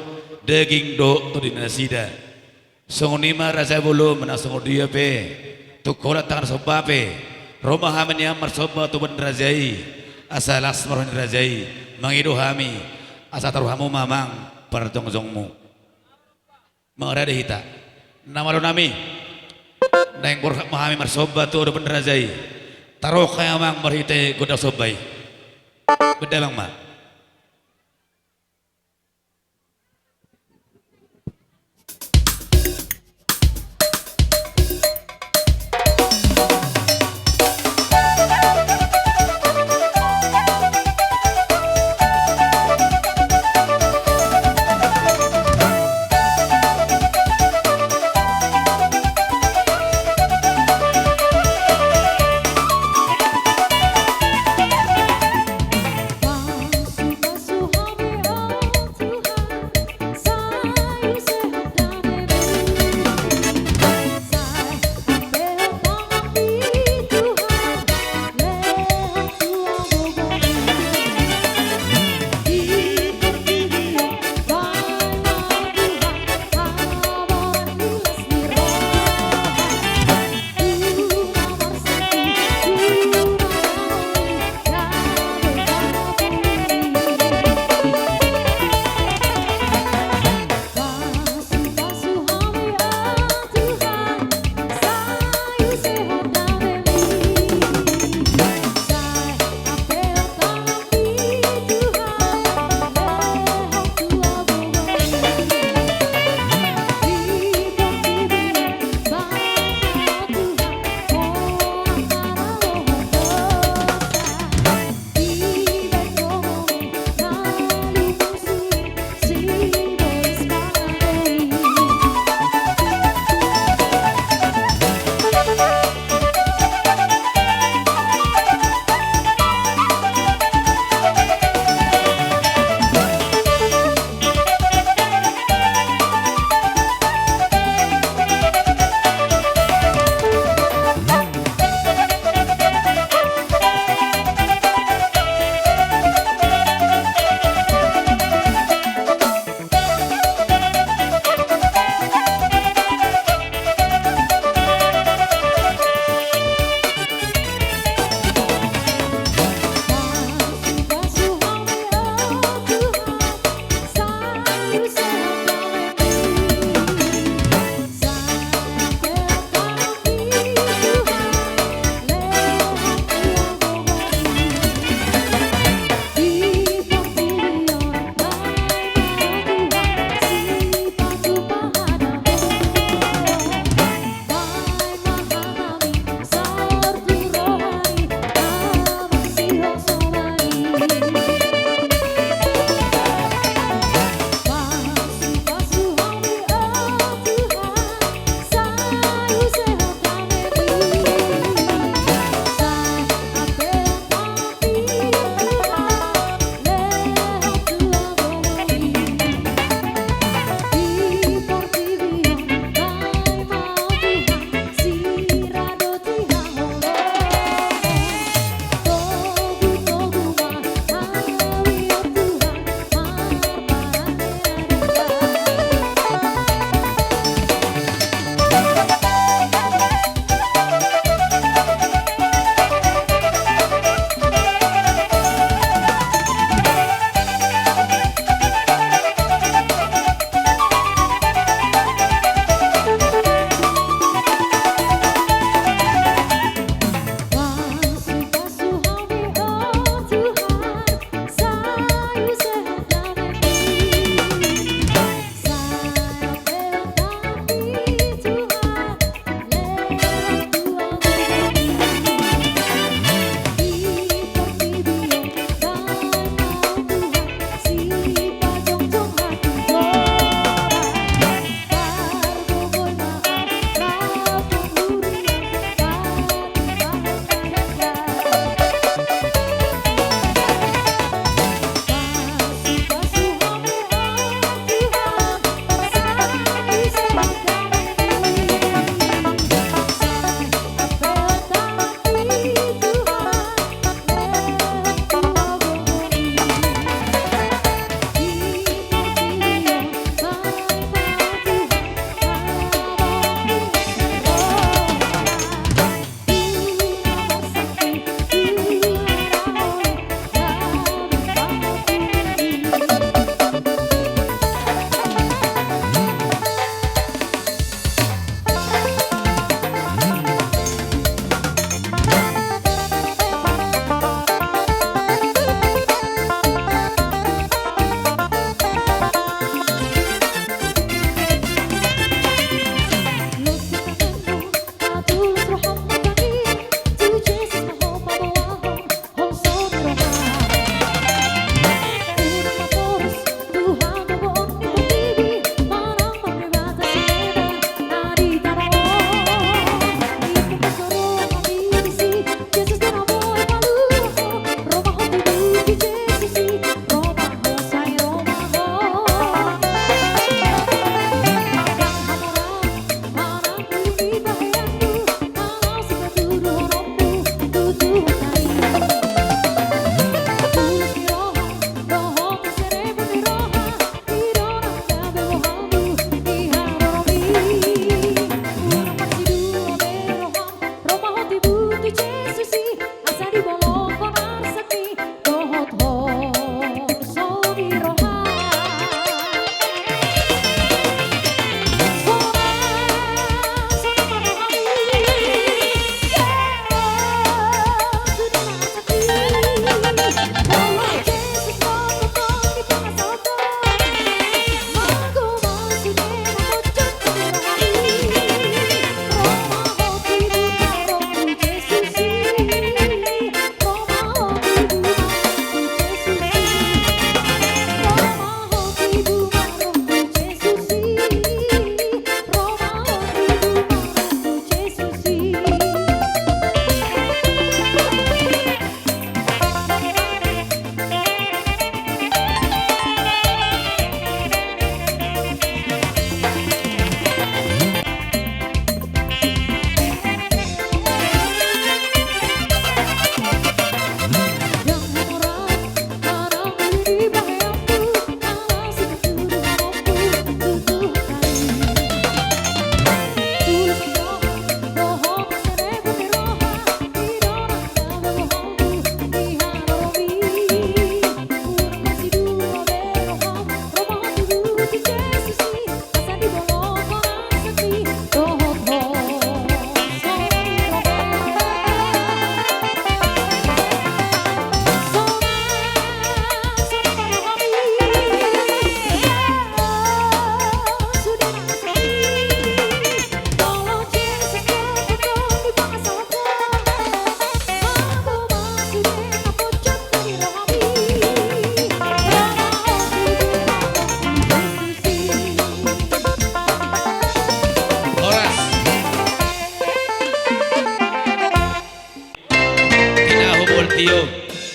daging do to dinasida. Songonima rasa bulu menasong dia pe. Tukola tangan soba pe. Roma hamenya marsoba tu ben razai. Asalas marhani razai. Mangidu hami. Asa taruhamu mamang pertongjongmu. Mengarade hita. Nama lo nami. Neng borhak mahami marsoba tu ben razai. Taruh kaya mang marhite goda sobai. Bedamang ma.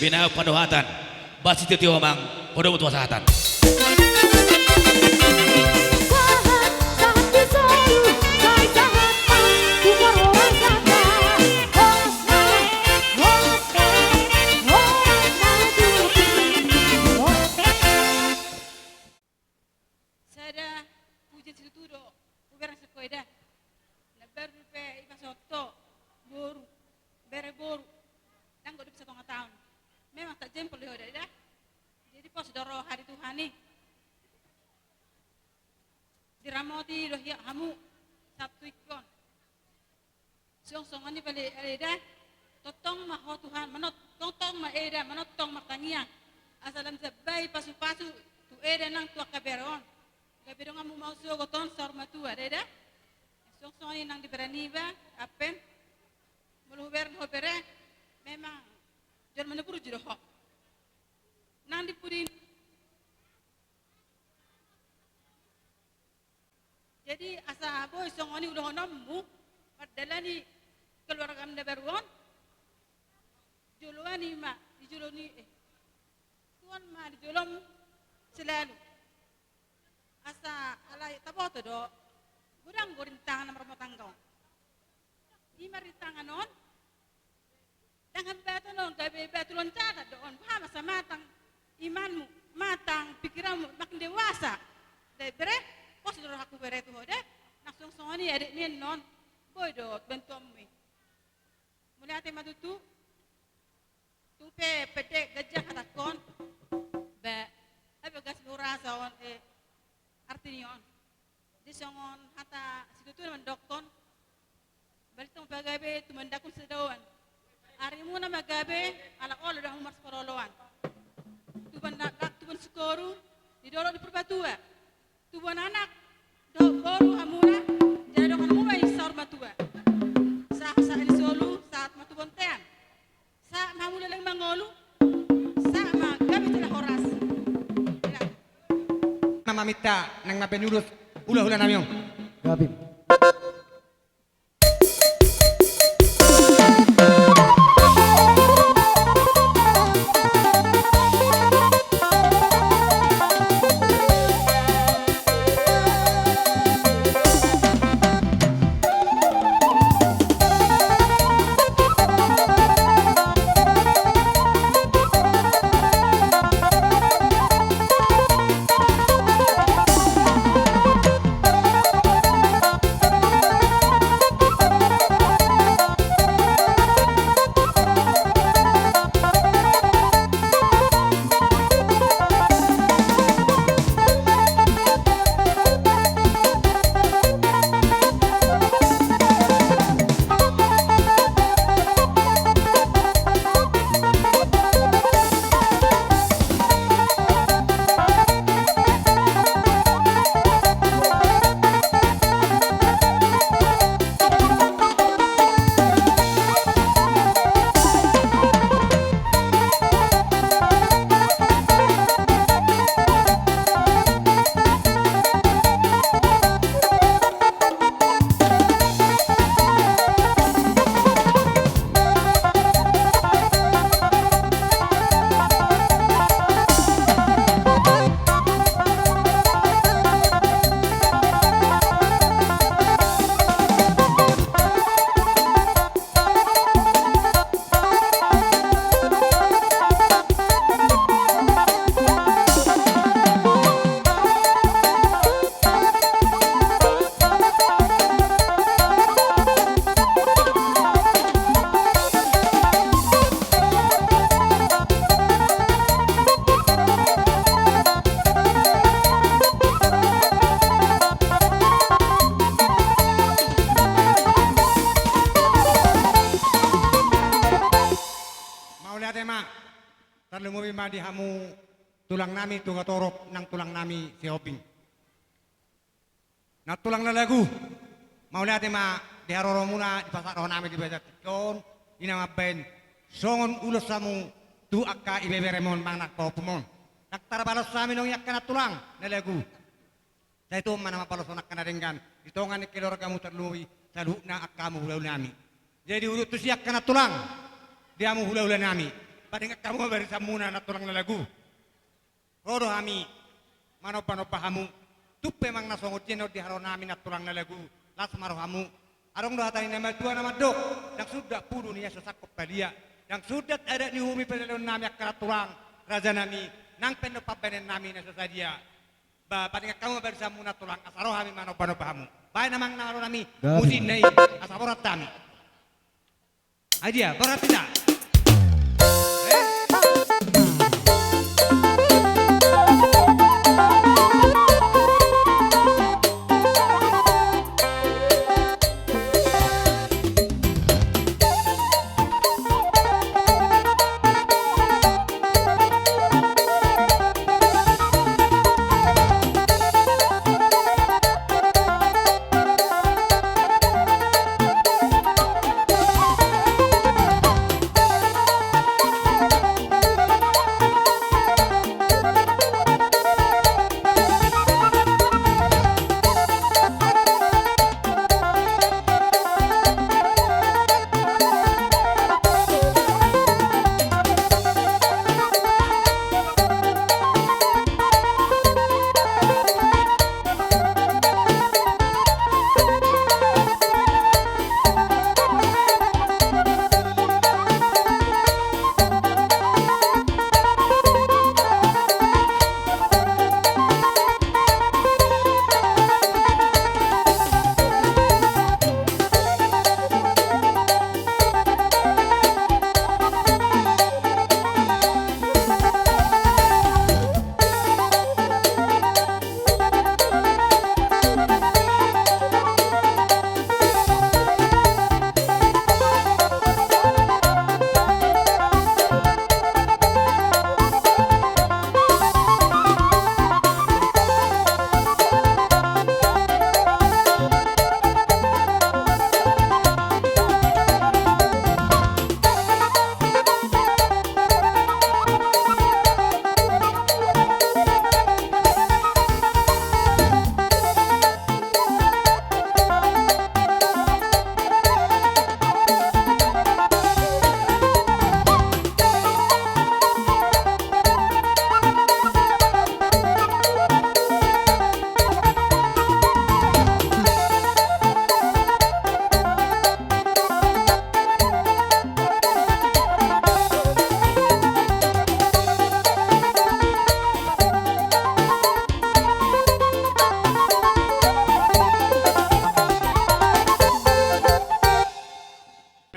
Bina padohatan basi tio mang podo mutu sahatan. Sada puji situdo uberang sekoida lebar pe ipasoto boru bere boru dan gak bisa tengah tahun memang tak jempol lihat dah jadi pas doro hari Tuhan nih diramoti doh ya hamu Sabtu ikon song-songan ni balik ada totong mah Tuhan menot totong mah ada menotong mah tangiang asalam sebai pasu-pasu tu ada nang tua kaberon kaberon kamu mau suo goton sorma tua ada song-songan nang diberani ba apen meluber hopere memang jangan menepur jodoh nang dipudin jadi asa boy songoni udah nemu padahal ni keluarga anda baruan juluan ni mak dijuluni tuan mak dijulum selalu asa alai taboto do gudang gorintangan nomor matangkau ima rintangan non jangan batu non gabe batu loncatan doon paham masa matang imanmu matang pikiranmu makin dewasa debere pos doro aku bere tu hode langsung songoni adik min non boy do bentommi mulai ate matutu tupe pede gajah katakon be abe gas lurasa on artinion di songon hata situ tu mendokton balitong bagabe tu mendakun sedawan Arimu na magabe ala olo dah umar sekololoan. Tuban sekoru di dolo di perbatua. Tuban anak do boru hamuna jadi do kamu mai sor batua. Sa ini solu saat matu bontean. Sa mamu leleng mangolu. Sa magabe tila horas. Nama mita nang mabenurus ulah-ulah namiong. Gabi. lihat mak, terlalu bima di hamu tulang nami tuga torok nang tulang nami si Hoping. Nah tulang lagu, mau lihat mak di haroro muna di pasar roh nami di baca tikon, ina maben, songon ulos samu tu akka ibeberemon mang nak kopumon. Nak tarabalos sami nong yak kana tulang na lagu. Sa ito man mapalos nak kana ringgan, itongan ni kilor kamu terluwi, salu na akamu hulau nami. Jadi ulut tu siak kana tulang, dia mu hulau nami. Padahal kamu beri samuna na tulang na lagu. Rodo hami, manopa hamu, tupe mang nasongot jeno di haro nami na tulang na lagu. Las maro hamu, arong doa tani nama tua nama dok, yang sudah pudu niya sosakop palia, yang sudah ada ni humi pelelon nami akara tulang, raja nami, nang pendopa benen nami na sasadia. Padahal kamu beri samuna tulang, asaro hami manopa hamu. Baik namang naro nami, musin nai, asaborat tami. Aja, borat tidak.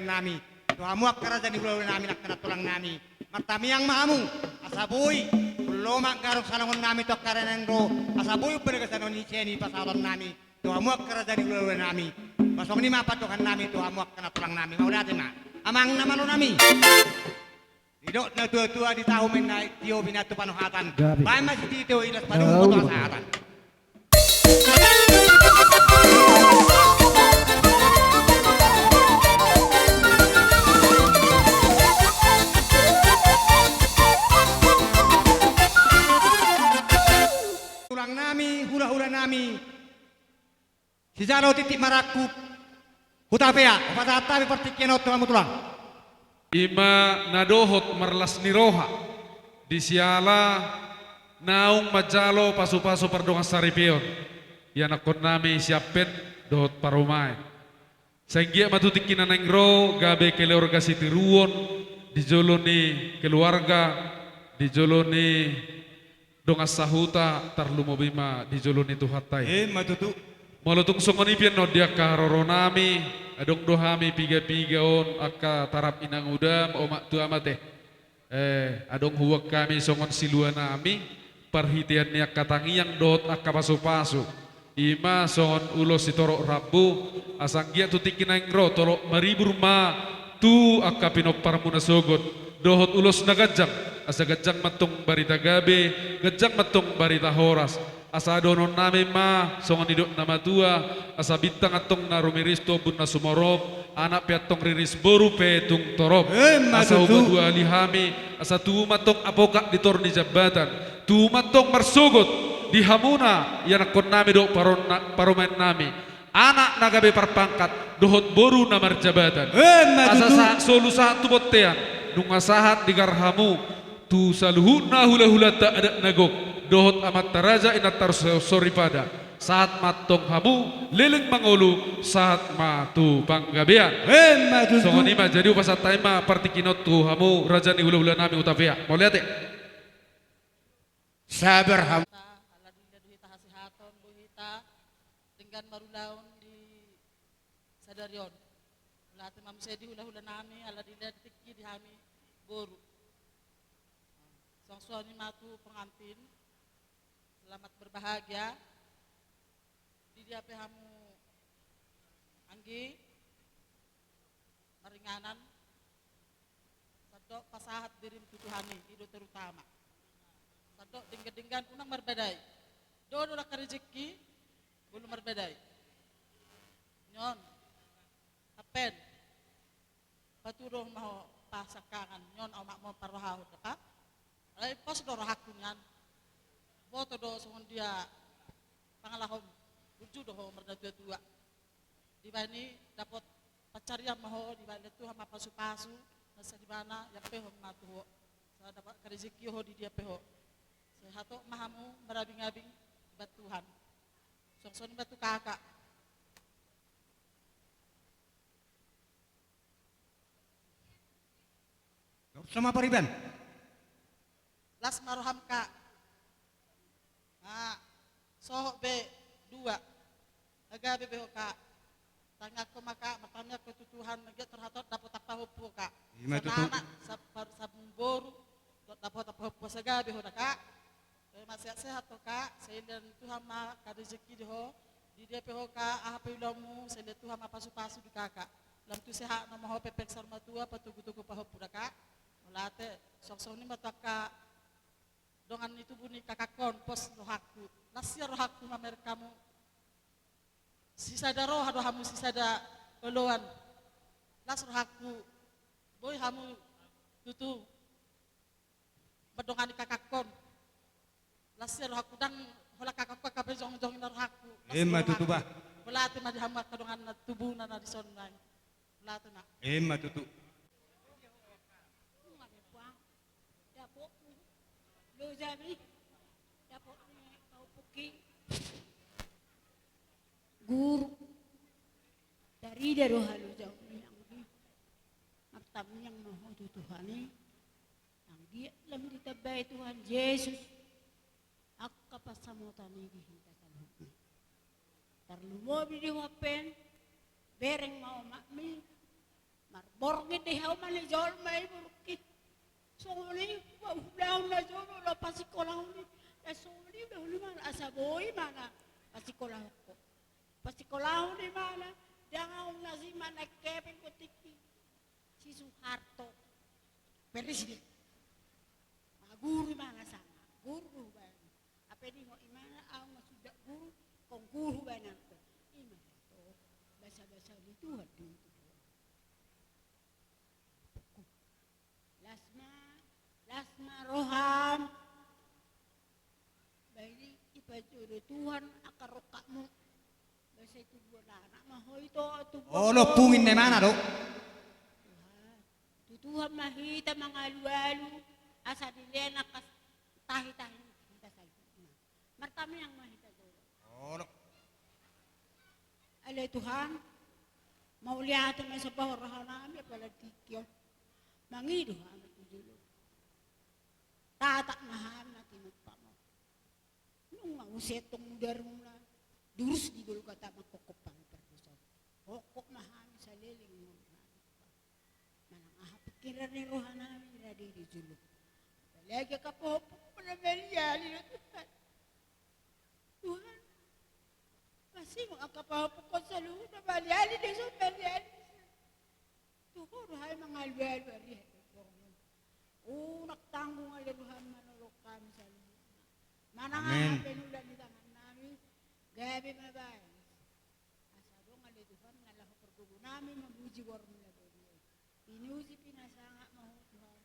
Nami, tuamu akara jadi hulau nami nak kena tulang nami. Martami yang mahamu, asaboy, lomak garuk salangon nami to akara nengro, asaboy penegasan oni ceni pasalon nami. Tuamu akara jadi hulau nami. Masong ni mapa tuhan nami tuamu akara tulang nami. Mau lihat ma? Amang nama lo nami. Hidok na tua-tua di tahu menai tio binatu panuhatan. Baik masih tio ilas panu foto asahatan. Tulang nami, hula-hula nami. Si jalo titik maraku. Hutapea, patata pertikian tulang tulang. Ima nadohot marlas niroha di siala naung majalo pasu-pasu pardonga saripion ya nakon nami siapet dohot parumai senggia matutik kinanengro gabe keluarga sitiruon di joloni keluarga di joloni donga sahuta tarlumobima di joloni tuhatai matutu malutung songoni pian no dia karoro nami adong dohami piga-piga on akka tarap inang udam omak tu amate adong huwag kami songon silua nami perhitian niak katangiang dot akka pasu-pasu ima songon ulos sitorok rabu asang gia tu tikinang ro torok maribur ma tu akka pinopar muna sogot dohot ulos na gajang, asa gajang matong barita gabe, gajang matong barita horas. Asa donon namin ma, songan idok na matua, asa bintang atong na rumiristo bun na sumorop, anak piatong riris boru pe tung torop. Asa ubadua lihami, asa tumatong apoka di torni jabatan, tumatong marsugot di hamuna, yan akon nami do paromen nami. Anak nagabe perpangkat, dohot boru na marjabatan. Asa sa solusa tubotean, nung asahat di garhamu, tu saluhut na hula-hula tak ada nagok. Dohot amat taraja inatar sorry pada saat matong hamu leleng mangulu saat matu panggabean songon ima jadi upasa taima partikinot tu hamu raja ni hula-hula nami utapia mau lihat sabar hamu dengan marulaun di sadarion latih manusia di hula-hula nami ala dilihat tiki di hami boru sang suami matu pengantin selamat berbahagia di dia pehamu anggi maringanan sadok pasahat dirim tutuhani itu terutama sadok dinggan unang berbedai dodo nak rezeki belum berbedai nyon apen paturoh mau pasakangan nyon amak mau parohau dekat ay pas do rahakungan boto do songon dia pangalahom uju do merda tua di bani dapat pacarian maho di bani tu hama pasu-pasu nasa di mana ya peho matu sa dapat rezeki ho di dia peho sehato mahamu merabing-abing bat Tuhan song batu kakak sama pariban las maroham kak sohok be dua agabe be kak tangak ko maka matamnya ketutuhan magi terhatot dapat apa hopo kak sana sabun boru dapat apa hopo sagabe ho kak masih sehat to kak sehingga Tuhan ma rezeki ho di dia peho kak apa ilamu sehingga Tuhan ma pasu-pasu di kakak lam tu sehat nama ho pepek sarma tua patugu-tugu paho puda kak melate sok-sok ni mataka dongan itu bunyi kakak kompos rohaku nasir rohaku mamer kamu sisa da roh ado hamu sisa da oloan las rohaku boy hamu tutu bedongan kakak kon nasir rohaku dang hola kakak ko kabe jong-jong na rohaku emma tutu ba belate ma di hamu kadongan na tubuh na di sonai belate na emma tutu Lo jami dapat kau puki guru dari daro halu jauh yang di maktam yang mahu Tuhan yang dia lam ditabai Tuhan Yesus akka pasamotani kita salhu terlumo bidi wapen bereng mau makmi marborngi de hau mali jol mai burki soli daun na jono la pasikolah ni soli dahulu mana asaboy mana pasikolah ko pasikolah ni mana jangan nasi mana kepin ko tiki si Soeharto presiden guru mana sama guru bang apa ni mau imana au sudah guru kong guru bang ko imana to bahasa itu hadu Lasma roham bayi ipajuru Tuhan akar rokamu bahasa itu buat anak maho itu oh lo pungin di mana dok Tuhan mahita mangalu-alu asa dilena kas tahi-tahi kita saja martami yang mahita dulu oh lo ale Tuhan mau lihat mas bawah rohanami pala tikyo mangido tatak mahal na tinugpa mo. Nung mausetong daruna, durus di dulu kata makokopang perbusan. Hokok mahal sa liling mo. Manang pikiran ni rohan namin radi di julog. Talaga ka po na melyali na Tuhan. Tuhan, kasi mo ang kapahapok ko sa luho na melyali na so melyali. Tuhan, rohay mga alwal-wali. Amin. Penulan di tangan namin. Gabi mabay. Asadong ali Tuhan ngalah pergubu namin mabuji warung na doon. Pinuji pinasanga mahu Tuhan.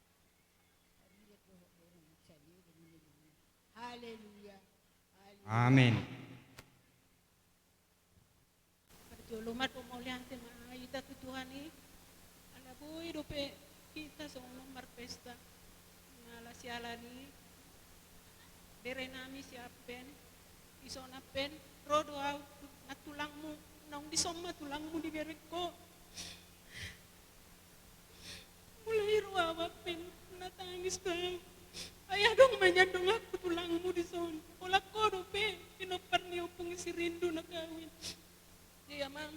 Parigat roh orang magsali dengan dunia. Haleluya. Amin. Perjulumat pemulihan tema ayat Tuhan ini. Ala boy dope kita semua marpesta. Ngala sialani. Bere nami siapen. Isonapen. Rodo au natulangmu. Naung disoma tulangmu di bereko. Mulai ruawapen. Natangis kau. Ayah dong menyandung aku tulangmu di son. Olah kodo pe. Pinopar ni upung si rindu na kawin. Dia mam.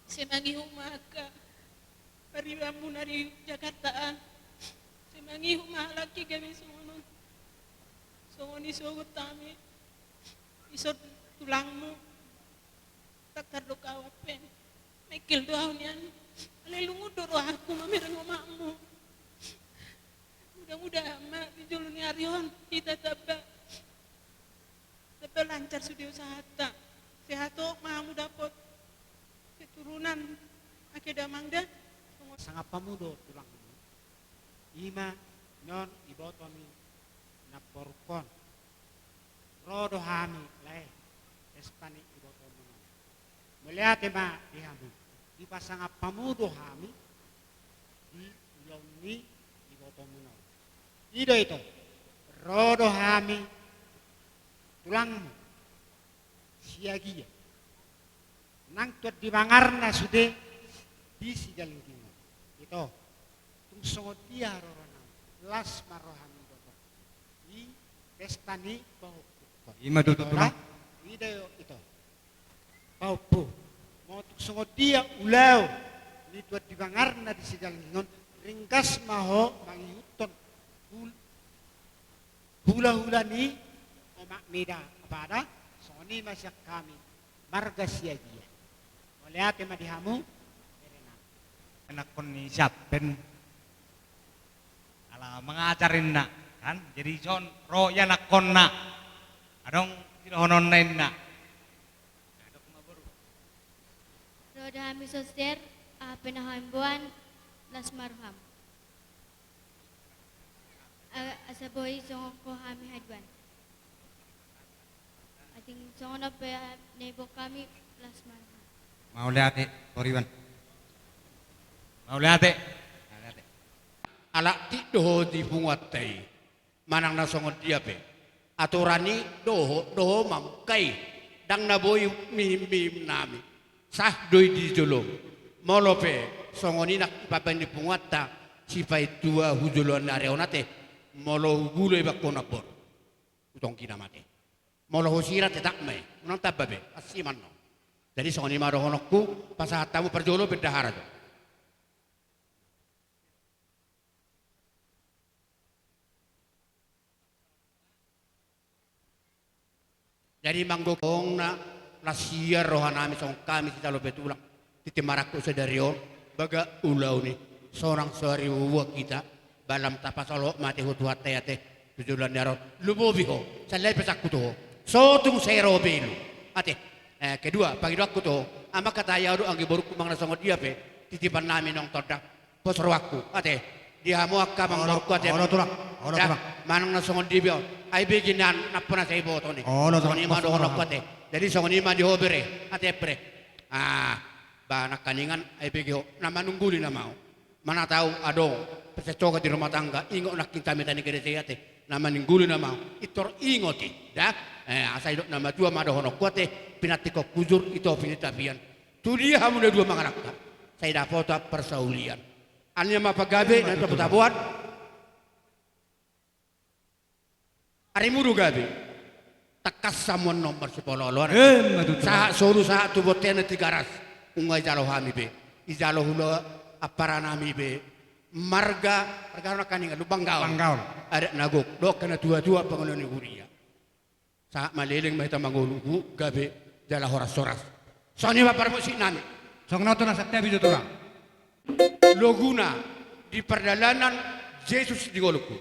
Semangi humaka. Pariwamu nari Jakartaan. Semangi humalaki kami sono. Songoni sogot tami. Isot tulangmu. Takar do kawapen. Mekil doa nian. Alelungu doro aku mamirang omakmu. Mudah-mudahan mak dijuluni Arion kita tabak lancar sudah usaha tak sehat mahamu dapat keturunan akhirnya mangda Sangat pamudo tulang ima nyon ibotomi naporkon rodo hami lai espani ibotomi melihat ma dihamu dipasang pamudo hami di uloni ibotomi Ido itu, rodo hami, tulangmu, siagia, nang tuat dibangarna sudah di sigalingkingan. Itu, tung songot dia rorona, las marohami dodo. I pestani bau. Ima dodo tulang. Ido itu, bau pu. Mau tung songot dia ulau, ni tuat dibangarna di sigalingkingan, ringkas maho mangiuton. Hula-hula ni omak mida kepada soni masyak kami marga siagia. Melihat madihamu enak pun ni siapen ala mengajarin nak kan jadi son ro ya nak konna adong tidak hononen nak. Roda kami sosial penahambuan las marham. Asaboy song ko kami hadwan. Ating song na pa nebo kami plus marham. Mau lihat Toriwan. Mau lihat Alak ti doho di bungatai. Manang nasongot dia pe. Aturani doho mamkai. Dang naboy mim nami. Sah doi di jolong. Molope songoni nak papen di bungata. Sipai tua hujulon areonate. Molo gule bakona por utong kina mate molo hosira tetak me unang tababe asiman no jadi songoni maro honokku pasahatamu perjolo bendahara to jadi manggokong na lasia rohanami song kami kita lo betulang titimaraku sedario baga ulau ni seorang sehari uwa kita balam tapasalo mati hutu hati tujulan darot lubobiho salai pesakku tuh sotung sero belu ate kedua pagi doaku tuh ama kata yaru anggi boruku mangna songot dia pe titipan nami nong todak posro aku ate dia mau akka mangorku ate ono tulang manang na songot dia ai beginan napana sai boto ni songoni ma do ono ate jadi songoni ma di hobere ate pre banak kaningan ai begio nama nungguli na mau mana tahu ado persecoka di rumah tangga ingo nak kita metani gereja te nama ningguli nama itor ingoti dah asai dok nama dua mado hono kuate pinati kok kujur itu pinitapian tu dia hamu dua manganak saya dah foto persaulian anya ma pagabe dan to buat hari mudu gabe takas samon nomor 10 lor sah solu sah tu botene tigaras ungai jalo hami be ijalo hula aparanami be marga perkara kaningan lubang gaul ada nagok dok kena dua-dua pengelola huria saat maliling mahita mangulugu gabe jala horas-horas soalnya bapak musik nami song nonton asatnya bidu tulang loguna di perjalanan Yesus di Golku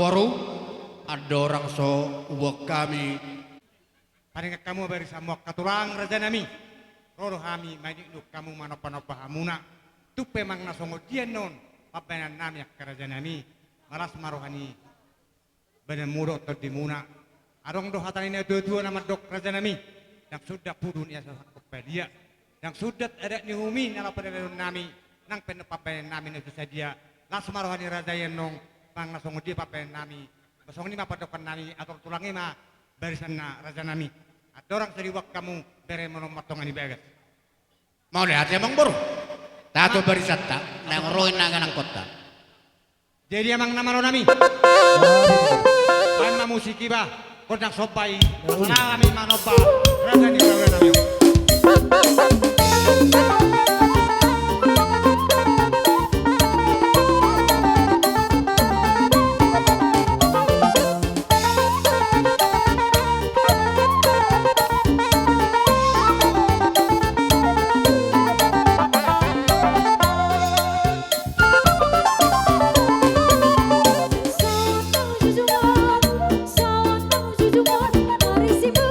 baru ada orang so uak kami. Paringat kamu beri samua katurang raja nami. Roro kami majik kamu manopa-nopa hamuna. Tupe mang nasongo dia non. Papanan nami ak raja nami. Malas marohani. Benar mudo atau dimuna. Arong do hatan ini dua-dua nama dok raja nami. Yang sudah pudun ya sasakop dia. Yang sudah ada ni humi nala pada nami. Nang penepapanan nami itu saja. Las marohani raja yang nong. Pang nasongo dia papanan nami. Basong ni mapadokan nami atau tulangnya mah barisan na raja nami. Ada orang seriwak kamu bere monomatongan ni begas. Mau lihat emang baru. Tato barisan tak nang roin nangan kota. Jadi emang nama lo nami. Pan musiki ba, kodang sopai, nalami manoba, raja ni raja nami. Mari si bu,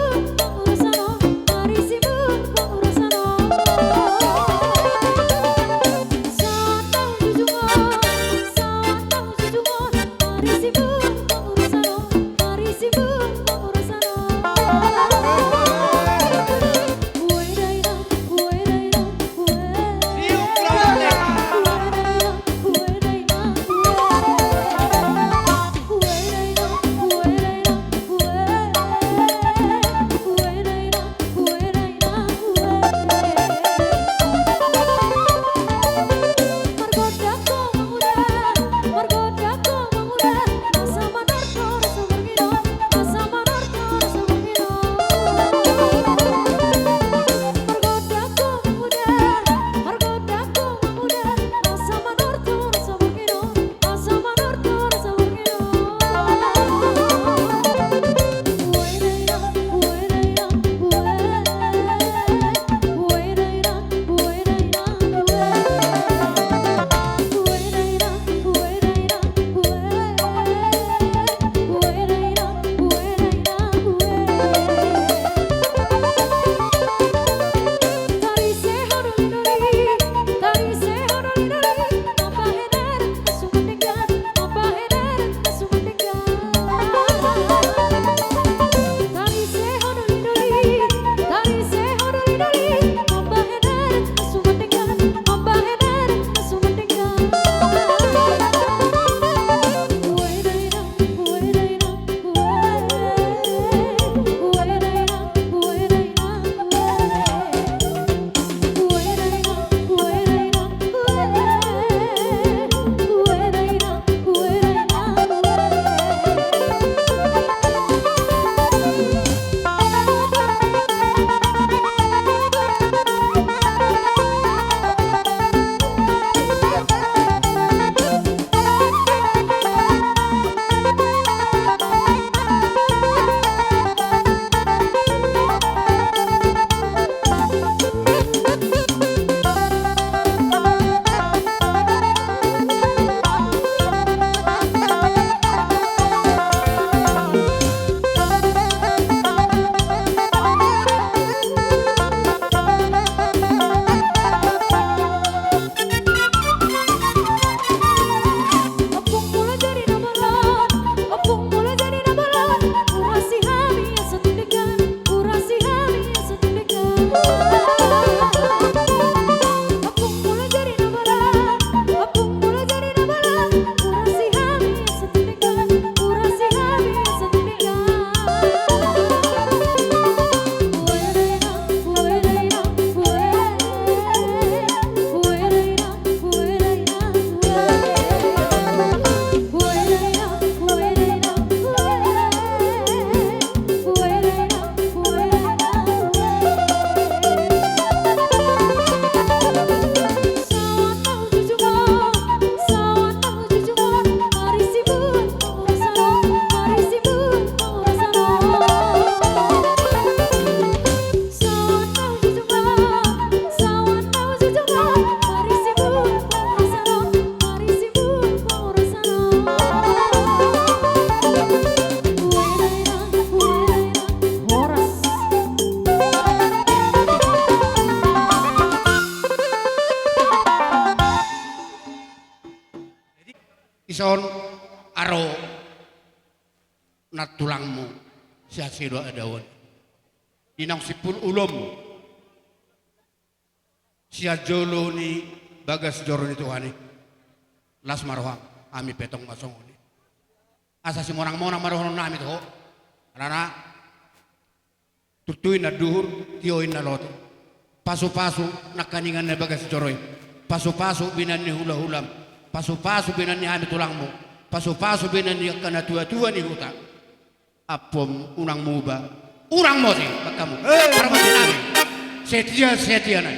ison aro nat tulangmu sia sido adawan inang sipul ulum sia jolo ni bagas joro ni Tuhani las marohang ami petong masong ni asa si morang marohang nami to rana tutuin na duhur tioin na lote pasu-pasu nakaningan na bagas joroy pasu-pasu binan ni hula-hulam pasu-pasu binan ni ami tulangmu pasu-pasu binan ni kana tua-tua ni huta apom unang muba urang mo sih kamu para mo sinabi setia na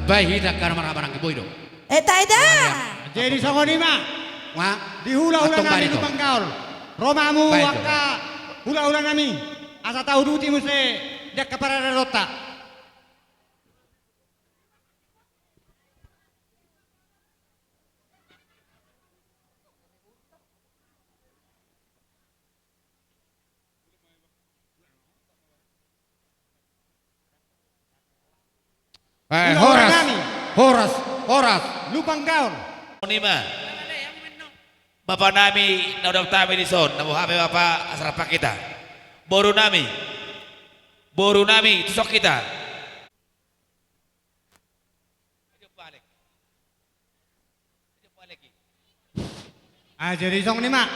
bayi tak karena marah-marah ke boido. Eta. Jadi songonima. Wah, di hula-hula nami di Bangkaul. Romamu waka hula-hula nami. Asa tahu duti muse dia kepada rota. Horas. Lubang gaul. Nima. Bapak nami naudap tami di son, namu hape bapak asrapa kita. Boru nami tusok kita. Jadi song nima.